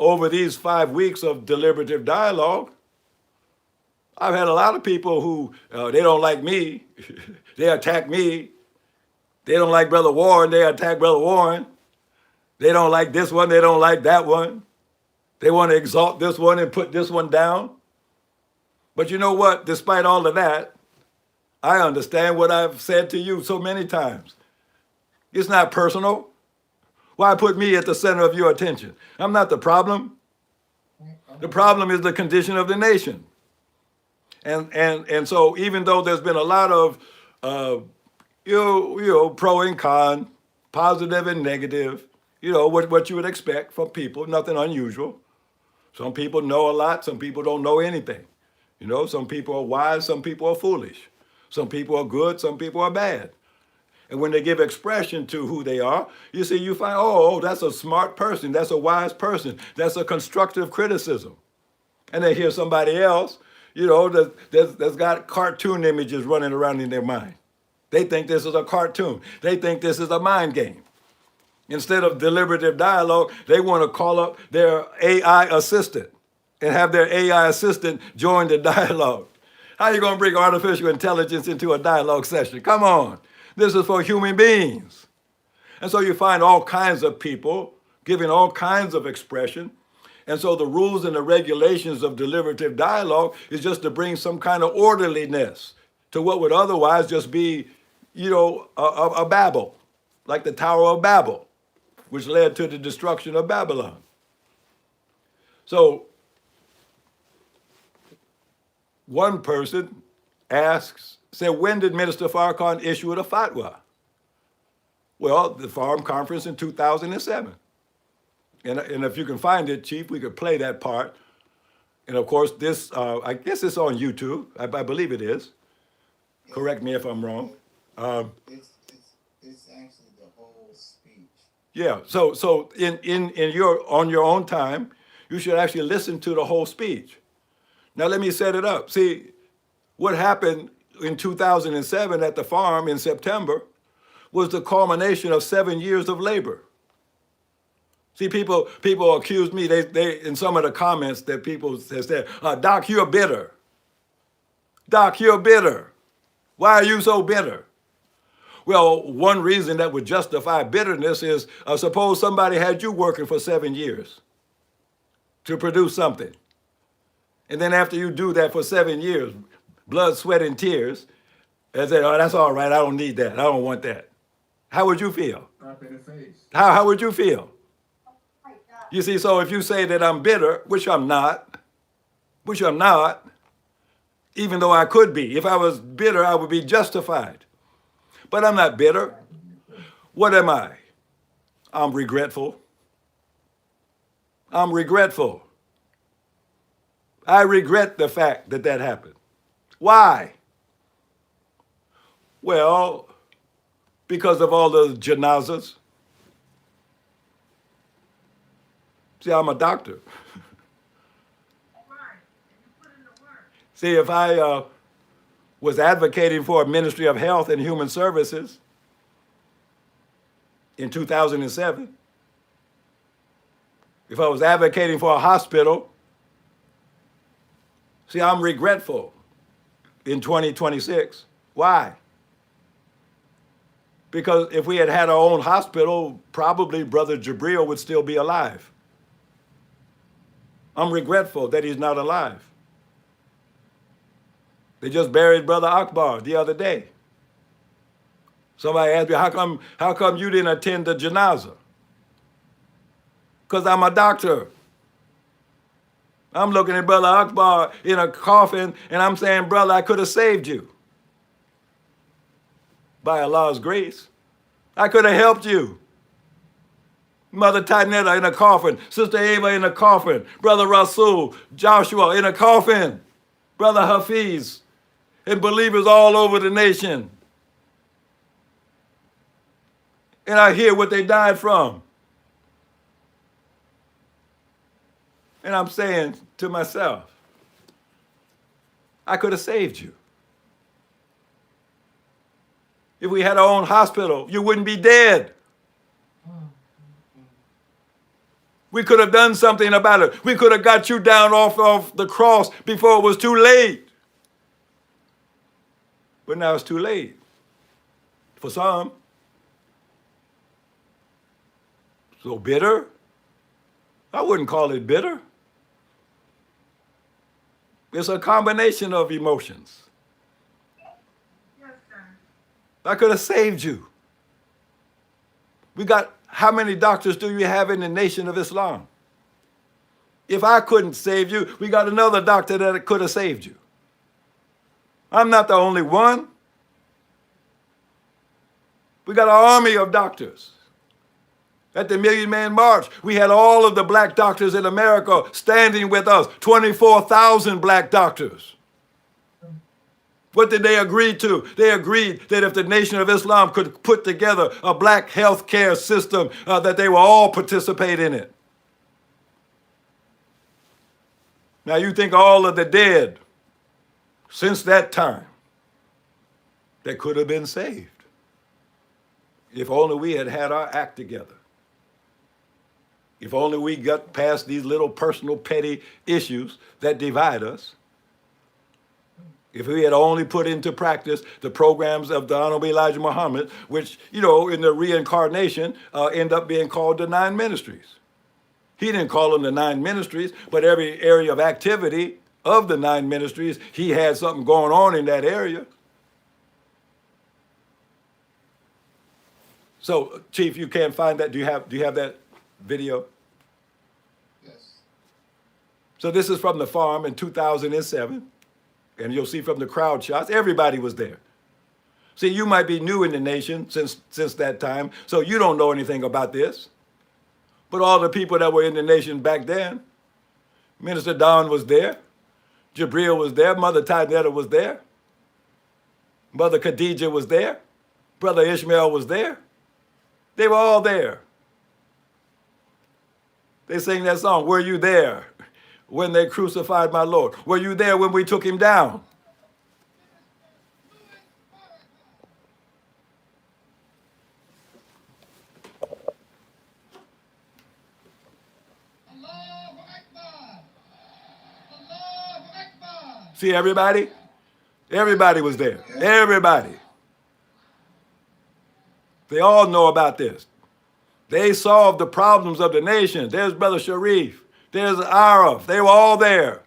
Over these 5 weeks of deliberative dialogue, I've had a lot of people who, they don't like me, they attack me. They don't like Brother Warren, they attack Brother Warren. They don't like this one, they don't like that one. They want to exalt this one and put this one down. But you know what? Despite all of that, I understand what I've said to you so many times. It's not personal. Why put me at the center of your attention? I'm not the problem. The problem is the condition of the nation. And so even though there's been a lot of pro and con, positive and negative, what you would expect from people, nothing unusual. Some people know a lot, some people don't know anything. Some people are wise, some people are foolish. Some people are good, some people are bad. And when they give expression to who they are, you find, oh, that's a smart person, that's a wise person, that's a constructive criticism. And they hear somebody else, that's got cartoon images running around in their mind. They think this is a cartoon. They think this is a mind game. Instead of deliberative dialogue, they want to call up their AI assistant and have their AI assistant join the dialogue. How are you going to bring artificial intelligence into a dialogue session? Come on. This is for human beings. And so you find all kinds of people giving all kinds of expression. And so the rules and the regulations of deliberative dialogue is just to bring some kind of orderliness to what would otherwise just be, a Babel, like the Tower of Babel, which led to the destruction of Babylon. So one person said, when did Minister Farrakhan issue the fatwa? Well, the Farm Conference in 2007. And if you can find it, Chief, we could play that part. And of course, this, I guess it's on YouTube. I believe it is. Correct me if I'm wrong. It's actually the whole speech. Yeah. So on your own time, you should actually listen to the whole speech. Now let me set it up. See, what happened in 2007 at the farm in September was the culmination of 7 years of labor. See, people accuse me, they in some of the comments that people have said, Doc, you're bitter. Doc, you're bitter. Why are you so bitter? Well, one reason that would justify bitterness is suppose somebody had you working for 7 years to produce something. And then after you do that for 7 years, blood, sweat, and tears, and say, oh, that's all right, I don't need that, I don't want that. How would you feel? Slap in the face. How would you feel? You see, so if you say that I'm bitter, which I'm not, even though I could be. If I was bitter, I would be justified. But I'm not bitter. What am I? I'm regretful. I'm regretful. I regret the fact that that happened. Why? Well, because of all the janazas. See, I'm a doctor. See, if I was advocating for a Ministry of Health and Human Services in 2007, if I was advocating for a hospital, see, I'm regretful in 2026. Why? Because if we had had our own hospital, probably Brother Jabril would still be alive. I'm regretful that he's not alive. They just buried Brother Akbar the other day. Somebody asked me, how come you didn't attend the janazah? Because I'm a doctor. I'm looking at Brother Akbar in a coffin, and I'm saying, brother, I could have saved you. By Allah's grace. I could have helped you. Mother Tainetta in a coffin. Sister Ava in a coffin. Brother Rasul, Joshua in a coffin. Brother Hafiz. And believers all over the nation. And I hear what they died from. And I'm saying to myself, I could have saved you. If we had our own hospital, you wouldn't be dead. We could have done something about it. We could have got you down off the cross before it was too late. But now it's too late. For some. So bitter? I wouldn't call it bitter. It's a combination of emotions. Yes, sir. I could have saved you. We got, how many doctors do you have in the Nation of Islam? If I couldn't save you, we got another doctor that could have saved you. I'm not the only one. We got an army of doctors. At the Million Man March, we had all of the black doctors in America standing with us, 24,000 black doctors. What did they agree to? They agreed that if the Nation of Islam could put together a black health care system, that they will all participate in it. Now you think all of the dead since that time that could have been saved if only we had had our act together. If only we got past these little personal petty issues that divide us. If we had only put into practice the programs of the Honorable Elijah Muhammad, which, you know, in the reincarnation, end up being called the 9 ministries. He didn't call them the 9 ministries, but every area of activity of the 9 ministries, he had something going on in that area. So, Chief, you can't find that. Do you have that video? Yes. So this is from the farm in 2007. And you'll see from the crowd shots, everybody was there. See, you might be new in the nation since that time, so you don't know anything about this. But all the people that were in the nation back then, Minister Don was there, Jabril was there, Mother Tynetta was there, Mother Khadijah was there, Brother Ishmael was there. They were all there. They sing that song, "Were you there when they crucified my Lord? Were you there when we took him down?" See everybody? Everybody was there. Everybody. They all know about this. They solved the problems of the nation. There's Brother Sharif. There's Arif. They were all there.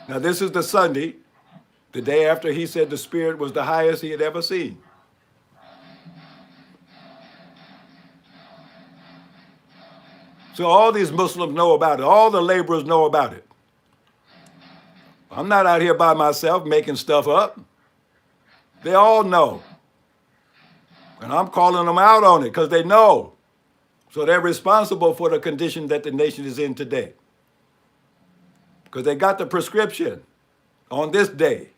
Now, this is the Sunday, the day after he said the Spirit was the highest he had ever seen. So all these Muslims know about it. All the laborers know about it. I'm not out here by myself making stuff up. They all know. And I'm calling them out on it because they know. So they're responsible for the condition that the nation is in today. Because they got the prescription on this day.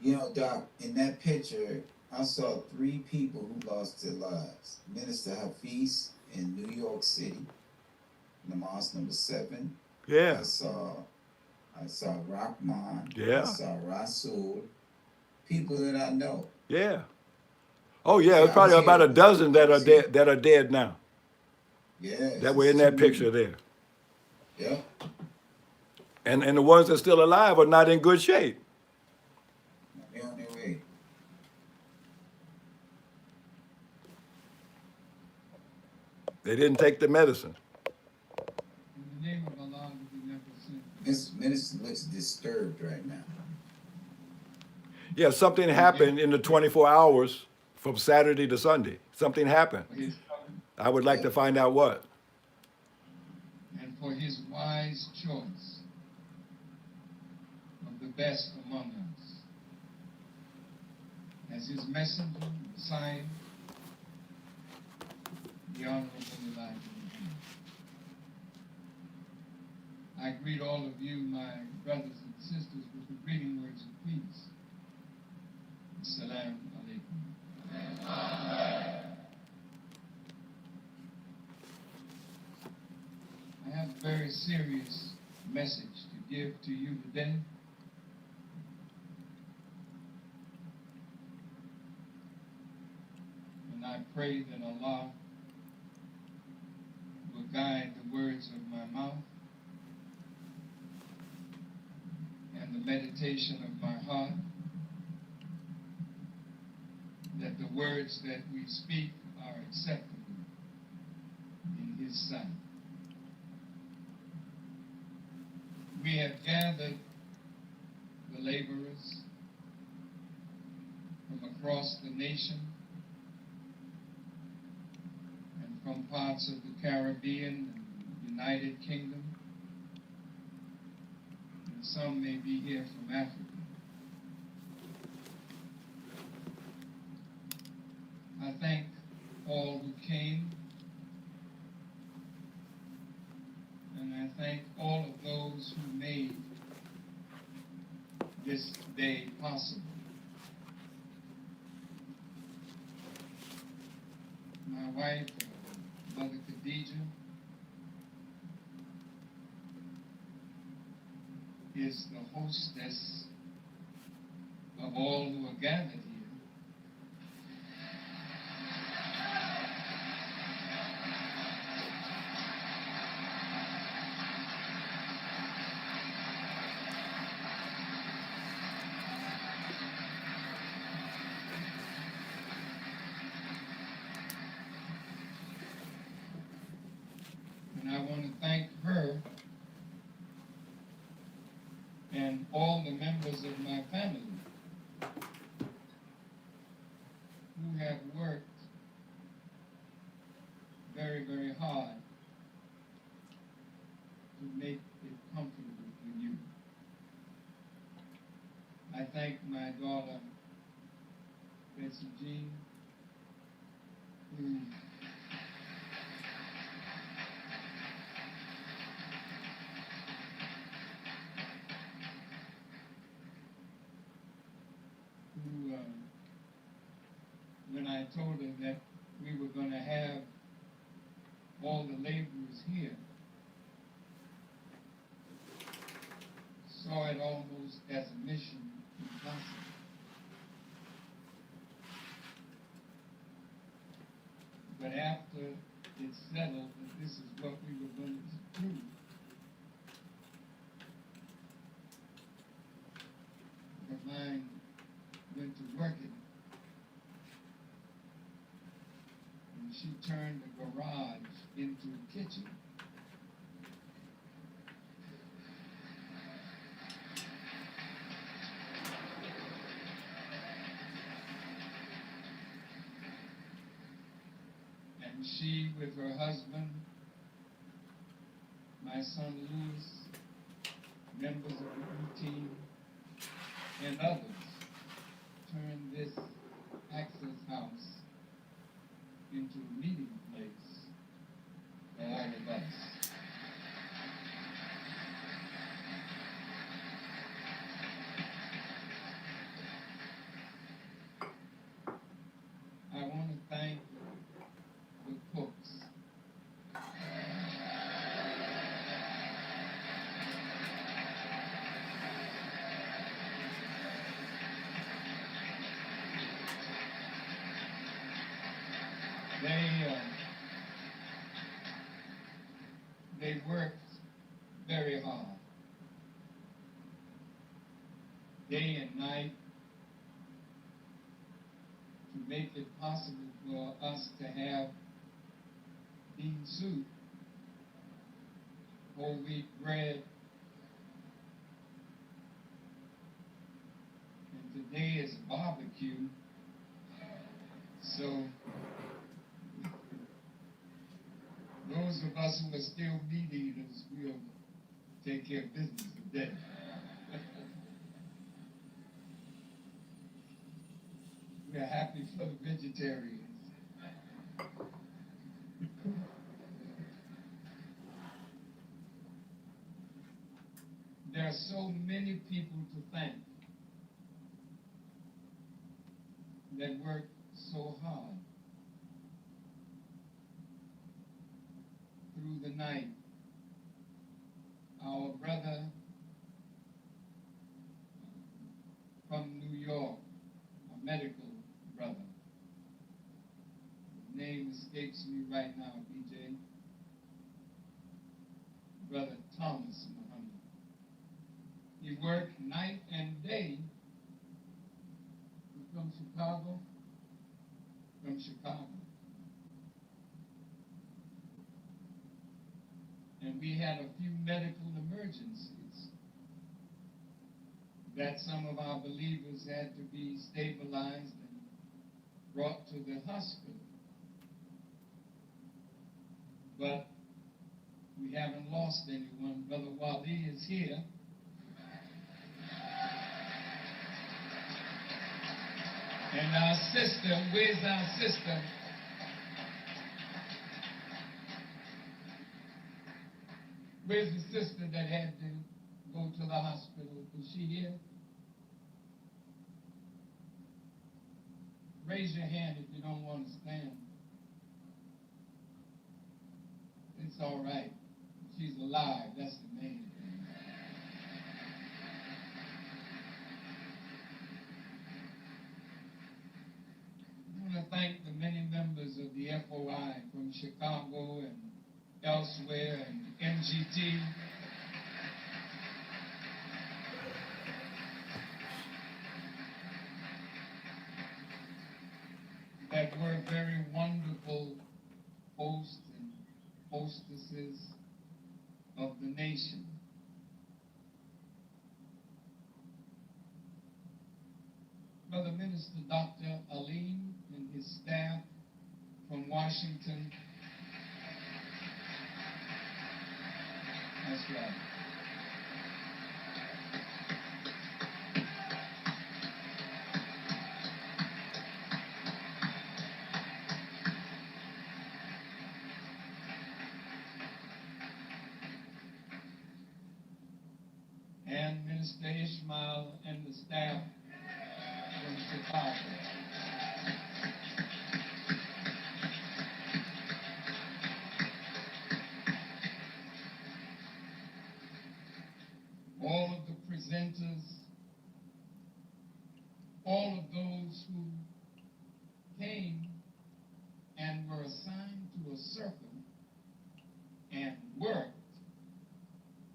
You know, Doc, in that picture, I saw 3 people who lost their lives. Minister Hafiz in New York City, in the mosque number 7. Yeah. I saw Rahman. Yeah. I saw Rasul. People that I know. Yeah. Oh yeah, it's probably about a dozen that are dead now. Yeah. That were in that picture there. Yeah. And the ones that are still alive are not in good shape. They're on their way. They didn't take the medicine. In the name of Allah, we never sin. This minister looks disturbed right now. Yeah, something happened in the 24 hours from Saturday to Sunday. Something happened. For his coming I would like to find out what. and for his wise choice of the best among us. As his messenger, Messiah, the Honorable Elijah Muhammad. I greet all of you, my brothers and sisters, with the greeting words of peace. Assalamu alaikum. I have a very serious message to give to you today. And I pray that Allah will guide the words of my mouth and the meditation of my heart, that the words that we speak are acceptable in His sight. We have gathered the laborers, from across the nation and from parts of the Caribbean and United Kingdom, and some may be here from Africa. I thank all who came, and I thank all of those who made this day possible. My wife, Mother Khadija, is the hostess of all who are gathered here. And I want to thank her and all the members of my family who have worked very, very hard to make it comfortable for you. I thank my daughter, Betsy Jean, who when I told her that we were going to have all the laborers here, saw it almost as a mission impossible. But after it settled that this is what we were going to do, her mind went to working. And she turned the garage into a kitchen. And she, with her husband, my son Louis, members of the team, and others, turned this access house into a meeting place for all of us. I want to thank the cooks. They worked very hard, day and night, to make it possible for us to have bean soup, whole wheat bread, and today is barbecue, so those of us who are still meat eaters will take care of business today. We're happy for the vegetarians. There are so many people to thank that work so hard through the night. Our brother from New York, a medical brother, his name escapes me right now, BJ, Brother Thomas Muhammad. He worked night and day. He's from Chicago. And we had a few medical emergencies that some of our believers had to be stabilized and brought to the hospital. But we haven't lost anyone. Brother Wali is here. And our sister, where's our sister? Where's the sister that had to go to the hospital? Is she here? Raise your hand if you don't want to stand. It's all right. She's alive. That's the main thing. I want to thank the many members of the FOI from Chicago and elsewhere and MGT. That were very wonderful hosts and hostesses of the nation. Brother Minister Dr. Alim and his staff from Washington. That's right. And Minister Ishmael and the staff from Chicago. All of the presenters, all of those who came and were assigned to a circle and worked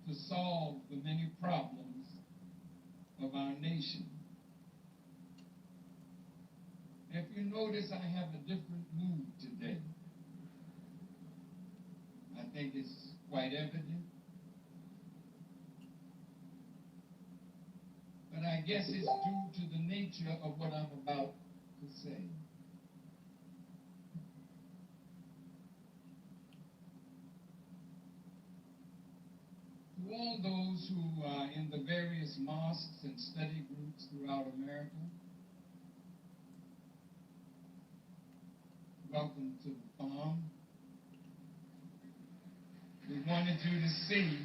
to solve the many problems of our nation. If you notice, I have a different mood today. I think it's quite evident. But I guess it's due to the nature of what I'm about to say. To all those who are in the various mosques and study groups throughout America, welcome to the farm. We wanted you to see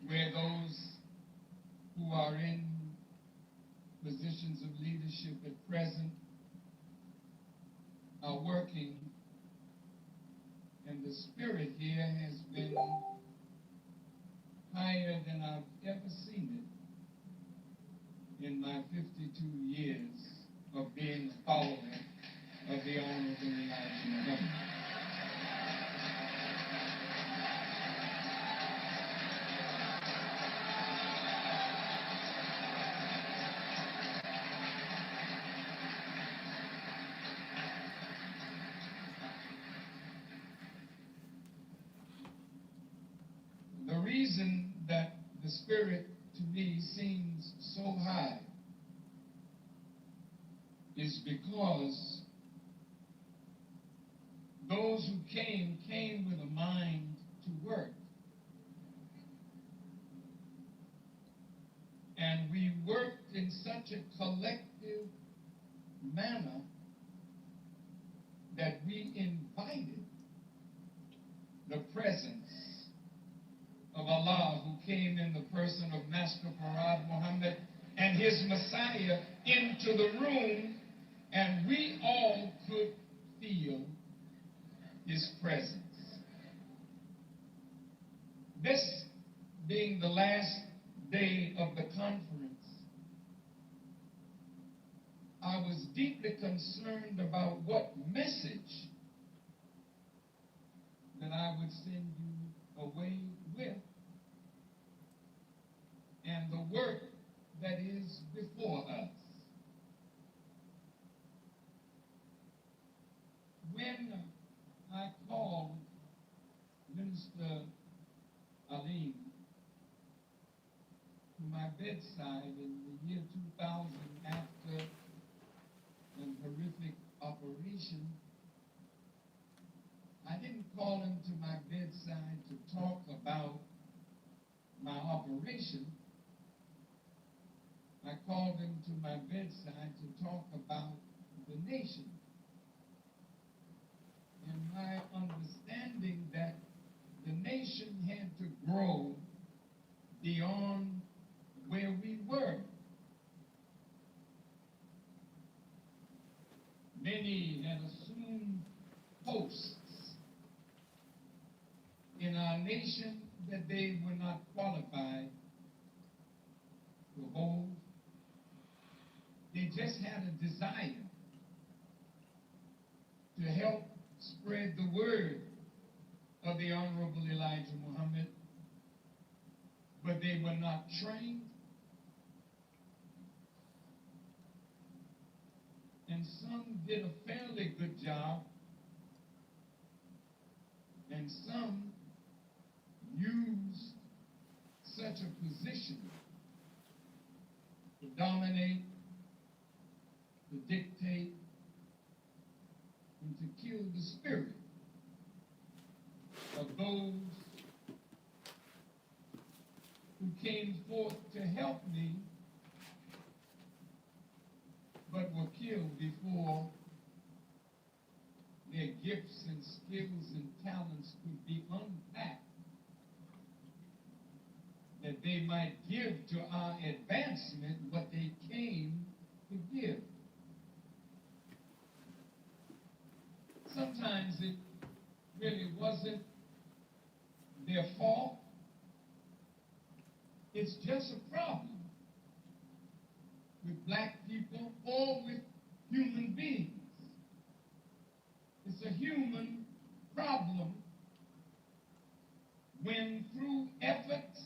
where those who are in positions of leadership at present are working, and the spirit here has been higher than I've ever seen it in my 52 years of being a follower of the Honorable Elijah Muhammad. The reason that the spirit to me seems so high is because those who came with a mind to work. And we worked in such a collective manner that we invited the presence of Allah, who came in the person of Master Farad Muhammad and his Messiah into the room, and we all could feel his presence. This being the last day of the conference, I was deeply concerned about what message that I would send you away with, and the work that is before us. When I called Minister Alim to my bedside in the year 2000 after an horrific operation. I didn't call him to my bedside to talk about my operation. I called him to my bedside to talk about the nation. And my understanding that the nation had to grow beyond where we were. Many had assumed posts in our nation that they were not qualified to hold. They just had a desire to help spread the word of the Honorable Elijah Muhammad, but they were not trained. And some did a fairly good job, and some used such a position to dominate, to dictate, and to kill the spirit of those who came forth to help me, but were killed before their gifts and skills and talents could be unpacked, that they might give to our advancement what they came to give. Sometimes it really wasn't their fault. It's just a problem with black people or with human beings. It's a human problem when through efforts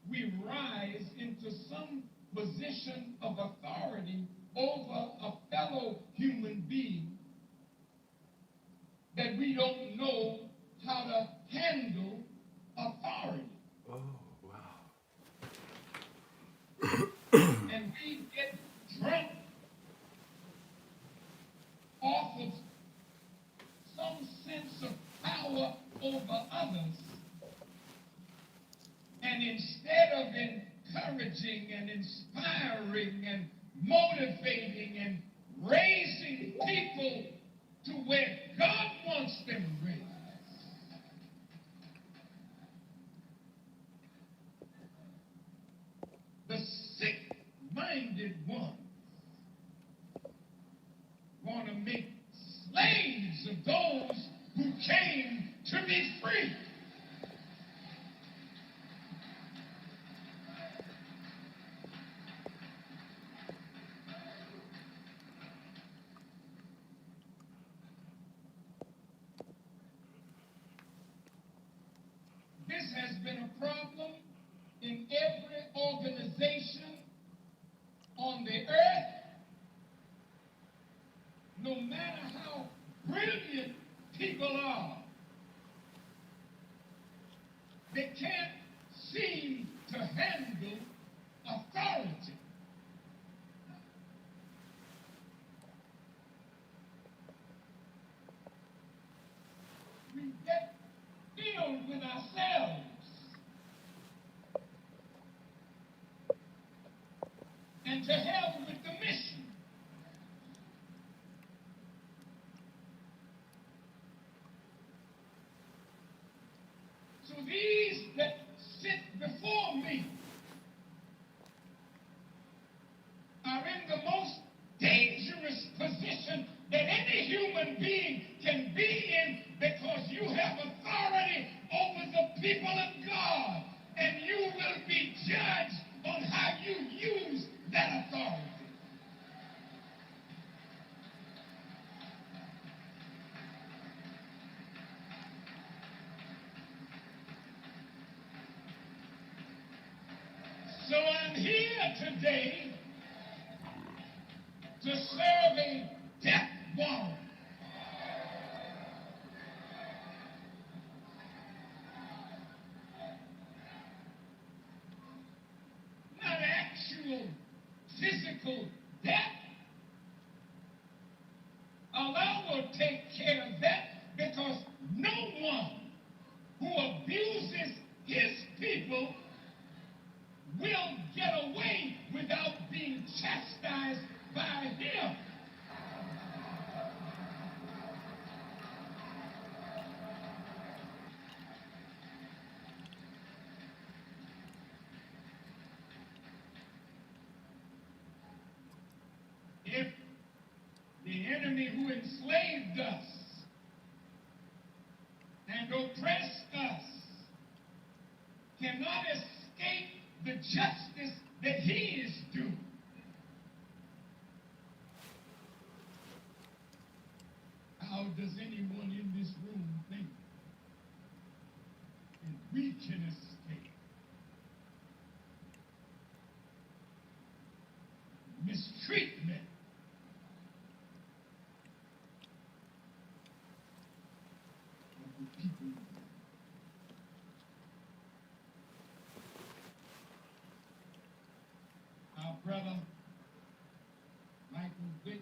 we rise into some position of authority over a fellow human being that we don't know how to handle authority. Oh, wow. And we get drunk off of some sense of power over others. And instead of encouraging and inspiring and motivating and raising people to where God wants them raised, the sick-minded ones want to make slaves of those who came to be free. This has been a problem in every organization on the earth. No matter how brilliant people are, they can't seem to handle authority. We get filled with ourselves. And to hell with the mission. So these that sit before me are in the most dangerous position that any human being can be in, because you have authority over the people of God, and you will be judged on how you use that authority. So I'm here today to serve a death warrant. physical death, Allah will take care of that, because no one who abuses his people will get away without being chastised by him. If the enemy who enslaved us and oppressed us cannot escape the justice that he is due, how does anyone in this room think that we can escape mistreatment? Of the people. Our brother Michael Vick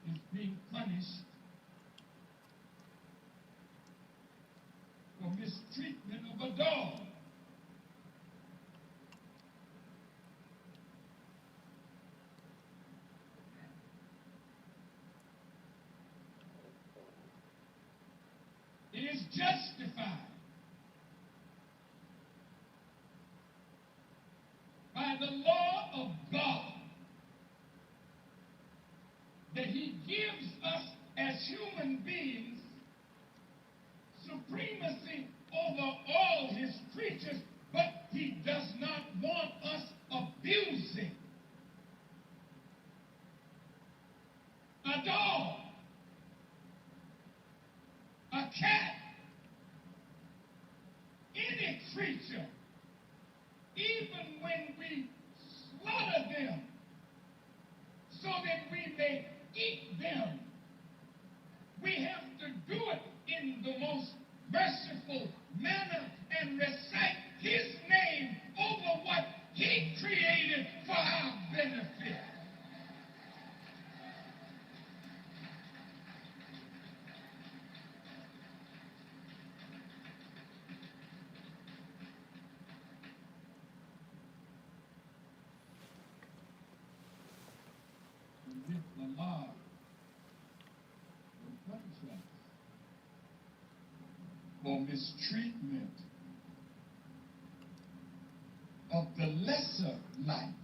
is being punished for mistreatment of a dog. It is justified by the law of God that he gives us as human beings supremacy over all his creatures, but he does not want us abusing a dog, a cat, any creature. Even when we slaughter them so that we may eat them, we have to do it in the most merciful manner and recite his name over what he created for our benefit. The law will punish us for mistreatment of the lesser life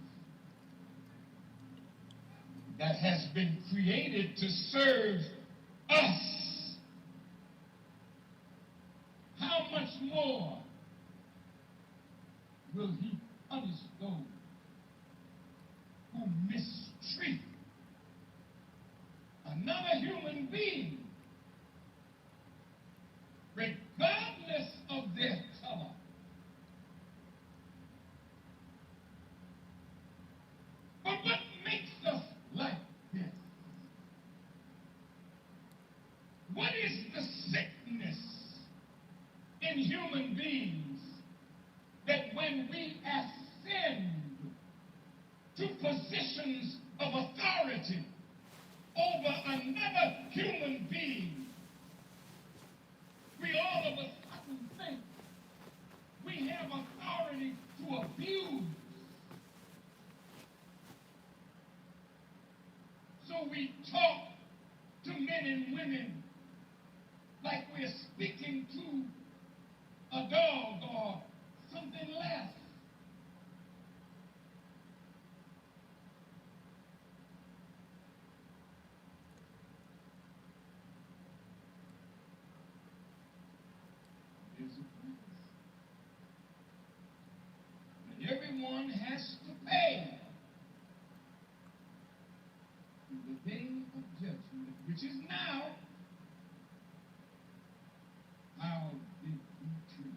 that has been created to serve us. How much more will he punish those who mistreat another human being, regardless of their color? But what makes us like this? What is the sickness in human beings that when we ascend to positions of authority over another human being, we all of a sudden think we have authority to abuse? So we talk to men and women like we're speaking to a dog or something less. Everyone has to pay in the day of judgment, which is now. How did we treat?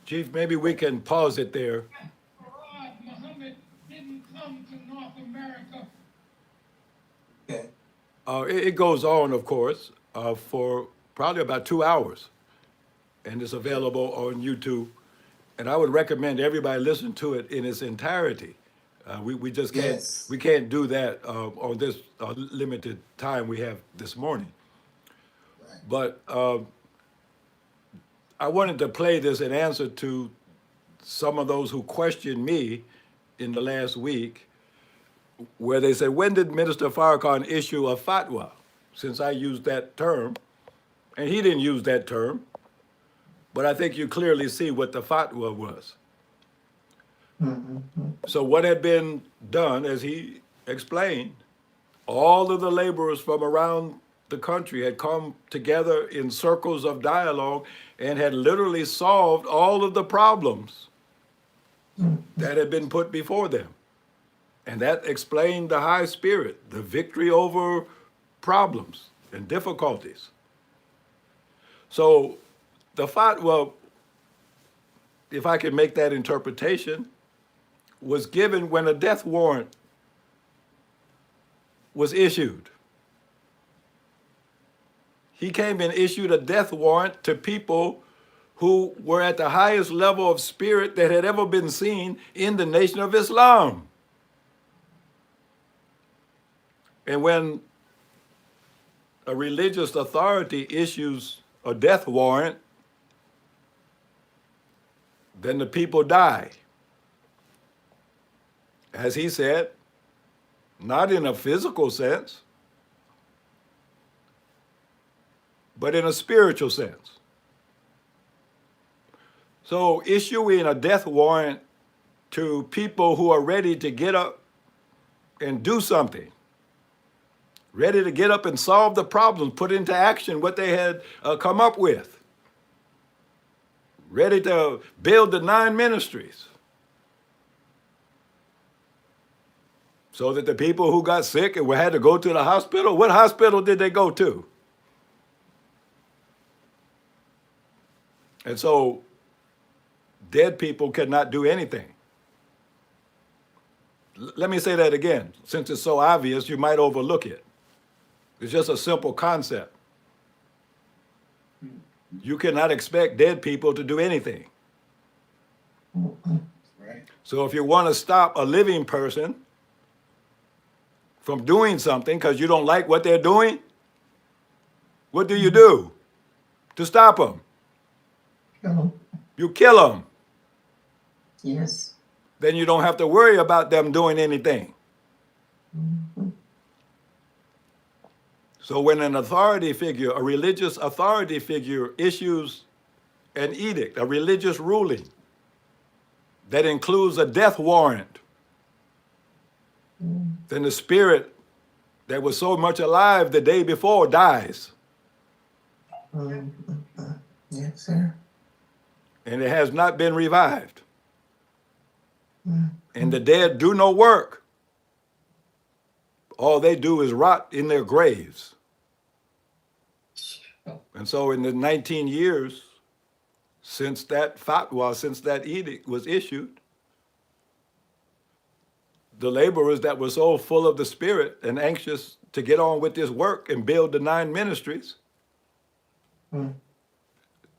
Chief, maybe we can pause it there. Muhammad didn't come to North America. Okay. It goes on, of course, for probably about 2 hours. and it's available on YouTube. And I would recommend everybody listen to it in its entirety. We just can't Yes. we can't do that on this limited time we have this morning. Right. But I wanted to play this in answer to some of those who questioned me in the last week, where they said, when did Minister Farrakhan issue a fatwa? Since I used that term, and he didn't use that term, but I think you clearly see what the fatwa was. So what had been done, as he explained, all of the laborers from around the country had come together in circles of dialogue and had literally solved all of the problems that had been put before them. And that explained the high spirit, the victory over problems and difficulties. So the fatwa, if I can make that interpretation, was given when a death warrant was issued. He came and issued a death warrant to people who were at the highest level of spirit that had ever been seen in the Nation of Islam. And when a religious authority issues a death warrant, then the people die. As he said, not in a physical sense, but in a spiritual sense. So issuing a death warrant to people who are ready to get up and do something, ready to get up and solve the problems, put into action what they had come up with, ready to build the 9 ministries, so that the people who got sick and had to go to the hospital, what hospital did they go to? And so dead people cannot do anything. Let me say that again. Since it's so obvious, you might overlook it. It's just a simple concept. You cannot expect dead people to do anything. Right. So if you want to stop a living person from doing something because you don't like what they're doing, what do you do to stop them? Kill 'em. You kill them. Yes. Then you don't have to worry about them doing anything. So when an authority figure, a religious authority figure, issues an edict, a religious ruling that includes a death warrant, then the spirit that was so much alive the day before dies. Yes, sir. And it has not been revived. And the dead do no work. All they do is rot in their graves. And so in the 19 years since that fatwa, since that edict was issued, the laborers that were so full of the spirit and anxious to get on with this work and build the 9 ministries,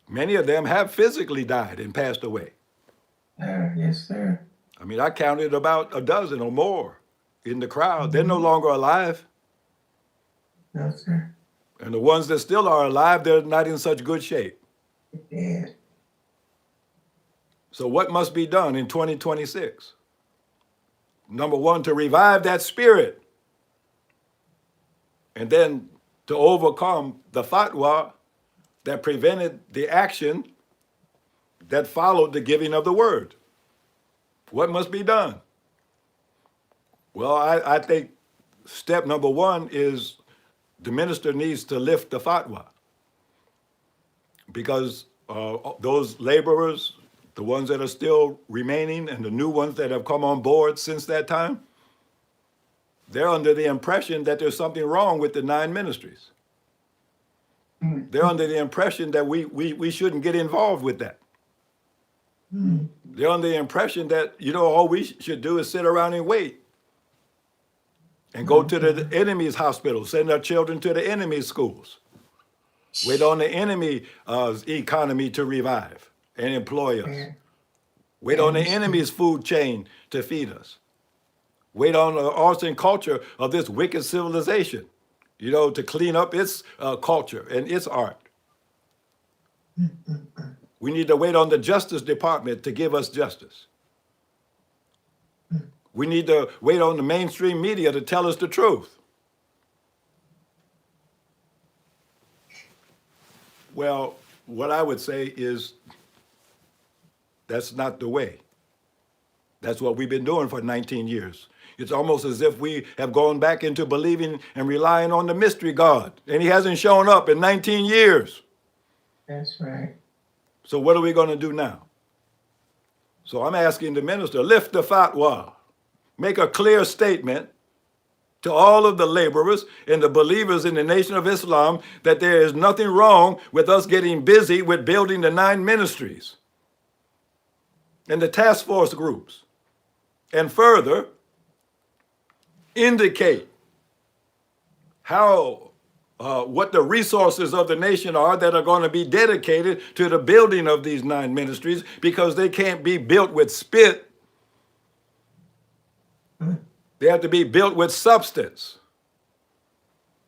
many of them have physically died and passed away. Yes, sir. I mean, I counted about a dozen or more in the crowd. They're no longer alive. No, sir. And the ones that still are alive, they're not in such good shape. Dead. So what must be done in 2026? Number one, to revive that spirit. And then to overcome the fatwa that prevented the action that followed the giving of the word. What must be done? Well, I think step number one is the minister needs to lift the fatwa, because those laborers, the ones that are still remaining and the new ones that have come on board since that time, they're under the impression that there's something wrong with the 9 ministries. They're under the impression that we shouldn't get involved with that. They're under the impression that, all we should do is sit around and wait and go to the enemy's hospital, send our children to the enemy's schools. Wait on the enemy's economy to revive and employ us. Yeah. Wait on the enemy's food chain to feed us. Wait on the arts and culture of this wicked civilization, to clean up its culture and its art. We need to wait on the Justice Department to give us justice. We need to wait on the mainstream media to tell us the truth. Well, what I would say is that's not the way. That's what we've been doing for 19 years. It's almost as if we have gone back into believing and relying on the mystery God, and he hasn't shown up in 19 years. That's right. So what are we going to do now? So I'm asking the minister, lift the fatwa, make a clear statement to all of the laborers and the believers in the Nation of Islam that there is nothing wrong with us getting busy with building the 9 ministries and the task force groups. And further, indicate what the resources of the nation are that are going to be dedicated to the building of these 9 ministries, because they can't be built with spit. They have to be built with substance.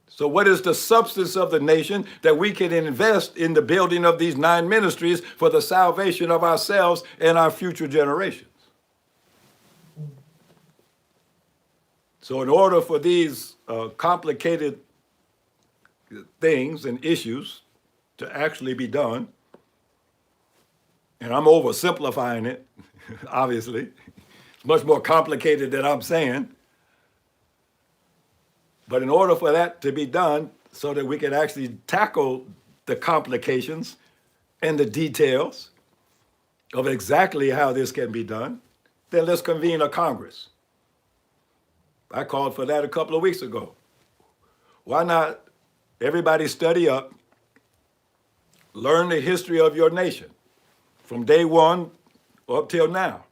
So what is the substance of the nation that we can invest in the building of these 9 ministries for the salvation of ourselves and our future generations? So in order for these complicated things and issues to actually be done, and I'm oversimplifying it, obviously, it's much more complicated than I'm saying, but in order for that to be done so that we can actually tackle the complications and the details of exactly how this can be done, then let's convene a Congress. I called for that a couple of weeks ago. Why not everybody study up, learn the history of your nation from day one up till now.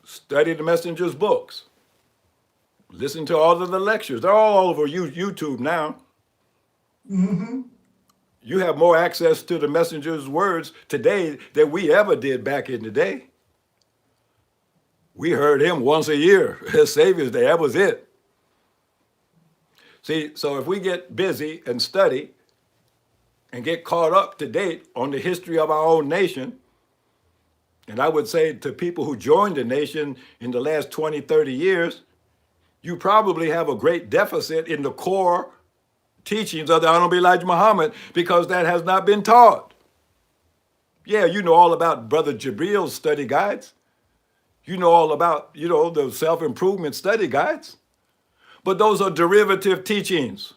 Study the messenger's books. Listen to all of the lectures. They're all over YouTube now. You have more access to the messenger's words today than we ever did back in the day. We heard him once a year, Savior's Day, that was it. See, so if we get busy and study and get caught up to date on the history of our own nation, and I would say to people who joined the nation in the last 20, 30 years, you probably have a great deficit in the core teachings of the Honorable Elijah Muhammad, because that has not been taught. Yeah, you know all about Brother Jabril's study guides. You know all about, the self-improvement study guides. But those are derivative teachings.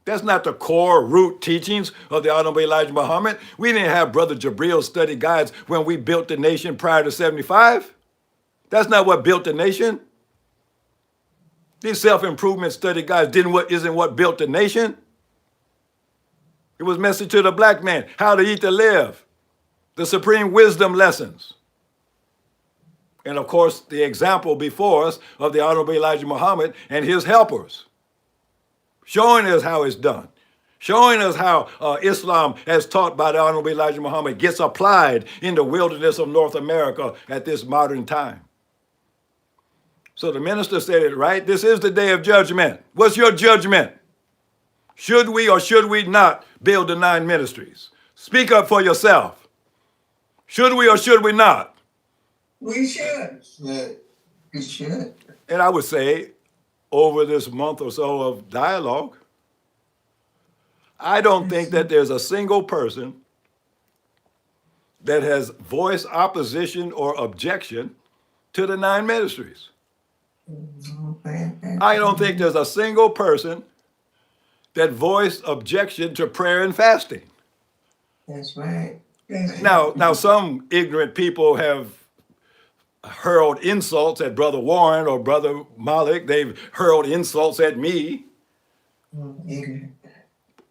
That's not the core root teachings of the Honorable Elijah Muhammad. We didn't have Brother Jabril's study guides when we built the nation prior to 75. That's not what built the nation. These self-improvement study guides isn't what built the nation. It was message to the black man, how to eat to live, the supreme wisdom lessons. And of course, the example before us of the Honorable Elijah Muhammad and his helpers, showing us how it's done, showing us how Islam, as taught by the Honorable Elijah Muhammad, gets applied in the wilderness of North America at this modern time. So the minister said it right. This is the day of judgment. What's your judgment? Should we or should we not build the 9 ministries? Speak up for yourself. Should we or should we not? We should. We should. And I would say, over this month or so of dialogue, I don't think that there's a single person that has voiced opposition or objection to the 9 ministries. I don't think there's a single person that voiced objection to prayer and fasting. That's right. Now some ignorant people have hurled insults at Brother Warren or Brother Malik. They've hurled insults at me. Ignorant.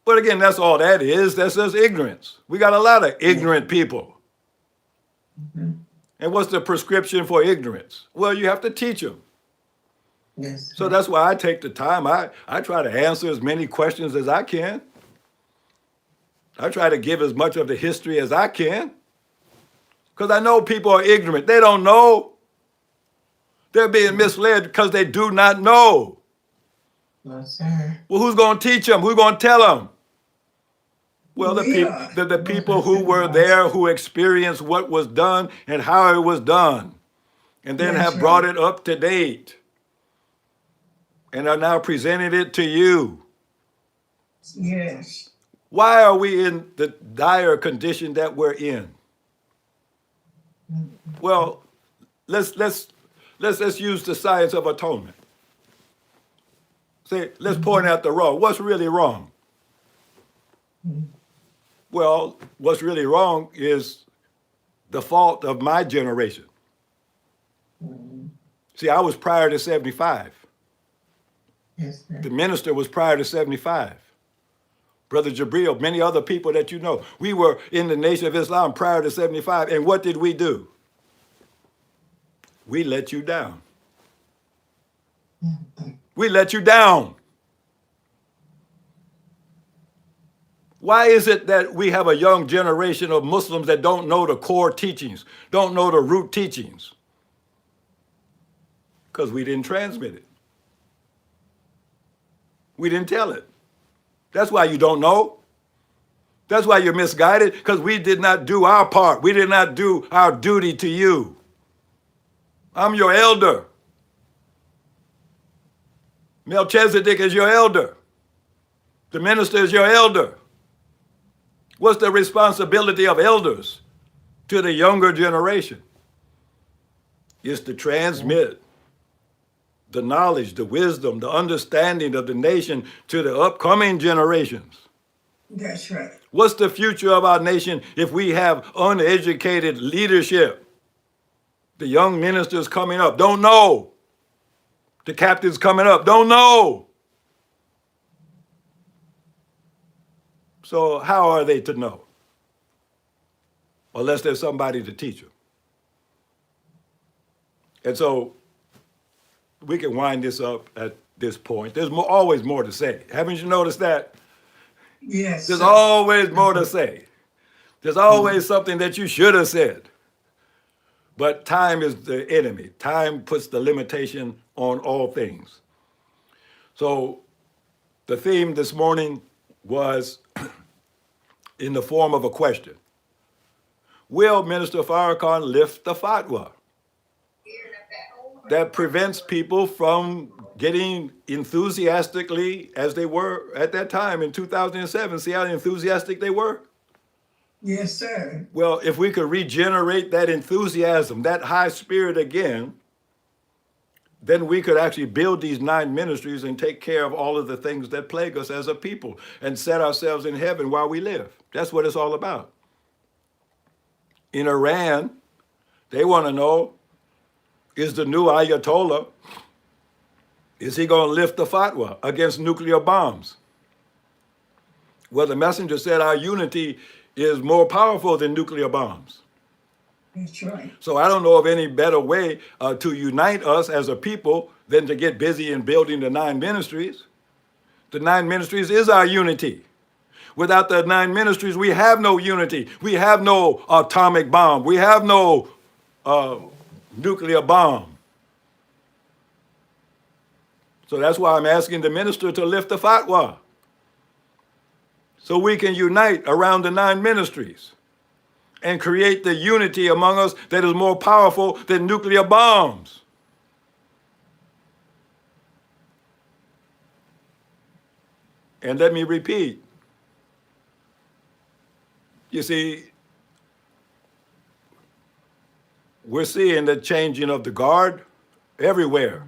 But again, that's all that is. That's just ignorance. We got a lot of ignorant people. And what's the prescription for ignorance? Well, you have to teach them. Yes. So that's why I take the time. I try to answer as many questions as I can. I try to give as much of the history as I can because I know people are ignorant. They don't know. They're being misled because they do not know. No, sir. Well, who's going to teach them? Who's going to tell them? Well, We are. the people who were there, who experienced what was done and how it was done, and then That's have brought right. it up to date and are now presenting it to you. Yes. Why are we in the dire condition that we're in? Well, let's use the science of atonement. Say, let's point out the wrong. What's really wrong? Well, what's really wrong is the fault of my generation. See, I was prior to 75. Yes, sir. The minister was prior to 75. Brother Jabril, many other people that you know. We were in the Nation of Islam prior to 75. And what did we do? We let you down. We let you down. Why is it that we have a young generation of Muslims that don't know the core teachings, don't know the root teachings? Because we didn't transmit it. We didn't tell it. That's why you don't know. That's why you're misguided, because we did not do our part. We did not do our duty to you. I'm your elder. Melchizedek is your elder. The minister is your elder. What's the responsibility of elders to the younger generation? It's to transmit the knowledge, the wisdom, the understanding of the nation to the upcoming generations. That's right. What's the future of our nation if we have uneducated leadership? The young ministers coming up don't know. The captains coming up don't know. So how are they to know? Unless there's somebody to teach them. And so we can wind this up at this point. There's always more to say. Haven't you noticed that? Yes. There's sir. always more to say. There's always something that you should have said. But time is the enemy. Time puts the limitation on all things. So the theme this morning was in the form of a question. Will Minister Farrakhan lift the fatwa that prevents people from getting enthusiastically as they were at that time in 2007? See how enthusiastic they were? Yes, sir. Well, if we could regenerate that enthusiasm, that high spirit again, then we could actually build these 9 ministries and take care of all of the things that plague us as a people and set ourselves in heaven while we live. That's what it's all about. In Iran, they want to know, is the new Ayatollah, is he going to lift the fatwa against nuclear bombs? Well, the messenger said our unity is more powerful than nuclear bombs. That's right. So I don't know of any better way to unite us as a people than to get busy in building the 9 ministries. The 9 ministries is our unity. Without the 9 ministries, we have no unity. We have no atomic bomb. We have no nuclear bomb. So that's why I'm asking the minister to lift the fatwa, so we can unite around the 9 ministries and create the unity among us that is more powerful than nuclear bombs. And let me repeat. You see, we're seeing the changing of the guard everywhere.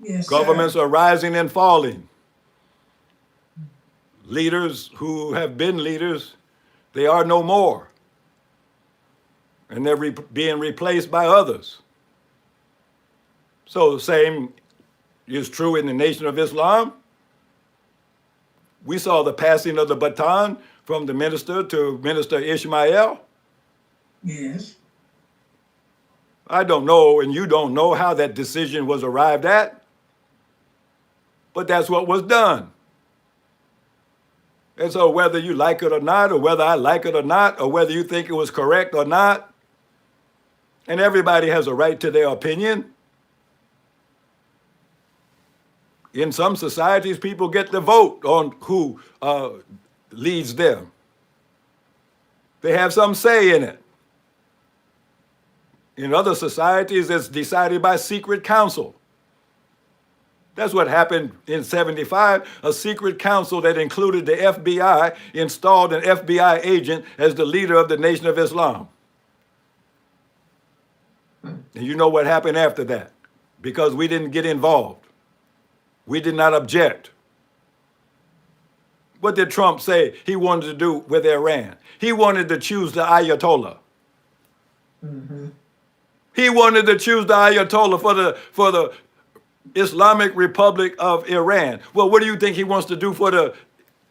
Yes, Governments sir. are rising and falling. Leaders who have been leaders, they are no more. And they're being replaced by others. So the same is true in the Nation of Islam. We saw the passing of the baton from the minister to Minister Ishmael. Yes. I don't know, and you don't know how that decision was arrived at, but that's what was done. And so whether you like it or not, or whether I like it or not, or whether you think it was correct or not, and everybody has a right to their opinion. In some societies, people get to vote on who leads them. They have some say in it. In other societies, it's decided by secret council. That's what happened in 75. A secret council that included the FBI installed an FBI agent as the leader of the Nation of Islam. And you know what happened after that? Because we didn't get involved. We did not object. What did Trump say he wanted to do with Iran? He wanted to choose the Ayatollah. He wanted to choose the Ayatollah for the Islamic Republic of Iran. Well, what do you think he wants to do for the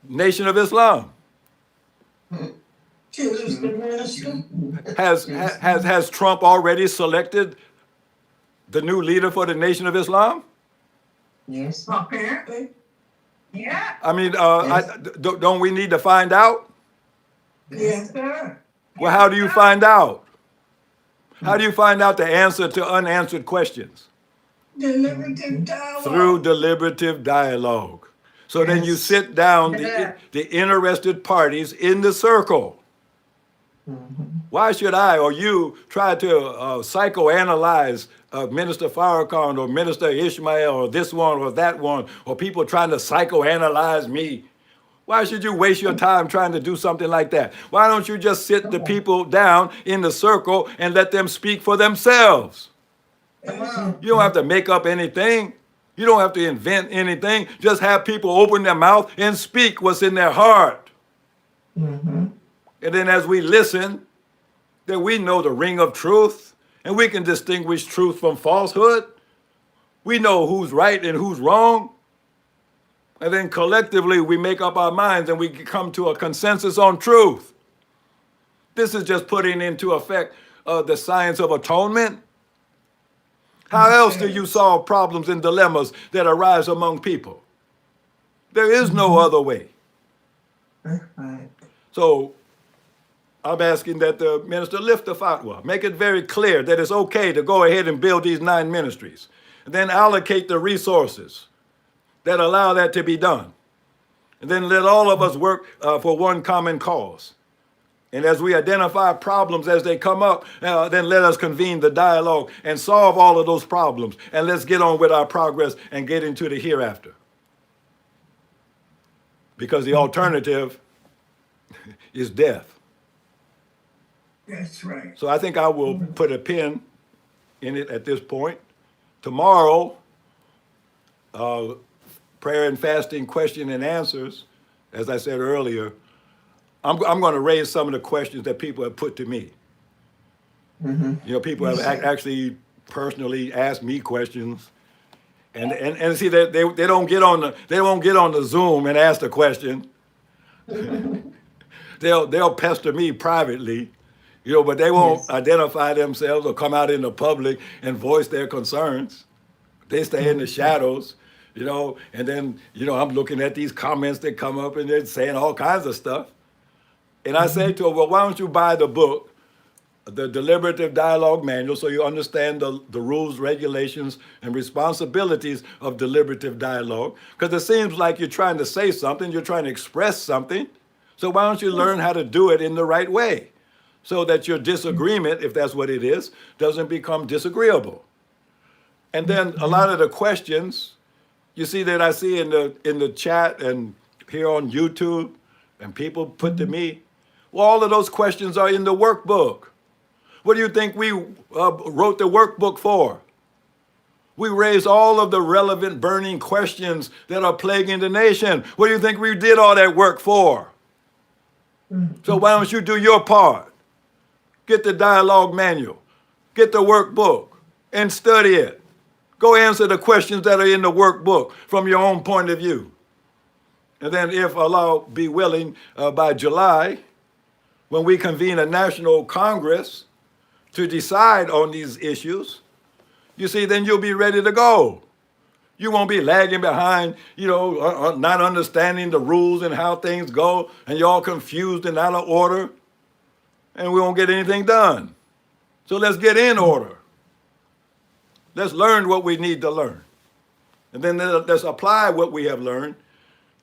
Nation of Islam? Choose the minister. Has Trump already selected the new leader for the Nation of Islam? Yes. Apparently. Yeah. I mean, Yes. don't we need to find out? Yes, sir. Well, how do you find out? How do you find out the answer to unanswered questions? Deliberative dialogue. Through deliberative dialogue. So then you Yes. sit down Yeah. the interested parties in the circle. Why should I or you try to psychoanalyze Minister Farrakhan or Minister Ishmael or this one or that one, or people trying to psychoanalyze me? Why should you waste your time trying to do something like that? Why don't you just sit the people down in the circle and let them speak for themselves? Come on. You don't have to make up anything. You don't have to invent anything. Just have people open their mouth and speak what's in their heart. And then as we listen, then we know the ring of truth, and we can distinguish truth from falsehood. We know who's right and who's wrong. And then collectively, we make up our minds and we come to a consensus on truth. This is just putting into effect the science of atonement. How else do you solve problems and dilemmas that arise among people? There is no other way. Right. So I'm asking that the minister lift the fatwa, make it very clear that it's okay to go ahead and build these 9 ministries, and then allocate the resources that allow that to be done. And then let all of us work for one common cause. And as we identify problems as they come up, then let us convene the dialogue and solve all of those problems. And let's get on with our progress and get into the hereafter. Because the alternative is death. That's right. So I think I will put a pin in it at this point. Tomorrow, prayer and fasting question and answers, as I said earlier, I'm going to raise some of the questions that people have put to me. You know, people have actually personally asked me questions, and see that they don't get on the Zoom and ask the question. They'll pester me privately, you know, but they won't identify themselves or come out in the public and voice their concerns. They stay in the shadows, you know, and then, you know, I'm looking at these comments that come up and they're saying all kinds of stuff. And I say to them, well, why don't you buy the book, the Deliberative Dialogue Manual, so you understand the rules, regulations, and responsibilities of deliberative dialogue? Because it seems like you're trying to say something, you're trying to express something. So why don't you learn how to do it in the right way so that your disagreement, if that's what it is, doesn't become disagreeable? And then a lot of the questions, you see that I see in the chat and here on YouTube, and people put to me, well, all of those questions are in the workbook. What do you think we wrote the workbook for? We raised all of the relevant burning questions that are plaguing the nation. What do you think we did all that work for? So why don't you do your part? Get the dialogue manual, get the workbook, and study it. Go answer the questions that are in the workbook from your own point of view. And then if Allah be willing, by July, when we convene a national Congress to decide on these issues, you see, then you'll be ready to go. You won't be lagging behind, not understanding the rules and how things go, and you're all confused and out of order, and we won't get anything done. So let's get in order. Let's learn what we need to learn. And then let's apply what we have learned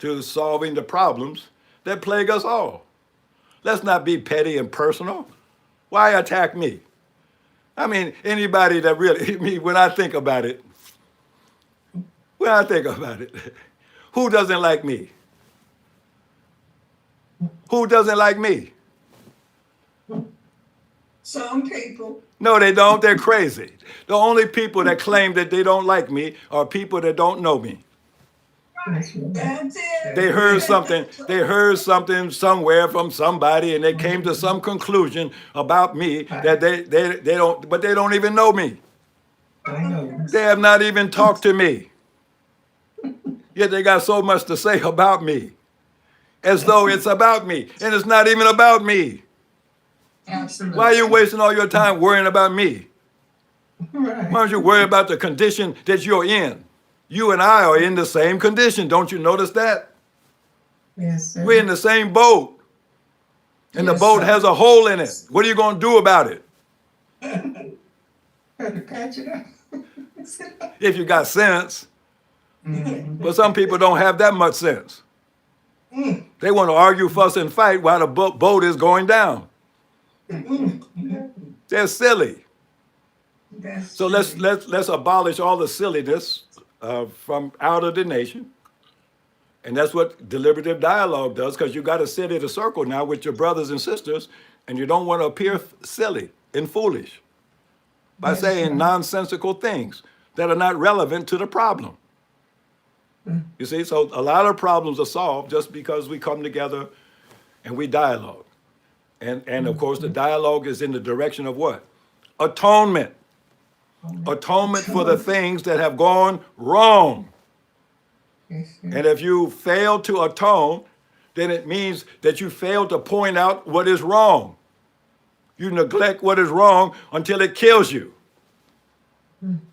to solving the problems that plague us all. Let's not be petty and personal. Why attack me? I mean, anybody that really, when I think about it, who doesn't like me? Who doesn't like me? Some people. No, they don't. They're crazy. The only people that claim that they don't like me are people that don't know me. That's it. They heard something somewhere from somebody, and they came to some conclusion about me that they don't, but they don't even know me. I know. They have not even talked to me. Yet they got so much to say about me, as though it's about me, and it's not even about me. Absolutely. Why are you wasting all your time worrying about me? Right. Why don't you worry about the condition that you're in? You and I are in the same condition. Don't you notice that? Yes, sir. We're in the same boat. And the Yes, boat sir. has a hole in it. What are you going to do about it? Had to patch it up. If you got sense. Mhm. But some people don't have that much sense. They want to argue, fuss, and fight while the boat is going down. They're silly. That's So let's abolish all the silliness from out of the nation. And that's what deliberative dialogue does, because you got to sit in a circle now with your brothers and sisters, and you don't want to appear silly and foolish by That's saying right. nonsensical things that are not relevant to the problem. You see, so a lot of problems are solved just because we come together and we dialogue. And of course, the dialogue is in the direction of what? Atonement. Atonement for the things that have gone wrong. Yes, sir. And if you fail to atone, then it means that you fail to point out what is wrong. You neglect what is wrong until it kills you.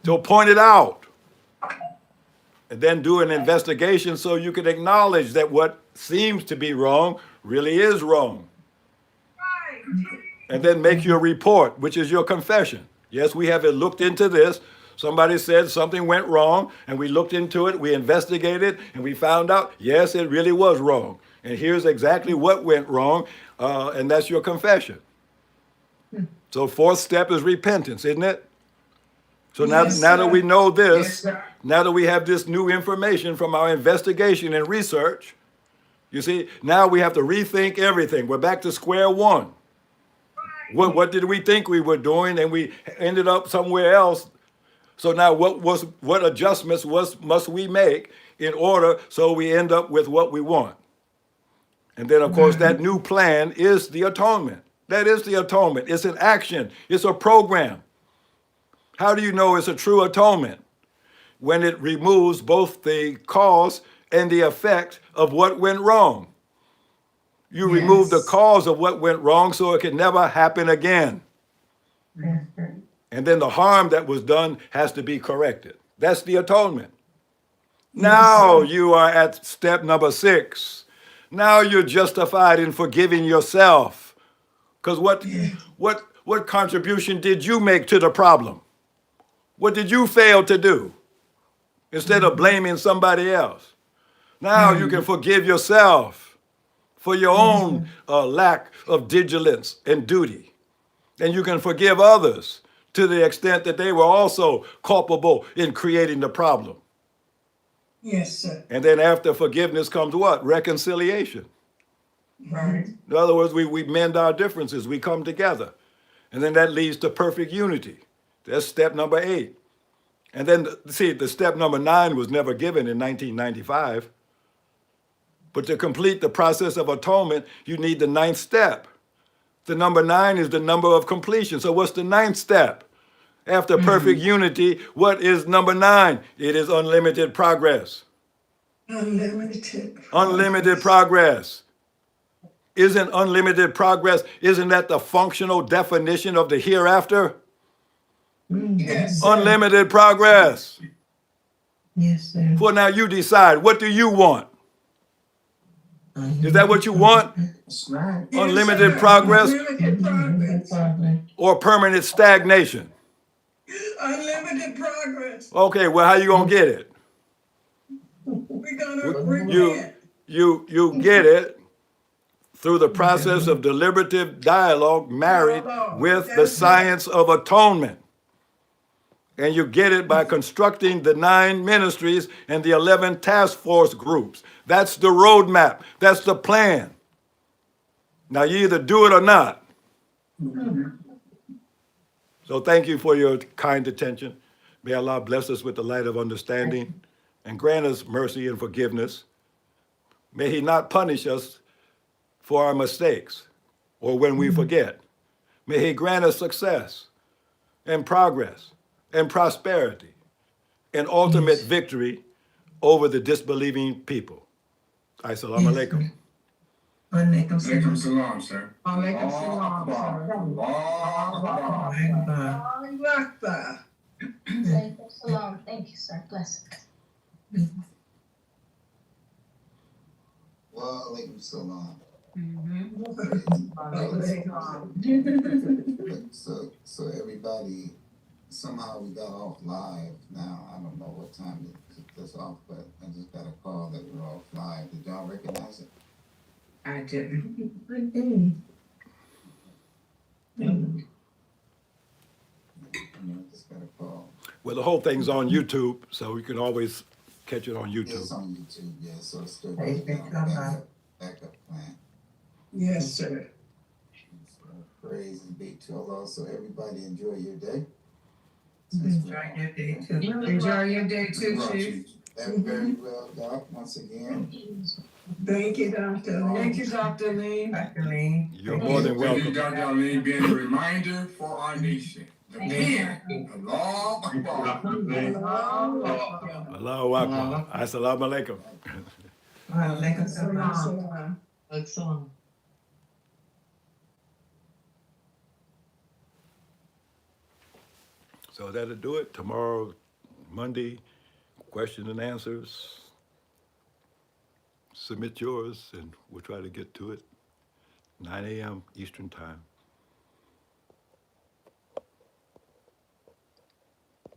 So point it out. And then do an investigation so you can acknowledge that what seems to be wrong really is wrong. And then make your report, which is your confession. Yes, we have looked into this. Somebody said something went wrong, and we looked into it, we investigated, and we found out, yes, it really was wrong. And here's exactly what went wrong, and that's your confession. So fourth step is repentance, isn't it? So now, Yes, now that sir. we know this, Yes, sir. now that we have this new information from our investigation and research, you see, now we have to rethink everything. We're back to square one. What did we think we were doing, and we ended up somewhere else? So now what adjustments must we make in order so we end up with what we want? And then of course that new plan is the atonement. That is the atonement. It's an action. It's a program. How do you know it's a true atonement? When it removes both the cause and the effect of what went wrong. You remove the Yes. cause of what went wrong so it can never happen again. Yes, sir. And then the harm that was done has to be corrected. That's the atonement. Now you are at step number 6. Now you're justified in forgiving yourself. Because what contribution did you make to the problem? What did you fail to do? Instead of blaming somebody else. Now you can forgive yourself for your own lack of vigilance and duty. And you can forgive others to the extent that they were also culpable in creating the problem. Yes, sir. And then after forgiveness comes what? Reconciliation. Right. In other words, we mend our differences, we come together. And then that leads to perfect unity. That's step number 8. And then, see, the step number 9 was never given in 1995. But to complete the process of atonement, you need the 9th step. The number 9 is the number of completion. So what's the 9th step? After perfect unity, what is number 9? It is unlimited progress. Unlimited. Unlimited progress. Isn't unlimited progress, isn't that the functional definition of the hereafter? Yes, sir. Unlimited progress. Yes, sir. For now you decide, what do you want? Is that what you want? That's right. Yes, Unlimited sir. progress Unlimited progress. or permanent stagnation? Unlimited progress. Okay, well, how you gonna get it? We're gonna You, repent. you get it through the process of deliberative dialogue married with the science of atonement. And you get it by constructing the 9 ministries and the 11 task force groups. That's the roadmap. That's the plan. Now you either do it or not. So thank you for your kind attention. May Allah bless us with the light of understanding and grant us mercy and forgiveness. May He not punish us for our mistakes or when we forget. May He grant us success and progress and prosperity and ultimate victory over the disbelieving people. Assalamu alaikum. Alaikum Alaikum salam. salam, sir. Alaikum salam, sir. Allahu Akbar. Alaikum salam. Thank you, sir. Blessings. Wa alaikum salam. So everybody, somehow we got off live now. I don't know what time it took this off, but I just got a call that we're off live. Did y'all recognize it? I didn't. Just got a call. Well, the whole thing's on YouTube, so you can always catch it on Yeah, it's YouTube. on YouTube, yeah, so it's still Hey, good now. come Backup plan. Yes, sir. So praise be to Allah. So everybody enjoy your day. Enjoy your day too. Enjoy your day too, Right, Chief. Very well, Doc, once again. Thank you, Dr. Lee. Thank you, Dr. Lee. Dr. Lee. You're more than Thank you, welcome. Dr. Alim, being a reminder for our nation. The pen. Allah Akbar. Allahu Akbar. Assalamu alaikum. Alaikum salam. Excellent. So that'll do it. Tomorrow, Monday, question and answers. Submit yours and we'll try to get to it. 9 a.m. Eastern Time.